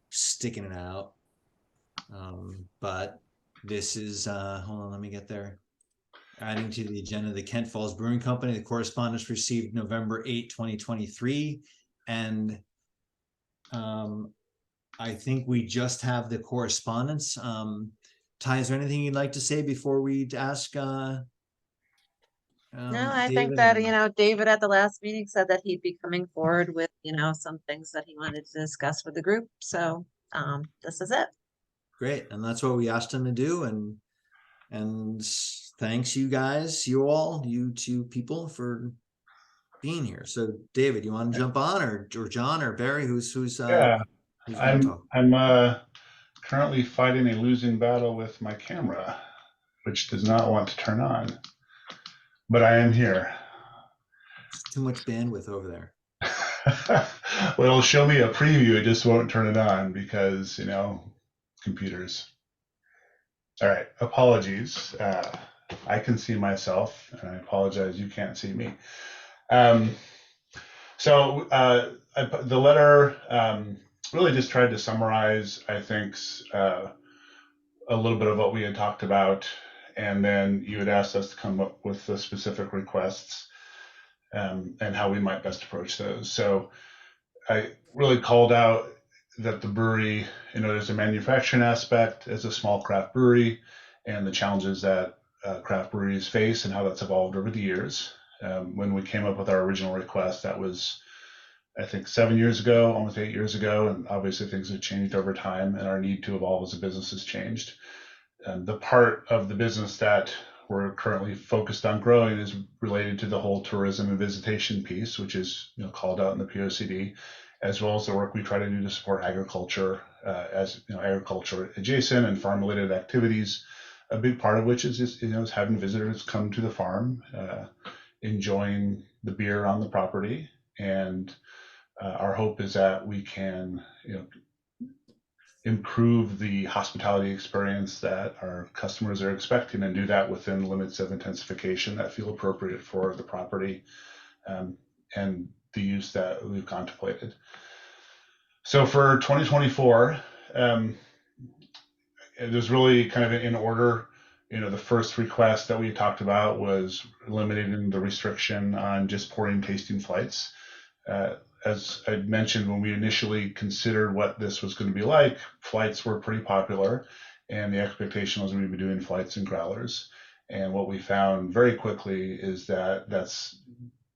sticking it out. But this is hold on, let me get there. Adding to the agenda, the Kent Falls Brewing Company, the correspondence received November 8, 2023, and I think we just have the correspondence. Ty, is there anything you'd like to say before we ask? No, I think that, David at the last meeting said that he'd be coming forward with, some things that he wanted to discuss with the group. So this is it. Great. And that's what we asked him to do. And thanks you guys, you two people for being here. So David, you want to jump on or John or Barry, who's yeah, gonna talk? I'm currently fighting a losing battle with my camera, which does not want to turn on, but I am here. It's too much bandwidth over there. Well, it'll show me a preview, it just won't turn it on because, computers. All right, apologies. I can see myself, and I apologize you can't see me. So the letter really just tried to summarize, I think, a little bit of what we had talked about, and then you had asked us to come up with the specific requests and how we might best approach those. So I really called out that the brewery, there's a manufacturing aspect as a small craft brewery and the challenges that craft breweries face and how that's evolved over the years. When we came up with our original request, that was, I think, 7 years ago, almost 8 years ago, and obviously things have changed over time and our need to evolve as a business has changed. The part of the business that we're currently focused on growing is related to the whole tourism and visitation piece, which is called out in the POCD, as well as the work we try to do to support agriculture as agriculture adjacent and farm related activities. A big part of which is just is having visitors come to the farm, enjoying the beer on the property, and our hope is that we can improve the hospitality experience that our customers are expecting and do that within limits of intensification that feel appropriate for the property and the use that we've contemplated. So for 2024, there's really kind of in order The first request that we talked about was eliminating the restriction on just pouring tasting flights. As I mentioned, when we initially considered what this was going to be like, flights were pretty popular, and the expectation was we'd be doing flights and growlers. And what we found very quickly is that that's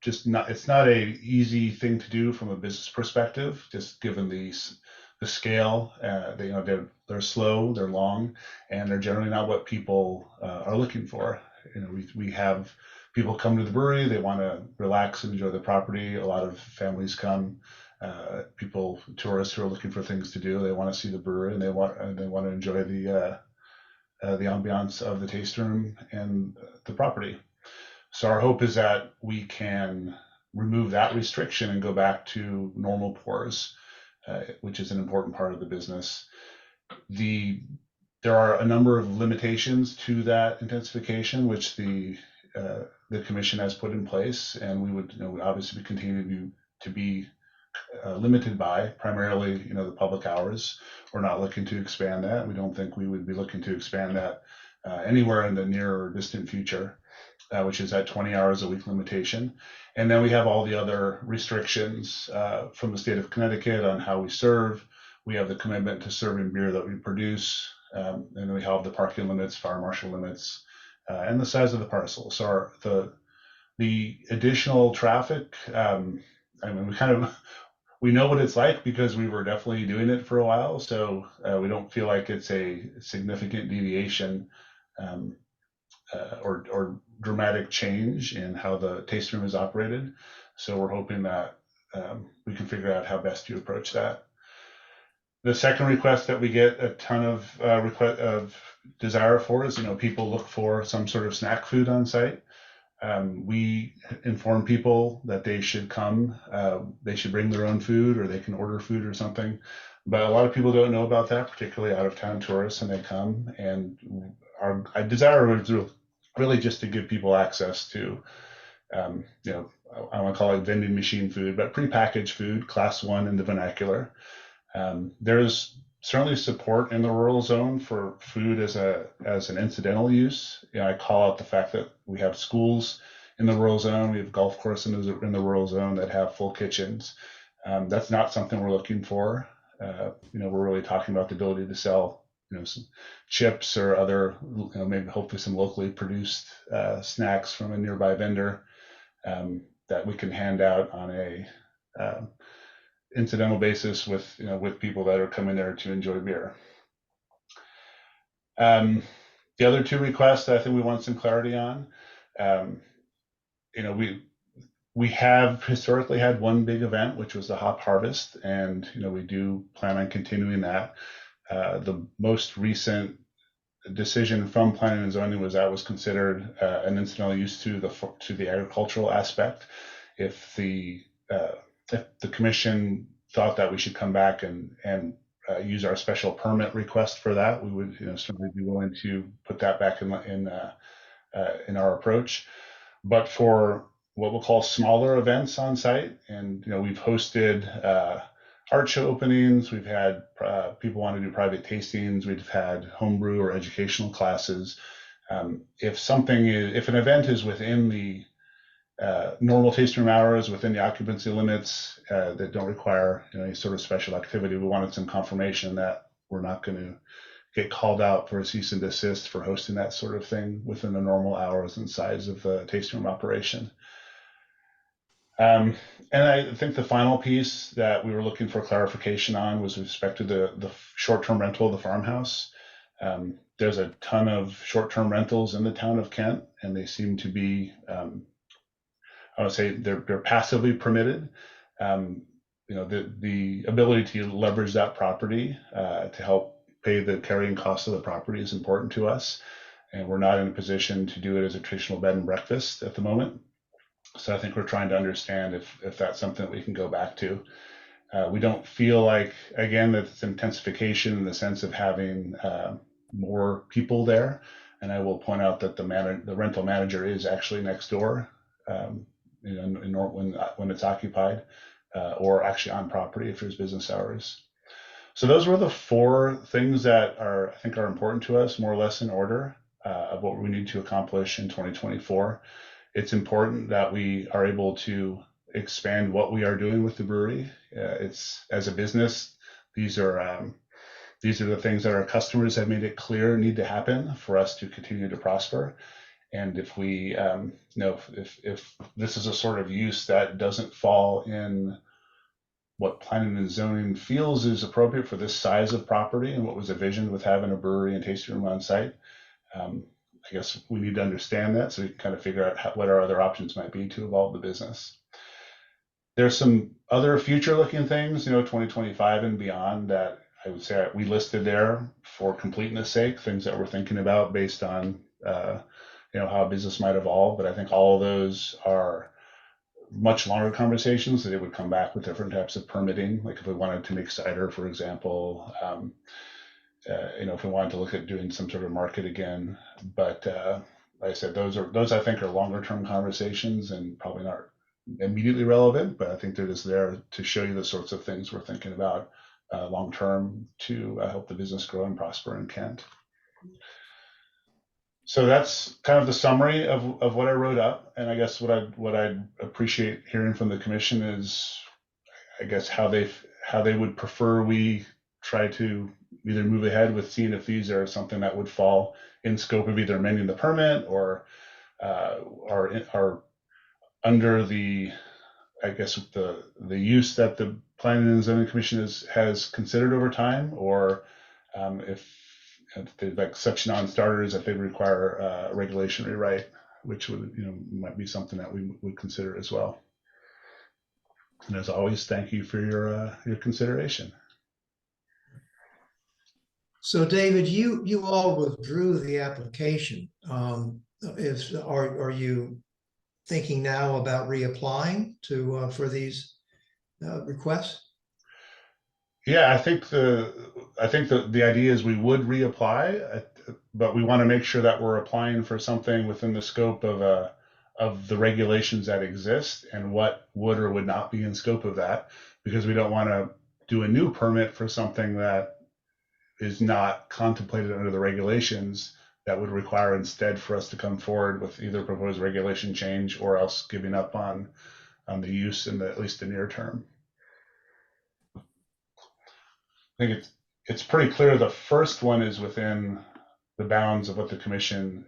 just not, it's not a easy thing to do from a business perspective, just given the scale. They're slow, they're long, and they're generally not what people are looking for. We have people come to the brewery, they want to relax and enjoy the property. A lot of families come, tourists who are looking for things to do. They want to see the brewery, and they want to enjoy the ambiance of the taste room and the property. So our hope is that we can remove that restriction and go back to normal pours, which is an important part of the business. There are a number of limitations to that intensification, which the commission has put in place, and we would obviously continue to be limited by, primarily the public hours. We're not looking to expand that. We don't think we would be looking to expand that anywhere in the near or distant future. Which is that 20 hours a week limitation. And then we have all the other restrictions from the state of Connecticut on how we serve. We have the commitment to serving beer that we produce. And then we have the parking limits, fire marshal limits, and the size of the parcel. So the additional traffic, we know what it's like because we were definitely doing it for a while. So we don't feel like it's a significant deviation or dramatic change in how the taste room is operated. So we're hoping that we can figure out how best to approach that. The second request that we get a ton of desire for is, people look for some sort of snack food on site. We inform people that they should come, they should bring their own food, or they can order food or something. But a lot of people don't know about that, particularly out of town tourists, and they come. And our desire was really just to give people access to, I want to call it vending machine food, but prepackaged food, class 1 in the vernacular. There's certainly support in the rural zone for food as an incidental use. I call out the fact that we have schools in the rural zone, we have golf course in the rural zone that have full kitchens. That's not something we're looking for. We're really talking about the ability to sell some chips or other, maybe hopefully some locally produced snacks from a nearby vendor that we can hand out on a incidental basis with people that are coming there to enjoy beer. The other two requests that I think we want some clarity on, we have historically had one big event, which was the hop harvest, and we do plan on continuing that. The most recent decision from planning and zoning was that was considered an incidental use to the agricultural aspect. If the commission thought that we should come back and use our special permit request for that, we would certainly be willing to put that back in our approach. But for what we'll call smaller events on site, and we've hosted art show openings, we've had people want to do private tastings, we've had homebrew or educational classes. If an event is within the normal tasting room hours, within the occupancy limits that don't require any sort of special activity, we wanted some confirmation that we're not going to get called out for a cease and desist for hosting that sort of thing within the normal hours and size of the tasting room operation. And I think the final piece that we were looking for clarification on was with respect to the short-term rental of the farmhouse. There's a ton of short-term rentals in the town of Kent, and they seem to be, I would say they're passively permitted. The ability to leverage that property to help pay the carrying cost of the property is important to us, and we're not in a position to do it as a traditional bed and breakfast at the moment. So I think we're trying to understand if that's something that we can go back to. We don't feel like, again, that it's intensification in the sense of having more people there. And I will point out that the rental manager is actually next door when it's occupied, or actually on property if there's business hours. So those were the four things that I think are important to us, more or less in order. of what we need to accomplish in 2024. It's important that we are able to expand what we are doing with the brewery. It's as a business, these are the things that our customers have made it clear need to happen for us to continue to prosper. And if we, if this is a sort of use that doesn't fall in what planning and zoning feels is appropriate for this size of property and what was envisioned with having a brewery and tasting room on site, I guess we need to understand that so we can kind of figure out what our other options might be to evolve the business. There's some other future looking things, 2025 and beyond that I would say we listed there for completeness sake, things that we're thinking about based on, how a business might evolve. But I think all of those are much longer conversations that it would come back with different types of permitting. Like if we wanted to make cider, for example, if we wanted to look at doing some sort of market again. But like I said, those I think are longer term conversations and probably not immediately relevant, but I think they're just there to show you the sorts of things we're thinking about long term to help the business grow and prosper in Kent. So that's kind of the summary of what I wrote up. And I guess what I'd appreciate hearing from the commission is, I guess, how they would prefer we try to either move ahead with seeing if these are something that would fall in scope of either amending the permit or are under the, I guess, the use that the Planning and Zoning Commission has considered over time, or if they're like such non-starters that they require a regulation rewrite, which would might be something that we would consider as well. And as always, thank you for your consideration. So David, you all withdrew the application. Are you thinking now about reapplying for these requests? Yeah, I think the idea is we would reapply, but we want to make sure that we're applying for something within the scope of the regulations that exist and what would or would not be in scope of that, because we don't want to do a new permit for something that is not contemplated under the regulations that would require instead for us to come forward with either proposed regulation change or else giving up on the use in at least the near term. I think it's pretty clear the first one is within the bounds of what the commission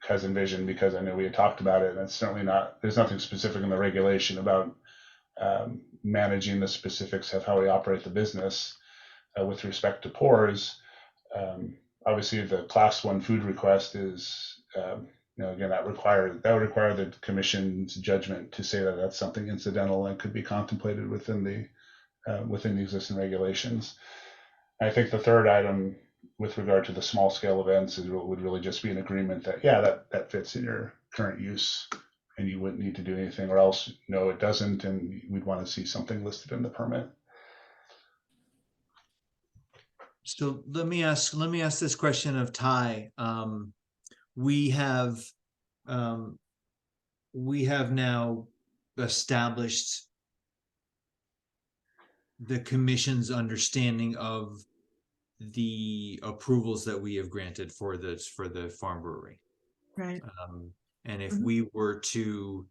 has envisioned, because I know we had talked about it, and it's certainly not, there's nothing specific in the regulation about managing the specifics of how we operate the business with respect to pours. Obviously the class 1 food request is, again, that would require the commission's judgment to say that that's something incidental and could be contemplated within the existing regulations. I think the third item with regard to the small scale events would really just be an agreement that, yeah, that fits in your current use and you wouldn't need to do anything, or else, no, it doesn't, and we'd want to see something listed in the permit. So let me ask this question of Ty. We have now established the commission's understanding of the approvals that we have granted for the farm brewery. Right. And if we were to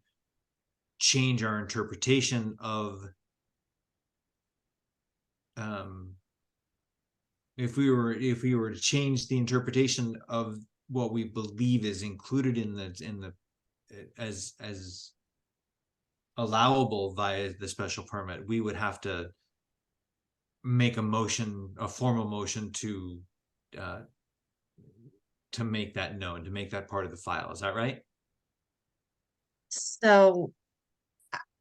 change our interpretation of if we were to change the interpretation of what we believe is included in the as allowable via the special permit, we would have to make a formal motion to make that known, to make that part of the file. Is that right? So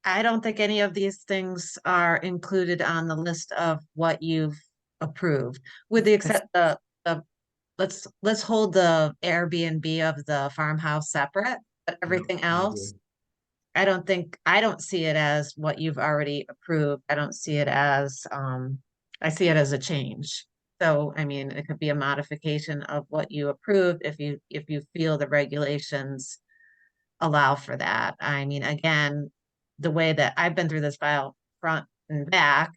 I don't think any of these things are included on the list of what you've approved, with the except the let's hold the Airbnb of the farmhouse separate, but everything else, I don't see it as what you've already approved. I don't see it as I see it as a change. So I mean, it could be a modification of what you approved if you feel the regulations allow for that. I mean, again, the way that I've been through this file front and back,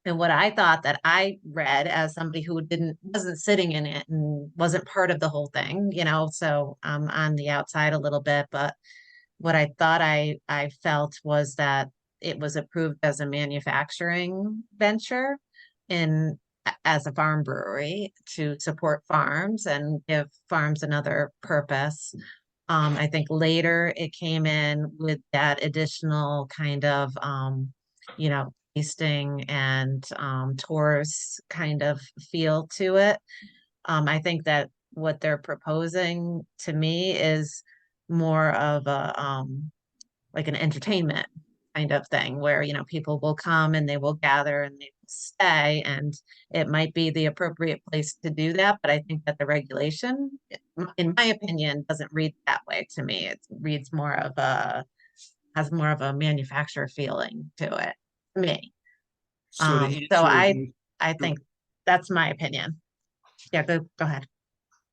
And what I thought that I read as somebody who wasn't sitting in it and wasn't part of the whole thing, so I'm on the outside a little bit, but what I thought I felt was that it was approved as a manufacturing venture as a farm brewery to support farms and give farms another purpose. I think later it came in with that additional kind of, tasting and tours kind of feel to it. I think that what they're proposing to me is more of a like an entertainment kind of thing where people will come and they will gather and they will stay, and it might be the appropriate place to do that, but I think that the regulation, in my opinion, doesn't read that way to me. It reads has more of a manufacturer feeling to it to me. So to So answer, I think that's my opinion. Yeah, go ahead.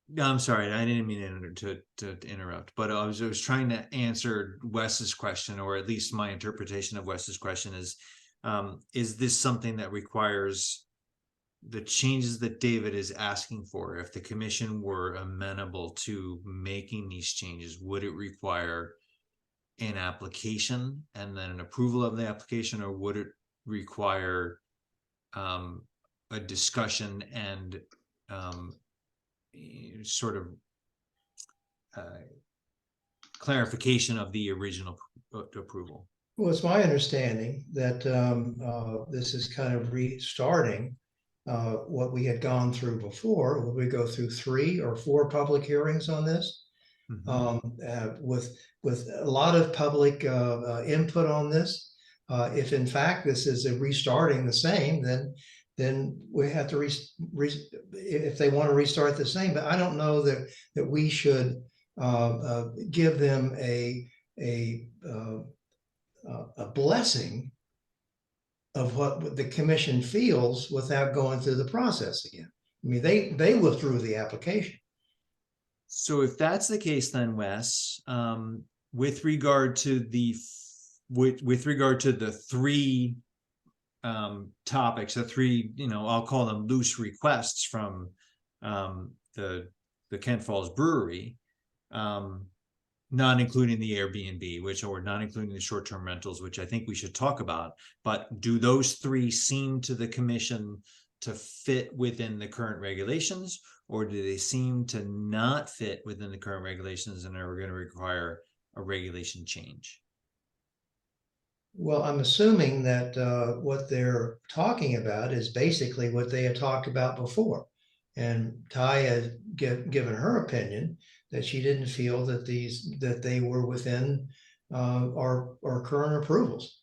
no, I'm sorry, I didn't mean to interrupt, but I was trying to answer Wes's question, or at least my interpretation of Wes's question is this something that requires the changes that David is asking for? If the commission were amenable to making these changes, would it require an application and then an approval of the application, or would it require a discussion and sort of clarification of the original approval? Well, it's my understanding that this is kind of restarting what we had gone through before. Will we go through 3 or 4 public hearings on this? With a lot of public input on this. If in fact this is a restarting the same, then we have to if they want to restart the same. But I don't know that we should give them a blessing of what the commission feels without going through the process again. I mean, they withdrew the application. So if that's the case, then Wes, with regard to the 3 topics, the 3, I'll call them loose requests from the Kent Falls Brewery, not including the Airbnb, or not including the short-term rentals, which I think we should talk about. But do those 3 seem to the commission to fit within the current regulations, or do they seem to not fit within the current regulations and are going to require a regulation change? Well, I'm assuming that what they're talking about is basically what they had talked about before. And Ty has given her opinion that she didn't feel that they were within our current approvals.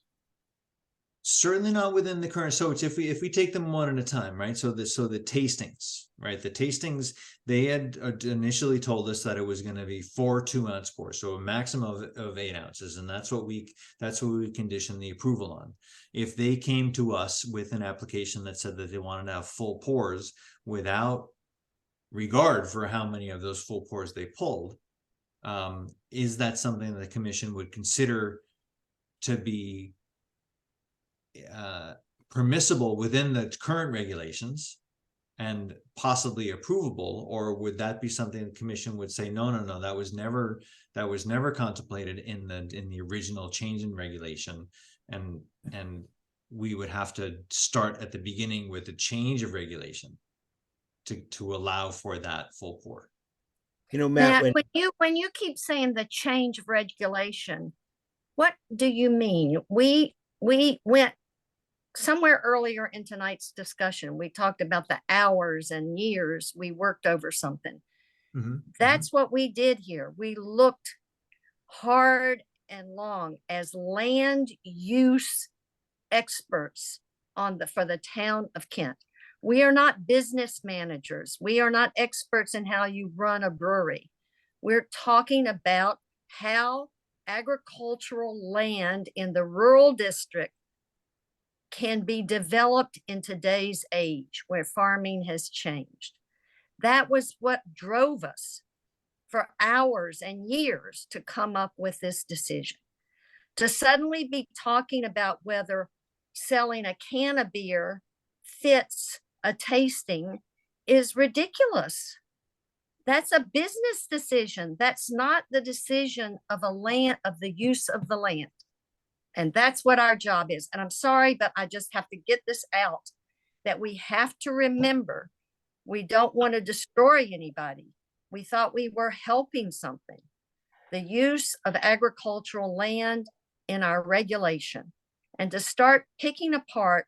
Certainly not within the current. So it's if we take them one at a time, right? So the tastings, right? The tastings, they had initially told us that it was going to be 4 2-ounce pours, so a maximum of 8 ounces, and that's what we conditioned the approval on. If they came to us with an application that said that they wanted to have full pours without regard for how many of those full pours they pulled, is that something that the commission would consider to be permissible within the current regulations and possibly approvable, or would that be something the commission would say, no, that was never contemplated in the original change in regulation, and we would have to start at the beginning with a change of regulation to allow for that full pour? Matt, when you keep saying the change of regulation, what do you mean? We went somewhere earlier in tonight's discussion. We talked about the hours and years we worked over something. That's what we did here. We looked hard and long as land use experts for the town of Kent. We are not business managers. We are not experts in how you run a brewery. We're talking about how agricultural land in the rural district can be developed in today's age where farming has changed. That was what drove us for hours and years to come up with this decision. To suddenly be talking about whether selling a can of beer fits a tasting is ridiculous. That's a business decision. That's not the decision of the use of the land. And that's what our job is. And I'm sorry, but I just have to get this out, that we have to remember, we don't want to destroy anybody. We thought we were helping something. The use of agricultural land in our regulation, and to start picking apart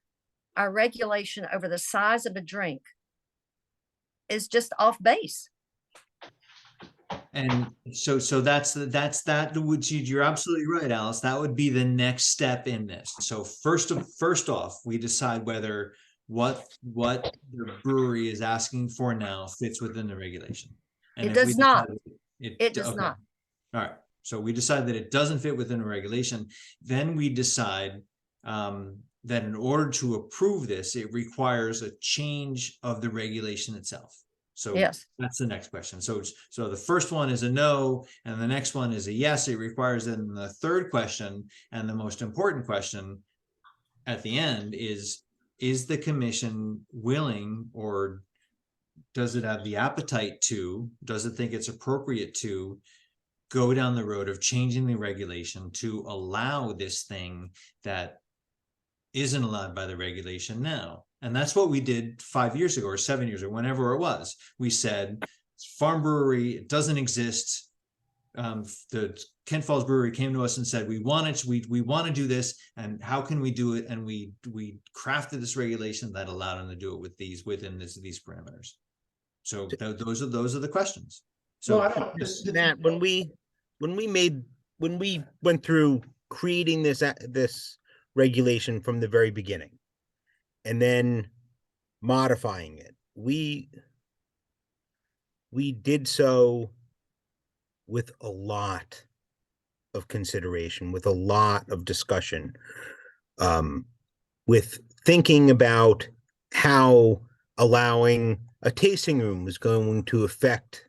our regulation over the size of a drink is just off base. And so that's that would, you're absolutely right, Alice. That would be the next step in this. So first off, we decide whether what the brewery is asking for now fits within the regulation. And It if we does not. decide It does okay. not. All right. So we decide that it doesn't fit within the regulation. Then we decide that in order to approve this, it requires a change of the regulation itself. So Yes. that's the next question. So the first one is a no, and the next one is a yes. It requires then the third question, and the most important question at the end is the commission willing, or does it have the appetite to, does it think it's appropriate to go down the road of changing the regulation to allow this thing that isn't allowed by the regulation now? And that's what we did 5 years ago or 7 years ago, whenever it was. We said, farm brewery, it doesn't exist. The Kent Falls Brewery came to us and said, we want to do this, and how can we do it? And we crafted this regulation that allowed them to do it with within these parameters. So those are the questions. So Matt, when we went through creating this regulation from the very beginning and then modifying it, we did so with a lot of consideration, with a lot of discussion, with thinking about how allowing a tasting room was going to affect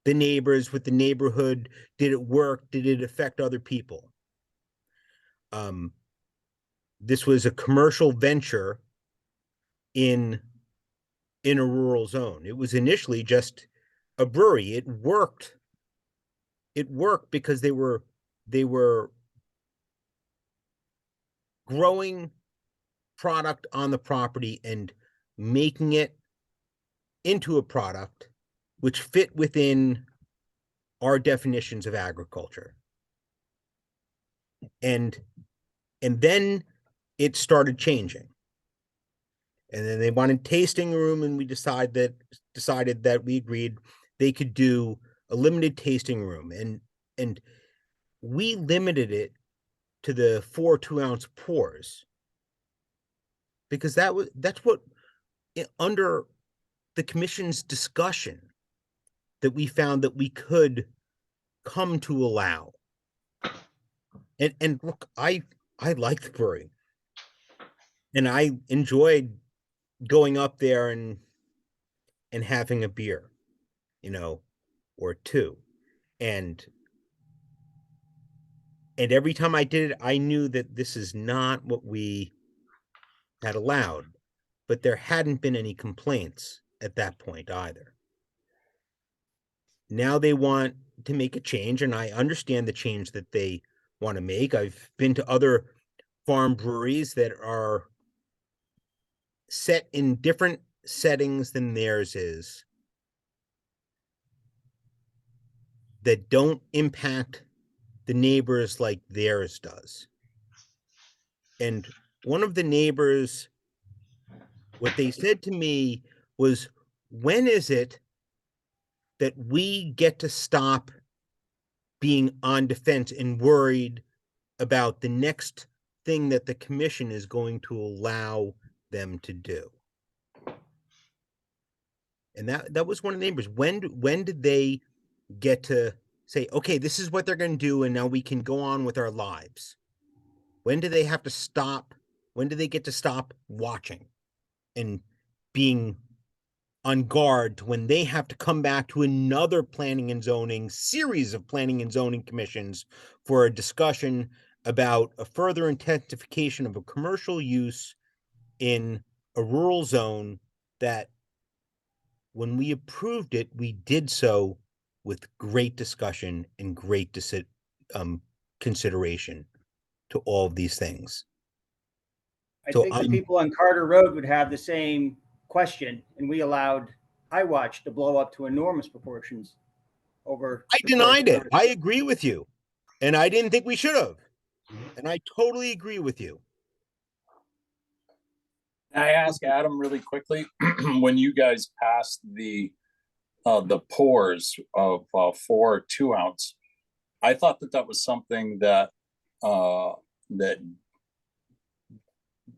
the neighbors with the neighborhood. Did it work? Did it affect other people? This was a commercial venture in a rural zone. It was initially just a brewery. It worked because they were growing product on the property and making it into a product which fit within our definitions of agriculture. And then it started changing. And then they wanted tasting room, and we decided that we agreed they could do a limited tasting room, and we limited it to the 4 2-ounce pours, because that's what under the commission's discussion that we found that we could come to allow. And look, I like the brewery, and I enjoyed going up there and having a beer, or two. And every time I did it, I knew that this is not what we had allowed, but there hadn't been any complaints at that point either. Now they want to make a change, and I understand the change that they want to make. I've been to other farm breweries that are set in different settings than theirs is, that don't impact the neighbors like theirs does. And one of the neighbors, what they said to me was, when is it that we get to stop being on defense and worried about the next thing that the commission is going to allow them to do? And that was one of the neighbors. When did they get to say, okay, this is what they're going to do, and now we can go on with our lives? When do they have to stop? When do they get to stop watching and being on guard when they have to come back to another series of planning and zoning commissions for a discussion about a further intensification of a commercial use in a rural zone that when we approved it, we did so with great discussion and great consideration to all of these things. I So think the I'm- people on Carter Road would have the same question, and we allowed High Watch to blow up to enormous proportions over. I the course denied of it. time. I agree with you. And I didn't think we should have. And I totally agree with you. Can I ask Adam really quickly, when you guys passed the pours of 4 2-ounce, I thought that that was something that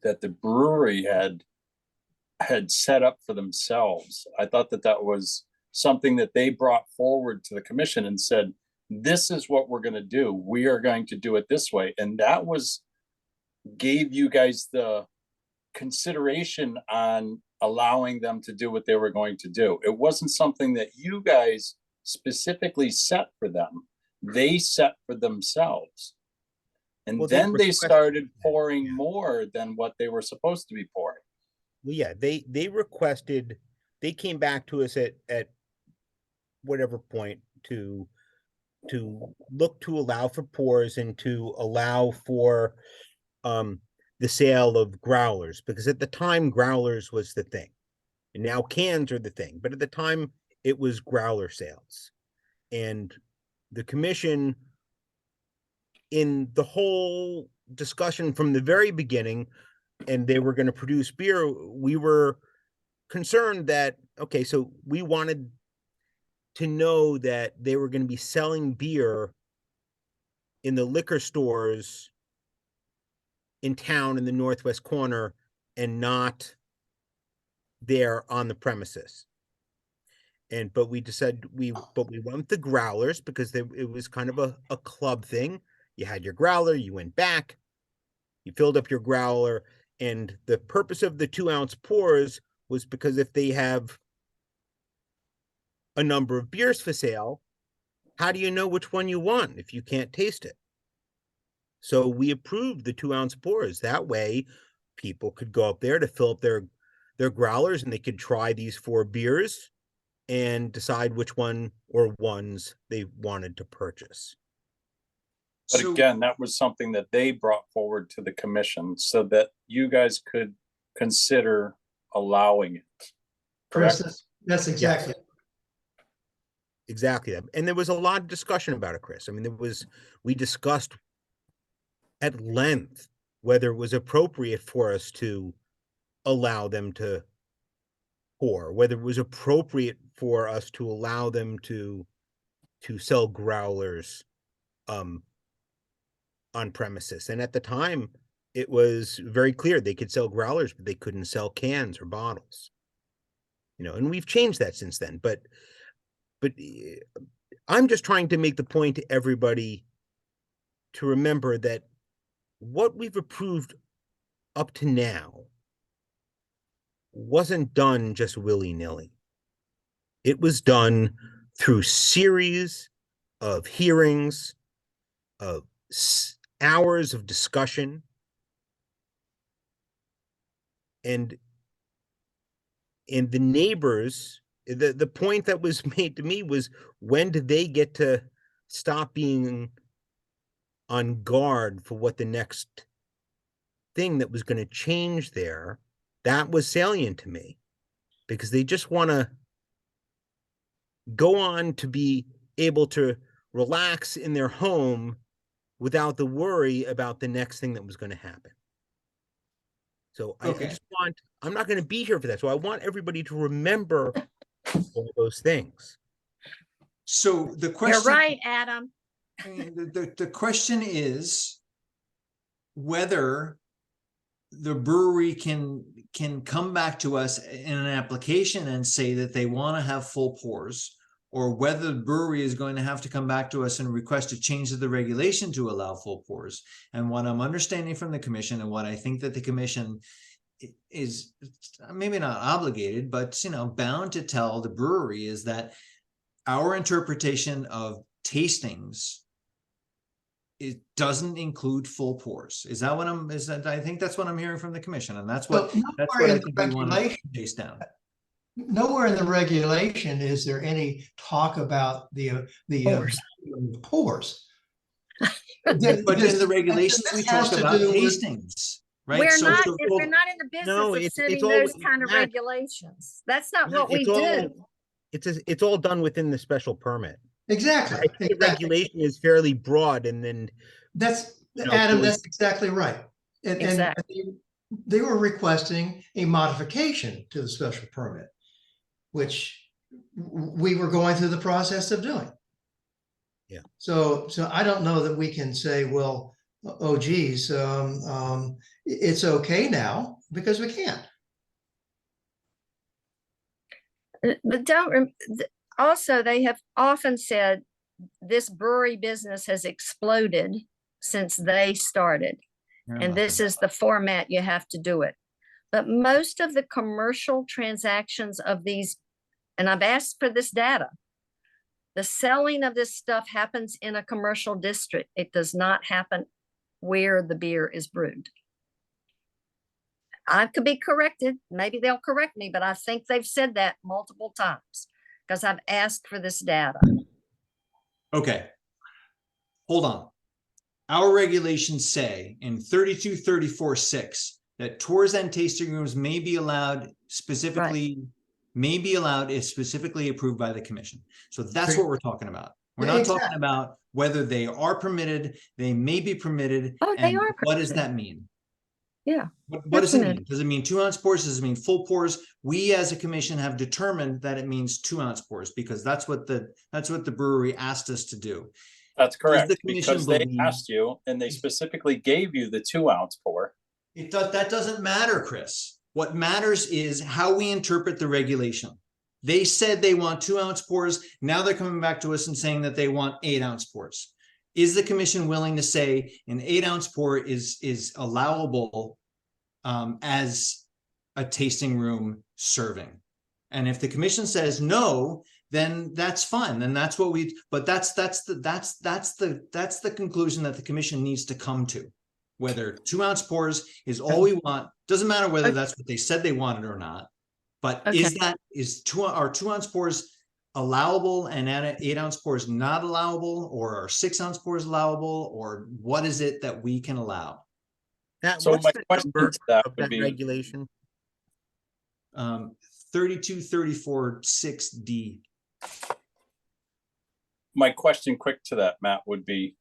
that the brewery had set up for themselves. I thought that that was something that they brought forward to the commission and said, this is what we're going to do. We are going to do it this way. And that gave you guys the consideration on allowing them to do what they were going to do. It wasn't something that you guys specifically set for them. They set for themselves. And Well, then they requested started that, pouring yeah. more than what they were supposed to be pouring. Well, yeah, they requested, they came back to us at whatever point to look to allow for pours and to allow for the sale of growlers, because at the time growlers was the thing. And now cans are the thing, but at the time it was growler sales. And the commission, in the whole discussion from the very beginning, and they were going to produce beer, we were concerned that, okay, so we wanted to know that they were going to be selling beer in the liquor stores in town in the northwest corner and not there on the premises. But we decided we want the growlers because it was kind of a club thing. You had your growler, you went back, you filled up your growler, and the purpose of the 2-ounce pours was because if they have a number of beers for sale, how do you know which one you want if you can't taste it? So we approved the 2-ounce pours. That way people could go up there to fill up their growlers and they could try these 4 beers and decide which one or ones they wanted to purchase. But So- again, that was something that they brought forward to the commission so that you guys could consider allowing it. Chris, Correct? that's exactly. Exactly. And there was a lot of discussion about it, Chris. I mean, we discussed at length whether it was appropriate for us to allow them to pour, whether it was appropriate for us to allow them to sell growlers on premises. And at the time, it was very clear they could sell growlers, but they couldn't sell cans or bottles. And we've changed that since then. But I'm just trying to make the point to everybody to remember that what we've approved up to now wasn't done just willy-nilly. It was done through series of hearings, of hours of discussion. And the neighbors, the point that was made to me was, when did they get to stop being on guard for what the next thing that was going to change there? That was salient to me, because they just want to go on to be able to relax in their home without the worry about the next thing that was going to happen. So Okay. I just I'm not going to be here for that. So I want everybody to remember all those things. So the You're question. right, Adam. The question is whether the brewery can come back to us in an application and say that they want to have full pours, or whether the brewery is going to have to come back to us and request a change of the regulation to allow full pours. And what I'm understanding from the commission, and what I think that the commission is maybe not obligated, but bound to tell the brewery, is that our interpretation of tastings it doesn't include full pours. Is that what I think that's what I'm hearing from the commission, and that's Well, what nowhere I in think the we want to regulation- chase down. Nowhere in the regulation is there any talk about the pours. But in the regulations, this we has talk to about do with- tastings, right? We're So- not, so- we're not in the No, business of it's setting all- those kind of Matt, regulations. That's not Matt, what we it's all- do. It's all done within the special permit. Exactly. I think the regulation is fairly broad, and then That's, You know, Adam, doing- that's exactly right. And Exactly. they were requesting a modification to the special permit, which we were going through the process of doing. Yeah. So I don't know that we can say, well, oh geez, it's okay now, because we can't. But also, they have often said this brewery business has exploded since they started. And this is the format you have to do it. But most of the commercial transactions of these, and I've asked for this data, the selling of this stuff happens in a commercial district. It does not happen where the beer is brewed. I could be corrected. Maybe they'll correct me, but I think they've said that multiple times because I've asked for this data. Okay. Hold on. Our regulations say in 3234-6 that tours and tasting rooms may be allowed specifically, is specifically approved by the commission. So that's what we're talking about. We're not talking about whether they are permitted, they may be permitted. Oh, they are what does permitted. that mean? Yeah. What does it mean? Does it mean 2 ounce pours? Does it mean full pours? We as a commission have determined that it means 2 ounce pours because that's what the brewery asked us to do. That's correct, the commission because they believe- asked you and they specifically gave you the 2 ounce pour. That doesn't matter, Chris. What matters is how we interpret the regulation. They said they want 2 ounce pours. Now they're coming back to us and saying that they want 8 ounce pours. Is the commission willing to say an 8 ounce pour is allowable as a tasting room serving? And if the commission says no, then that's fine. Then that's what but that's the conclusion that the commission needs to come to. Whether 2 ounce pours is all we want, doesn't matter whether that's what they said they wanted or not. But are 2 ounce pours allowable and 8 ounce pours not allowable, or are 6 ounce pours allowable, or what is it that we can allow? So what's my the question number to that of would that be regulation? 3234-6D. My question quick to that, Matt, would be,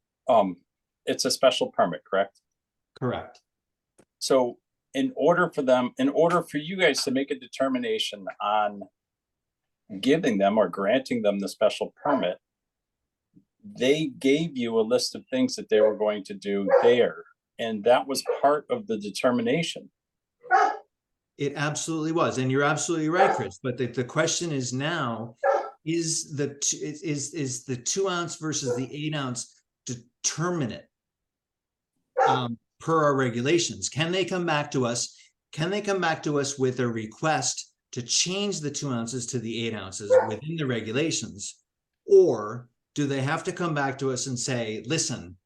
it's a special permit, correct? Correct. So in order for you guys to make a determination on giving them or granting them the special permit, they gave you a list of things that they were going to do there. And that was part of the determination. It absolutely was. And you're absolutely right, Chris. But the question is now, is the 2 ounce versus the 8 ounce determinate per our regulations? Can they come back to us? Can they come back to us with a request to change the 2 ounces to the 8 ounces within the regulations? Or do they have to come back to us and say, listen,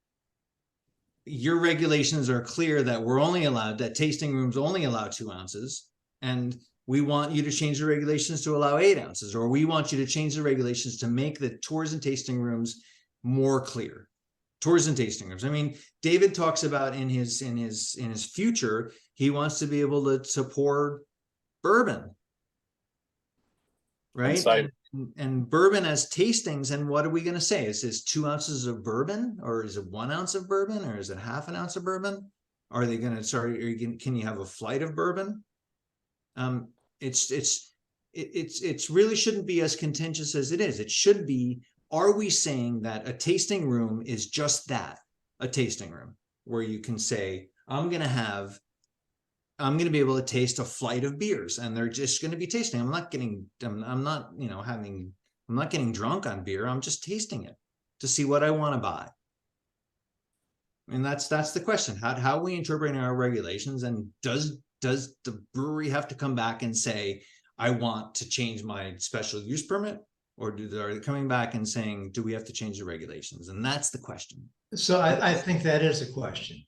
your regulations are clear that tasting rooms only allow 2 ounces, and we want you to change the regulations to allow 8 ounces, or we want you to change the regulations to make the tours and tasting rooms more clear. Tours and tasting rooms. I mean, David talks about in his future, he wants to be able to pour bourbon, right? And bourbon as tastings. And what are we going to say? Is this 2 ounces of bourbon, or is it 1 ounce of bourbon, or is it half an ounce of bourbon? Are they going to can you have a flight of bourbon? It's really shouldn't be as contentious as it is. It should be, are we saying that a tasting room is just that, a tasting room where you can say, I'm going to be able to taste a flight of beers, and they're just going to be tasting. I'm not getting drunk on beer. I'm just tasting it to see what I want to buy. And that's the question. How are we interpreting our regulations? And does the brewery have to come back and say, I want to change my special use permit? or are they coming back and saying, do we have to change the regulations? And that's the question. So I think that is a question.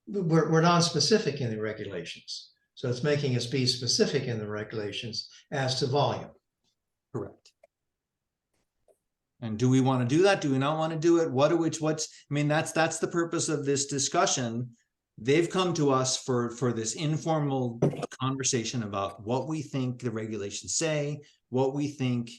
We're non-specific in the regulations. So it's making us be specific in the regulations as to volume. Correct. And do we want to do that? Do we not want to do it? I mean, that's the purpose of this discussion. They've come to us for this informal conversation about what we think the regulations say, what we think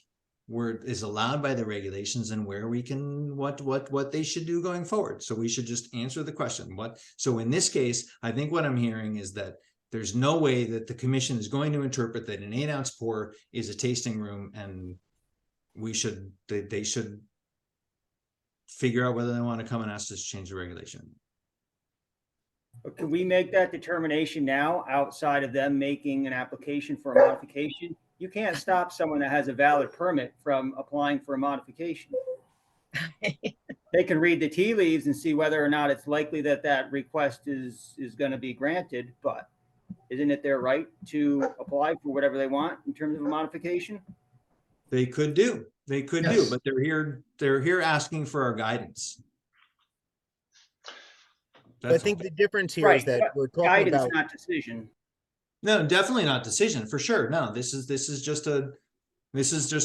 is allowed by the regulations, and where we can, what they should do going forward. So we should just answer the question. So in this case, I think what I'm hearing is that there's no way that the commission is going to interpret that an 8-ounce pour is a tasting room, and they should figure out whether they want to come and ask us to change the regulation. But can we make that determination now outside of them making an application for a modification? You can't stop someone that has a valid permit from applying for a modification. They can read the tea leaves and see whether or not it's likely that that request is going to be granted, but isn't it their right to apply for whatever they want in terms of a modification? They could do, Yes. but they're here asking for our guidance. I think the difference here is that we're talking guidance, about not decision. No, definitely not decision, for sure. No, this is just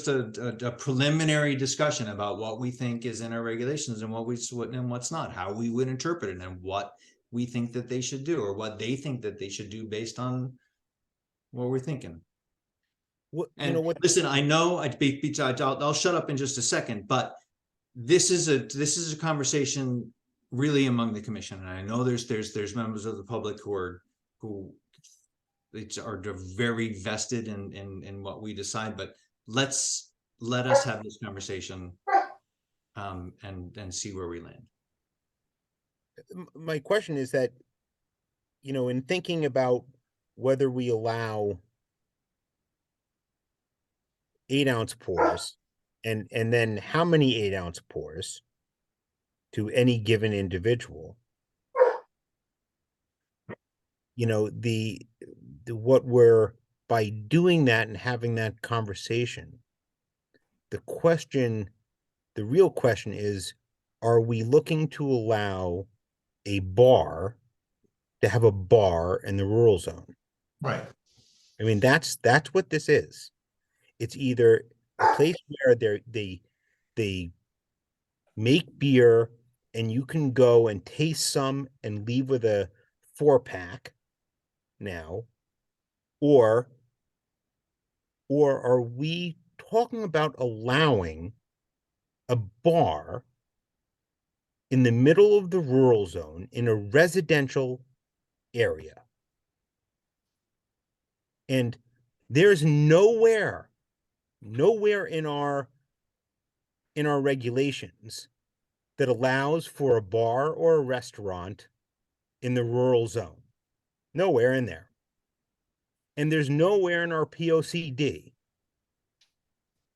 a preliminary discussion about what we think is in our regulations and what's not, how we would interpret it, and what we think that they should do, or what they think that they should do based on what we're thinking. Listen, I know I'll shut up in just a second, but this is a conversation really among the commission, and I know there's members of the public who are very vested in what we decide, but let us have this conversation and see where we land. My question is that, in thinking about whether we allow 8-ounce pours and then how many 8-ounce pours to any given individual, by doing that and having that conversation, the real question is, are we looking to allow a bar to have a bar in the rural zone? Right. I mean, that's what this is. It's either a place where they make beer and you can go and taste some and leave with a 4-pack now, or are we talking about allowing a bar in the middle of the rural zone in a residential area? And there's nowhere in our regulations that allows for a bar or a restaurant in the rural zone. Nowhere in there. And there's nowhere in our POCD,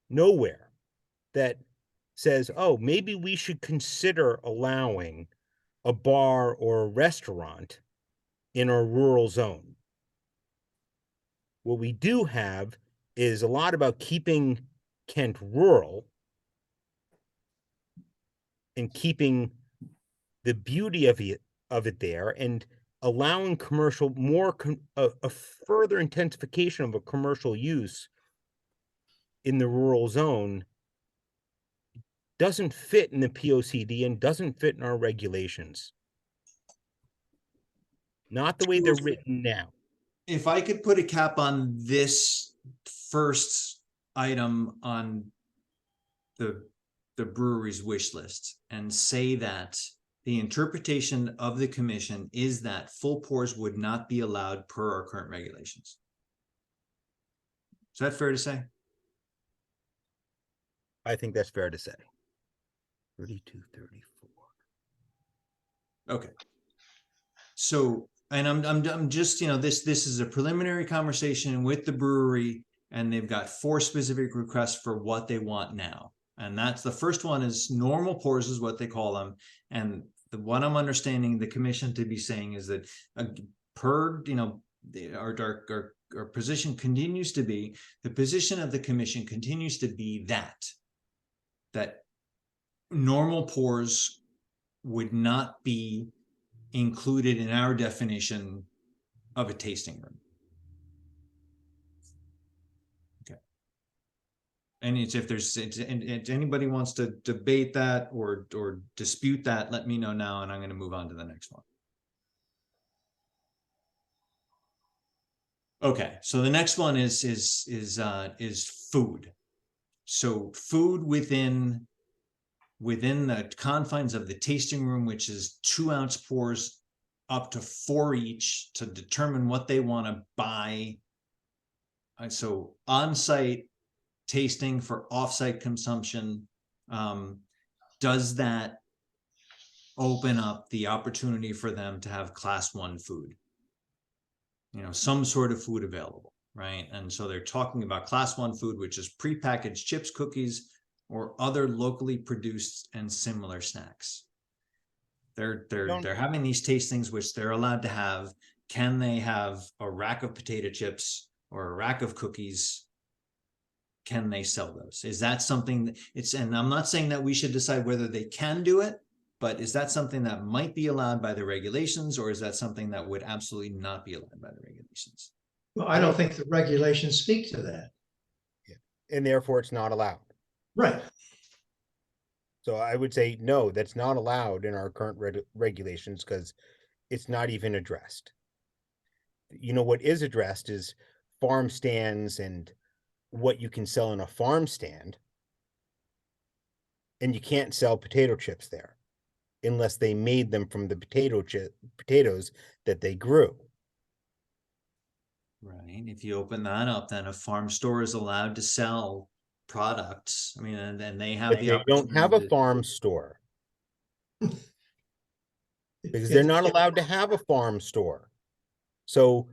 nowhere, that says, oh, maybe we should consider allowing a bar or a restaurant in our rural zone. What we do have is a lot about keeping Kent rural and keeping the beauty of it there, and allowing commercial a further intensification of a commercial use in the rural zone doesn't fit in the POCD and doesn't fit in our regulations. Not the way they're written now. If I could put a cap on this first item on the brewery's wish list and say that the interpretation of the commission is that full pours would not be allowed per our current regulations. Is that fair to say? I think that's fair to say. 32, 34. Okay. So, and I'm just, this is a preliminary conversation with the brewery, and they've got 4 specific requests for what they want now. And that's the first one is normal pours is what they call them. And what I'm understanding the commission to be saying is that per, our or position continues to be, the position of the commission continues to be that normal pours would not be included in our definition of a tasting room. Okay. And it's, if there's, and anybody wants to debate that or dispute that, let me know now, and I'm going to move on to the next one. Okay, so the next one is food. So food within the confines of the tasting room, which is 2-ounce pours up to 4 each to determine what they want to buy. And so on-site tasting for off-site consumption, does that open up the opportunity for them to have class 1 food? You know, some sort of food available, right? And so they're talking about class 1 food, which is prepackaged chips, cookies, or other locally produced and similar snacks. They're having these tastings, which they're allowed to have. Can they have a rack of potato chips or a rack of cookies? Can they sell those? Is that something that it's, and I'm not saying that we should decide whether they can do it, but is that something that might be allowed by the regulations, or is that something that would absolutely not be allowed by the regulations? Well, I don't think the regulations speak to that. Yeah. And therefore it's not allowed. Right. So I would say, no, that's not allowed in our current regulations because it's not even addressed. You know, what is addressed is farm stands and what you can sell in a farm stand. And you can't sell potato chips there unless they made them from the potatoes that they grew. Right. If you open that up, then a farm store is allowed to sell products. I mean, and then they have But the they don't have a opportunity to- farm store. Because they're not allowed to have a farm store. So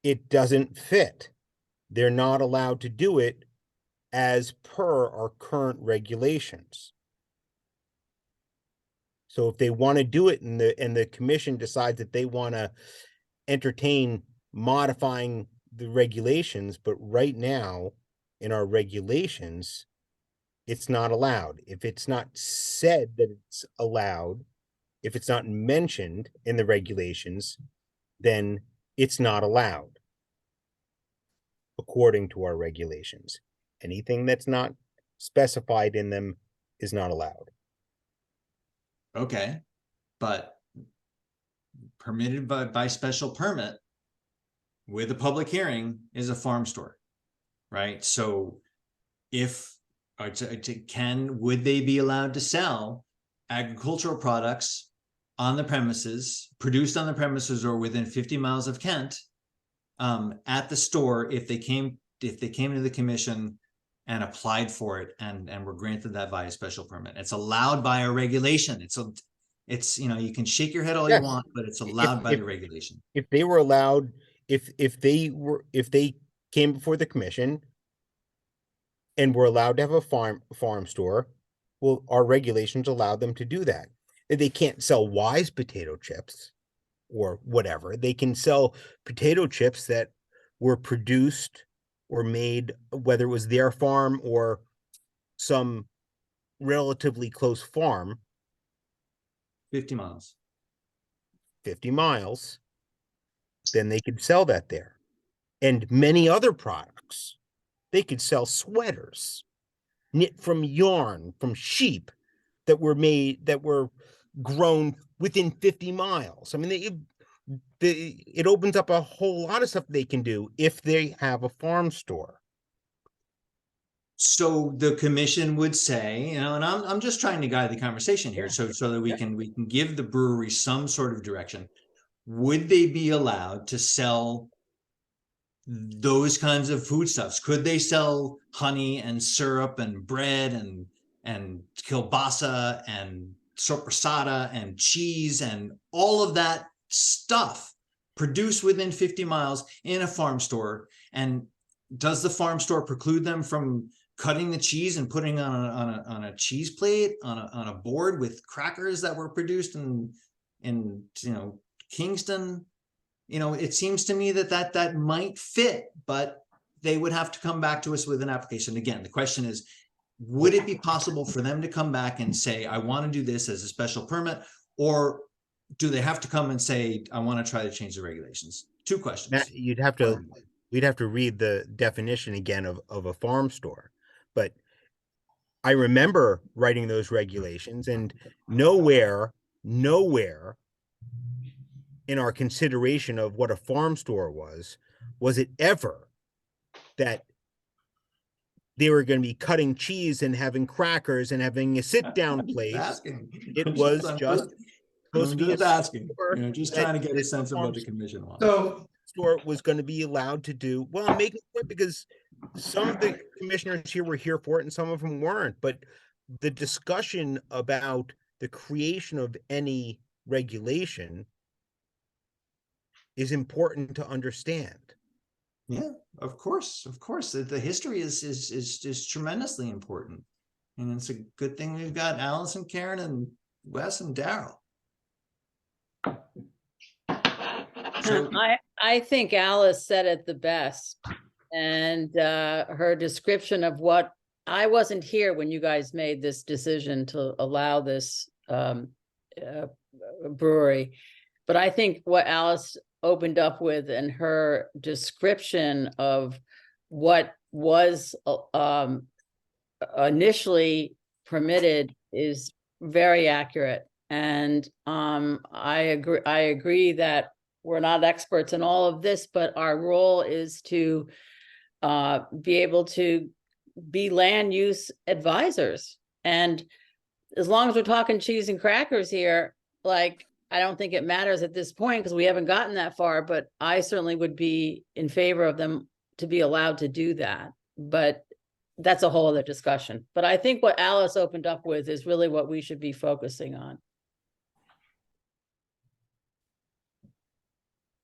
it doesn't fit. They're not allowed to do it as per our current regulations. So if they want to do it and the commission decides that they want to entertain modifying the regulations, but right now in our regulations, it's not allowed. If it's not said that it's allowed, if it's not mentioned in the regulations, then it's not allowed according to our regulations. Anything that's not specified in them is not allowed. Okay, but permitted by special permit with a public hearing is a farm store, right? So if would they be allowed to sell agricultural products on the premises, produced on the premises or within 50 miles of Kent, at the store if they came to the commission and applied for it and were granted that via special permit? It's allowed by a regulation. It's you know, you can shake your head all you want, but it's allowed by the regulation. If they were allowed, if they came before the commission and were allowed to have a farm store, well, our regulations allow them to do that. They can't sell Wise potato chips or whatever. They can sell potato chips that were produced or made, whether it was their farm or some relatively close farm. 50 miles. 50 miles, then they could sell that there. And many other products. They could sell sweaters knit from yarn, from sheep that were grown within 50 miles. I mean, it opens up a whole lot of stuff they can do if they have a farm store. So the commission would say, you know, and I'm just trying to guide the conversation here, so that we can give the brewery some sort of direction. Would they be allowed to sell those kinds of foodstuffs? Could they sell honey and syrup and bread and kielbasa and soppressata and cheese and all of that stuff produced within 50 miles in a farm store? And does the farm store preclude them from cutting the cheese and putting on a cheese plate on a board with crackers that were produced in you know, Kingston? you know, it seems to me that that might fit, but they would have to come back to us with an application. Again, the question is, would it be possible for them to come back and say, I want to do this as a special permit, or do they have to come and say, I want to try to change the regulations? Two questions. Matt, we'd have to read the definition again of a farm store. But I remember writing those regulations, and nowhere in our consideration of what a farm store was it ever that they were going to be cutting cheese and having crackers and having a sit-down place. It was just supposed to be asking, store just that- trying to get a that sense of farm what the commission wants. So, store was going to be allowed to do. Well, I'm making it because some of the commissioners here were here for it and some of them weren't. But the discussion about the creation of any regulation is important to understand. Yeah, of course. The history is tremendously important, and it's a good thing we've got Allison, Karen, and Wes and Daryl. So, I think Alice said it the best, and her description of what, I wasn't here when you guys made this decision to allow this brewery, but I think what Alice opened up with and her description of what was initially permitted is very accurate. And I agree that we're not experts in all of this, but our role is to be able to be land use advisors. And as long as we're talking cheese and crackers here, like, I don't think it matters at this point because we haven't gotten that far, but I certainly would be in favor of them to be allowed to do that. But that's a whole other discussion. But I think what Alice opened up with is really what we should be focusing on.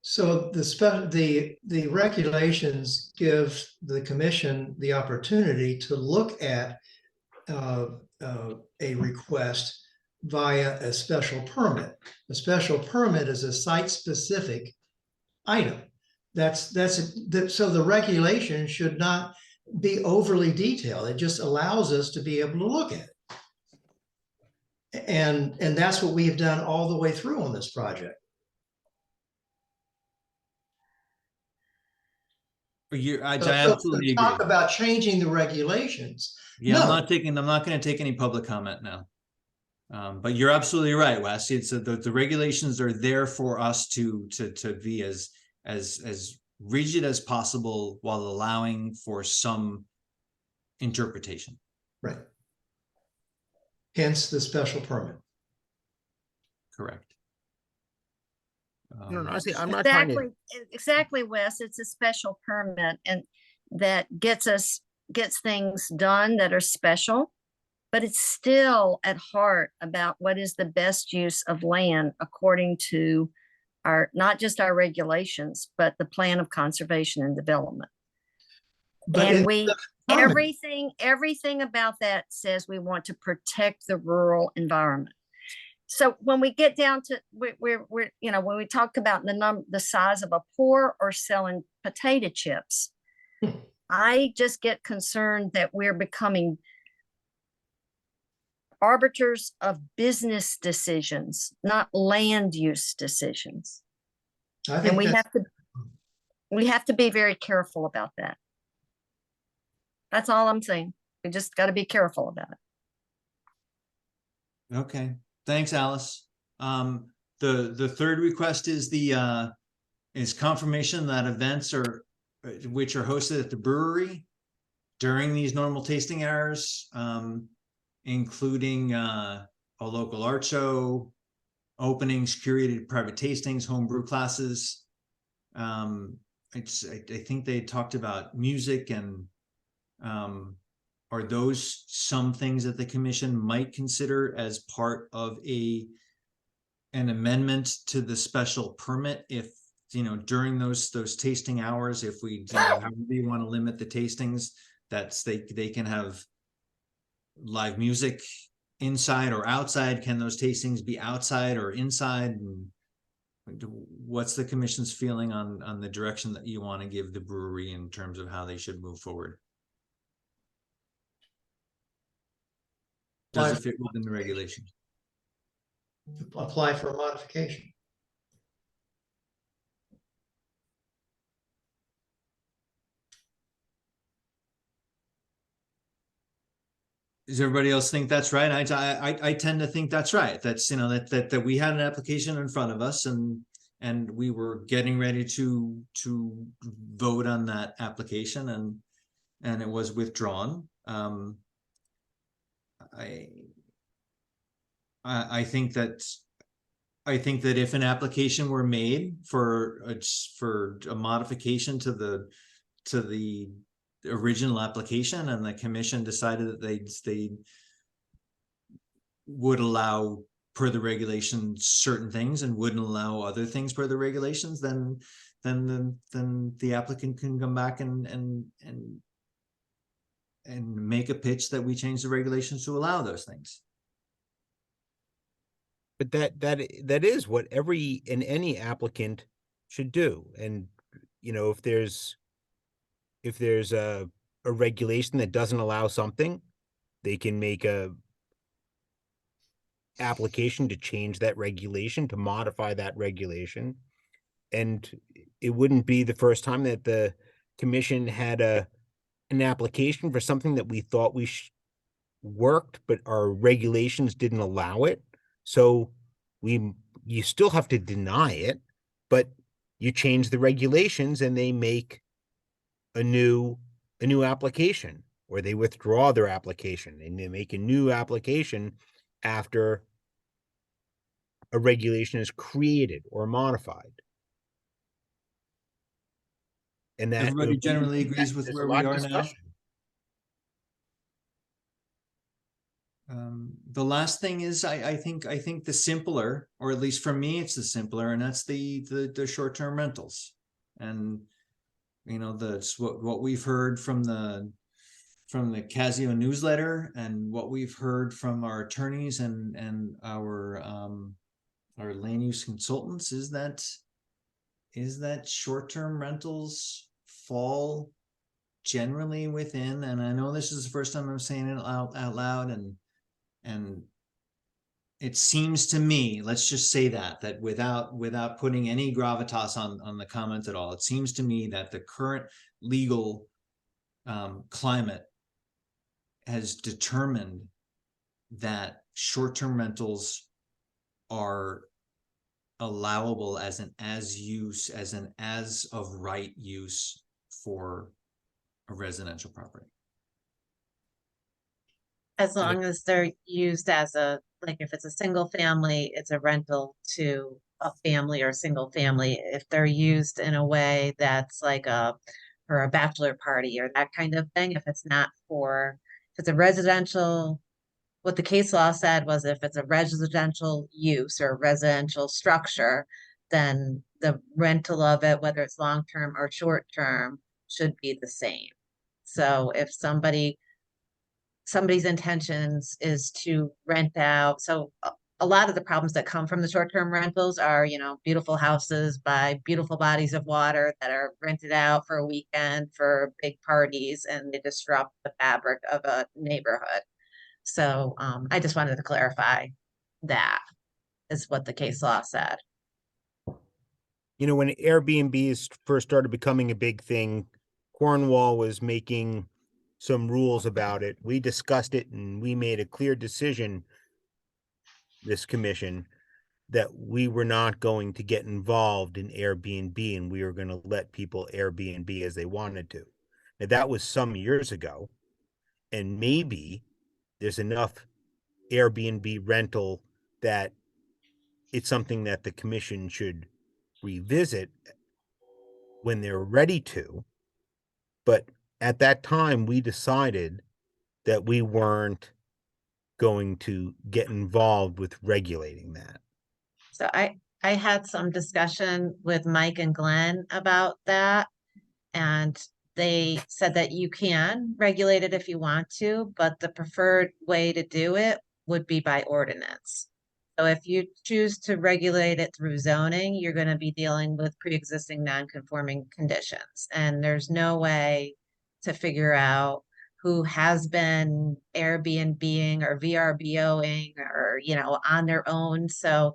so the regulations give the commission the opportunity to look at a request via a special permit. A special permit is a site-specific item. So the regulation should not be overly detailed. It just allows us to be able to look at it. And that's what we've done all the way through on this project. I So absolutely to talk agree. about changing the regulations. Yeah, No. I'm not going to take any public comment now. But you're absolutely right, Wes. It's the regulations are there for us to be as rigid as possible while allowing for some interpretation. Right. Hence the special permit. Correct. No, honestly, I'm not trying to. Exactly, Wes. It's a special permit, and that gets things done that are special, but it's still at heart about what is the best use of land according to not just our regulations, but the plan of conservation and development. But And everything about that says we want to protect the rural environment. So when we get down to we're when we talk about the size of a pour or selling potato chips, I just get concerned that we're becoming arbiters of business decisions, not land use decisions. And we have to be very careful about that. That's all I'm saying. We just got to be careful about it. Okay. Thanks, Alice. The third request is is confirmation that events which are hosted at the brewery during these normal tasting hours, including a local art show, openings, curated private tastings, homebrew classes. I think they talked about music and are those some things that the commission might consider as part of an amendment to the special permit if during those tasting hours, if we however you want to limit the tastings, they can have live music inside or outside? Can those tastings be outside or inside? what's the commission's feeling on the direction that you want to give the brewery in terms of how they should move forward? Does it fit within the regulation? Apply for a modification. Does everybody else think that's right? I tend to think that's right. That's, you know, that we had an application in front of us and we were getting ready to vote on that application and it was withdrawn. I think that if an application were made for a modification to the original application and the commission decided that they would allow per the regulations certain things and wouldn't allow other things per the regulations, then the applicant can come back and make a pitch that we change the regulations to allow those things. But that is what any applicant should do. And, you know, if there's a regulation that doesn't allow something, they can make a application to change that regulation, to modify that regulation. And it wouldn't be the first time that the commission had an application for something that we thought worked, but our regulations didn't allow it. So you still have to deny it, but you change the regulations and they make a new application, or they withdraw their application and they make a new application after a regulation is created or modified. And that everybody generally agrees with where we are now. The last thing is I think the simpler, or at least for me, it's the simpler, and that's the short-term rentals. And you know, that's what we've heard from the Casio newsletter and what we've heard from our attorneys and our land use consultants is that short-term rentals fall generally within, and I know this is the first time I'm saying it out loud, and it seems to me, let's just say that without putting any gravitas on the comment at all, it seems to me that the current legal climate has determined that short-term rentals are allowable as an as of right use for a residential property. As long as they're used as like if it's a single family, it's a rental to a family or single family. If they're used in a way that's like for a bachelor party or that kind of thing, if it's a residential, what the case law said was if it's a residential use or residential structure, then the rental of it, whether it's long-term or short-term, should be the same. So if somebody's intentions is to rent out. So a lot of the problems that come from the short-term rentals are, you know, beautiful houses by beautiful bodies of water that are rented out for a weekend for big parties, and they disrupt the fabric of a neighborhood. So I just wanted to clarify that is what the case law said. You know, when Airbnbs first started becoming a big thing, Cornwall was making some rules about it. We discussed it and we made a clear decision, this commission, that we were not going to get involved in Airbnb and we were going to let people Airbnb as they wanted to. Now, that was some years ago, and maybe there's enough Airbnb rental that it's something that the commission should revisit when they're ready to. But at that time, we decided that we weren't going to get involved with regulating that. So I had some discussion with Mike and Glenn about that, and they said that you can regulate it if you want to, but the preferred way to do it would be by ordinance. So if you choose to regulate it through zoning, you're going to be dealing with pre-existing non-conforming conditions. And there's no way to figure out who has been Airbnb-ing or VRBOing or, on their own. So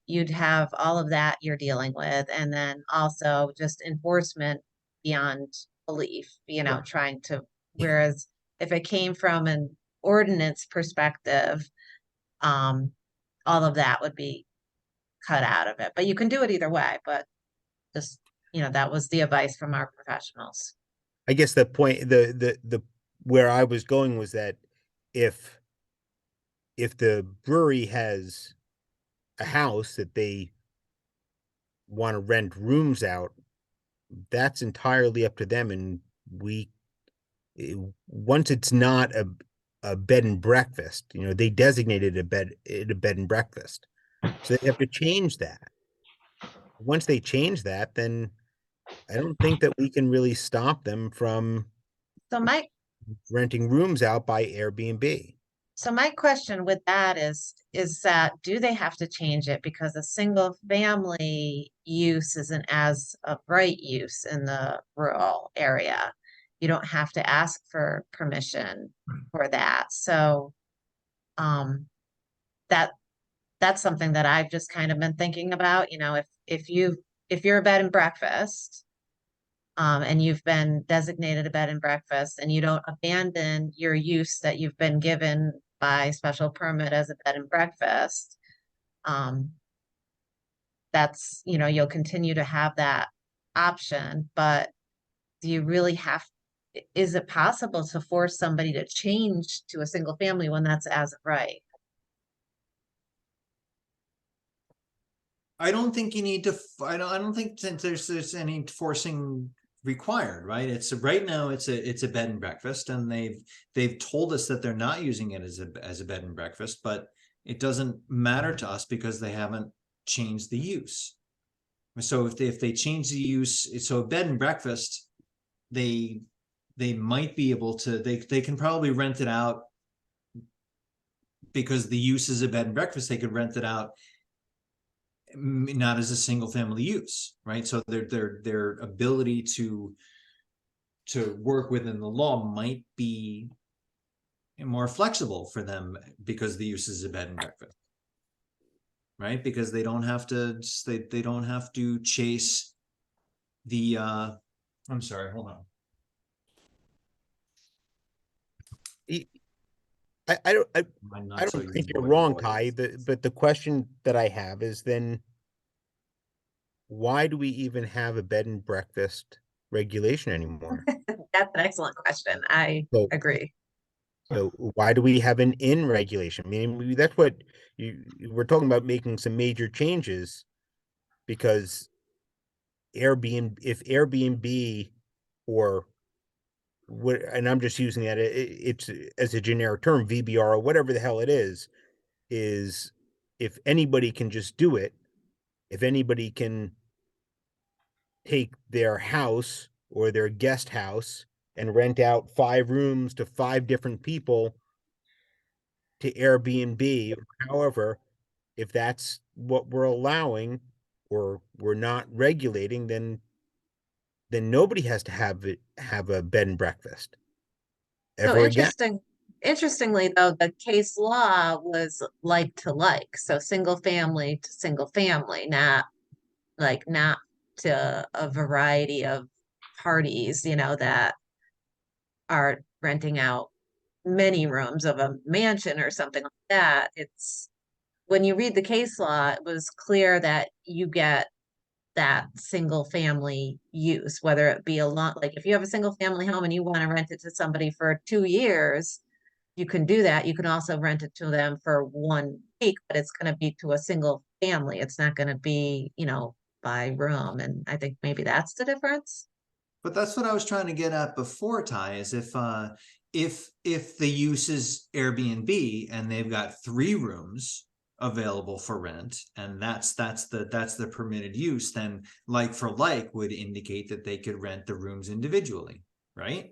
you'd have all of that you're dealing with. And then also just enforcement beyond belief, Right. trying to, whereas if it came from an ordinance perspective, all of that would be cut out of it. But you can do it either way, but just, that was the advice from our professionals. I guess the point, the where I was going was that if the brewery has a house that they want to rent rooms out, that's entirely up to them. And once it's not a bed and breakfast, they designated a bed and breakfast. So they have to change that. Once they change that, then I don't think that we can really stop them from So renting rooms out by Airbnb. So my question with that is that do they have to change it because a single family use isn't as of right use in the rural area? You don't have to ask for permission for that. So that that's something that I've just kind of been thinking about, if you're a bed and breakfast, and you've been designated a bed and breakfast and you don't abandon your use that you've been given by special permit as a bed and breakfast, that's, you'll continue to have that option, but do you really is it possible to force somebody to change to a single family when that's as of right? I don't think you need to, I don't think that there's any forcing required, right? Right now it's a bed and breakfast, and they've told us that they're not using it as a bed and breakfast, but it doesn't matter to us because they haven't changed the use. So if they change the use, so a bed and breakfast, they might be able to, they can probably rent it out because the use is a bed and breakfast. They could rent it out not as a single family use, right? So their ability to work within the law might be more flexible for them because the use is a bed and breakfast, right? Because they don't have to they don't have to chase the I'm sorry, hold on. I don't think you're wrong, Ty. But the question that I have is then why do we even have a bed and breakfast regulation anymore? That's an excellent question. I agree. So why do we have an inn regulation? I mean, that's what we're talking about, making some major changes because if Airbnb or what, and I'm just using that, it's as a generic term, VBR or whatever the hell it is if anybody can just do it, if anybody can take their house or their guest house and rent out 5 rooms to 5 different people to Airbnb, or however, if that's what we're allowing or we're not regulating, then nobody has to have a bed and breakfast So ever again. interestingly though, the case law was like to like, so single family to single family, not to a variety of parties, that are renting out many rooms of a mansion or something like that. It's when you read the case law, it was clear that you get that single family use, whether it be a lot, like if you have a single family home and you want to rent it to somebody for 2 years, you can do that. You can also rent it to them for 1 week, but it's going to be to a single family. It's not going to be, by room. And I think maybe that's the difference. But that's what I was trying to get at before, Ty, is if the use is Airbnb and they've got 3 rooms available for rent, and that's the permitted use, then like for like would indicate that they could rent the rooms individually, right?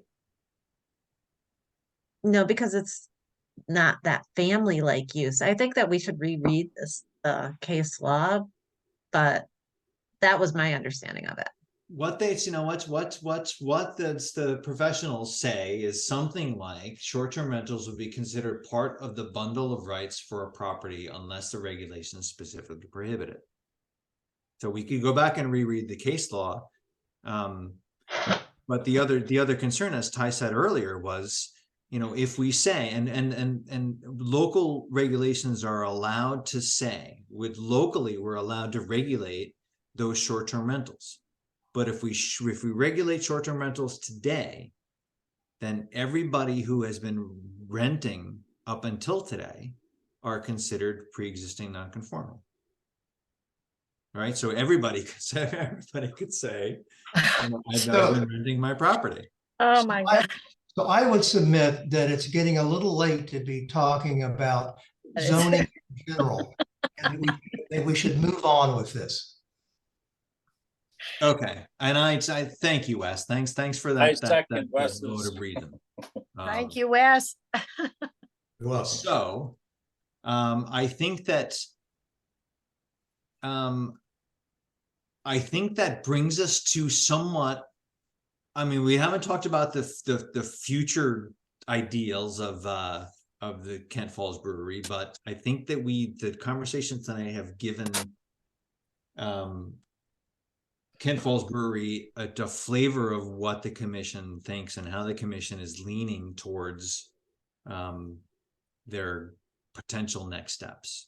No, because it's not that family like use. I think that we should reread this the case law, but that was my understanding of it. What they, you know, what the professionals say is something like short-term rentals would be considered part of the bundle of rights for a property unless the regulations specifically prohibit it. So we could go back and reread the case law. But the other concern, as Ty said earlier, was, you know, if we say, and local regulations are allowed to say, locally, we're allowed to regulate those short-term rentals. But if we regulate short-term rentals today, then everybody who has been renting up until today are considered pre-existing non-conforming. Right? So everybody could say, you know, I've been renting my property. Oh my God. So I would submit that it's getting a little late to be talking about zoning in general. And we should move on with this. Okay, and I thank you, Wes. Thanks for I that second Wes's. vote of reason. Thank you, Wes. You're welcome. So, I think that brings us to somewhat. I mean, we haven't talked about the future ideals of the Kent Falls Brewery, but I think that the conversations tonight have given Kent Falls Brewery a flavor of what the commission thinks and how the commission is leaning towards their potential next steps.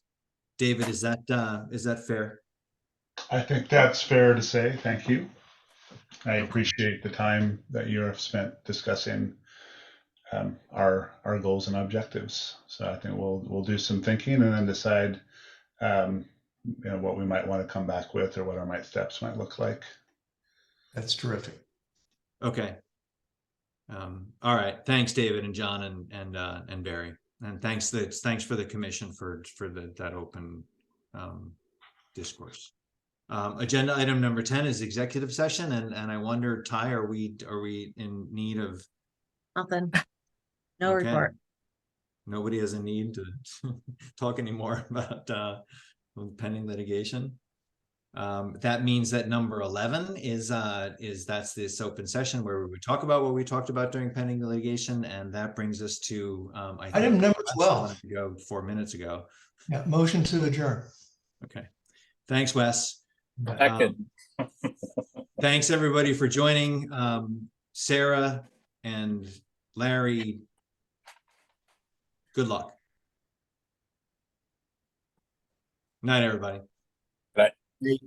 David, is that fair? I think that's fair to say. Thank you. I appreciate the time that you have spent discussing our goals and objectives. So I think we'll do some thinking and then decide you know, what we might want to come back with or what our next steps might look like. That's terrific. Okay. All right. Thanks, David and John and Barry, and thanks for the commission for that open discourse. Agenda item number 10 is executive session, and I wonder, Ty, are we in need of Nothing. No Okay. report. Nobody has a need to talk anymore about pending litigation. That means that number 11 that's this open session where we would talk about what we talked about during pending litigation, and that brings us to I Item think number Wes 12. wanted to go 4 minutes ago. Yeah, motion to adjourn. Okay, thanks, Wes. Second. Thanks everybody for joining. Sarah and Larry, good luck. Night, everybody. Right. Great.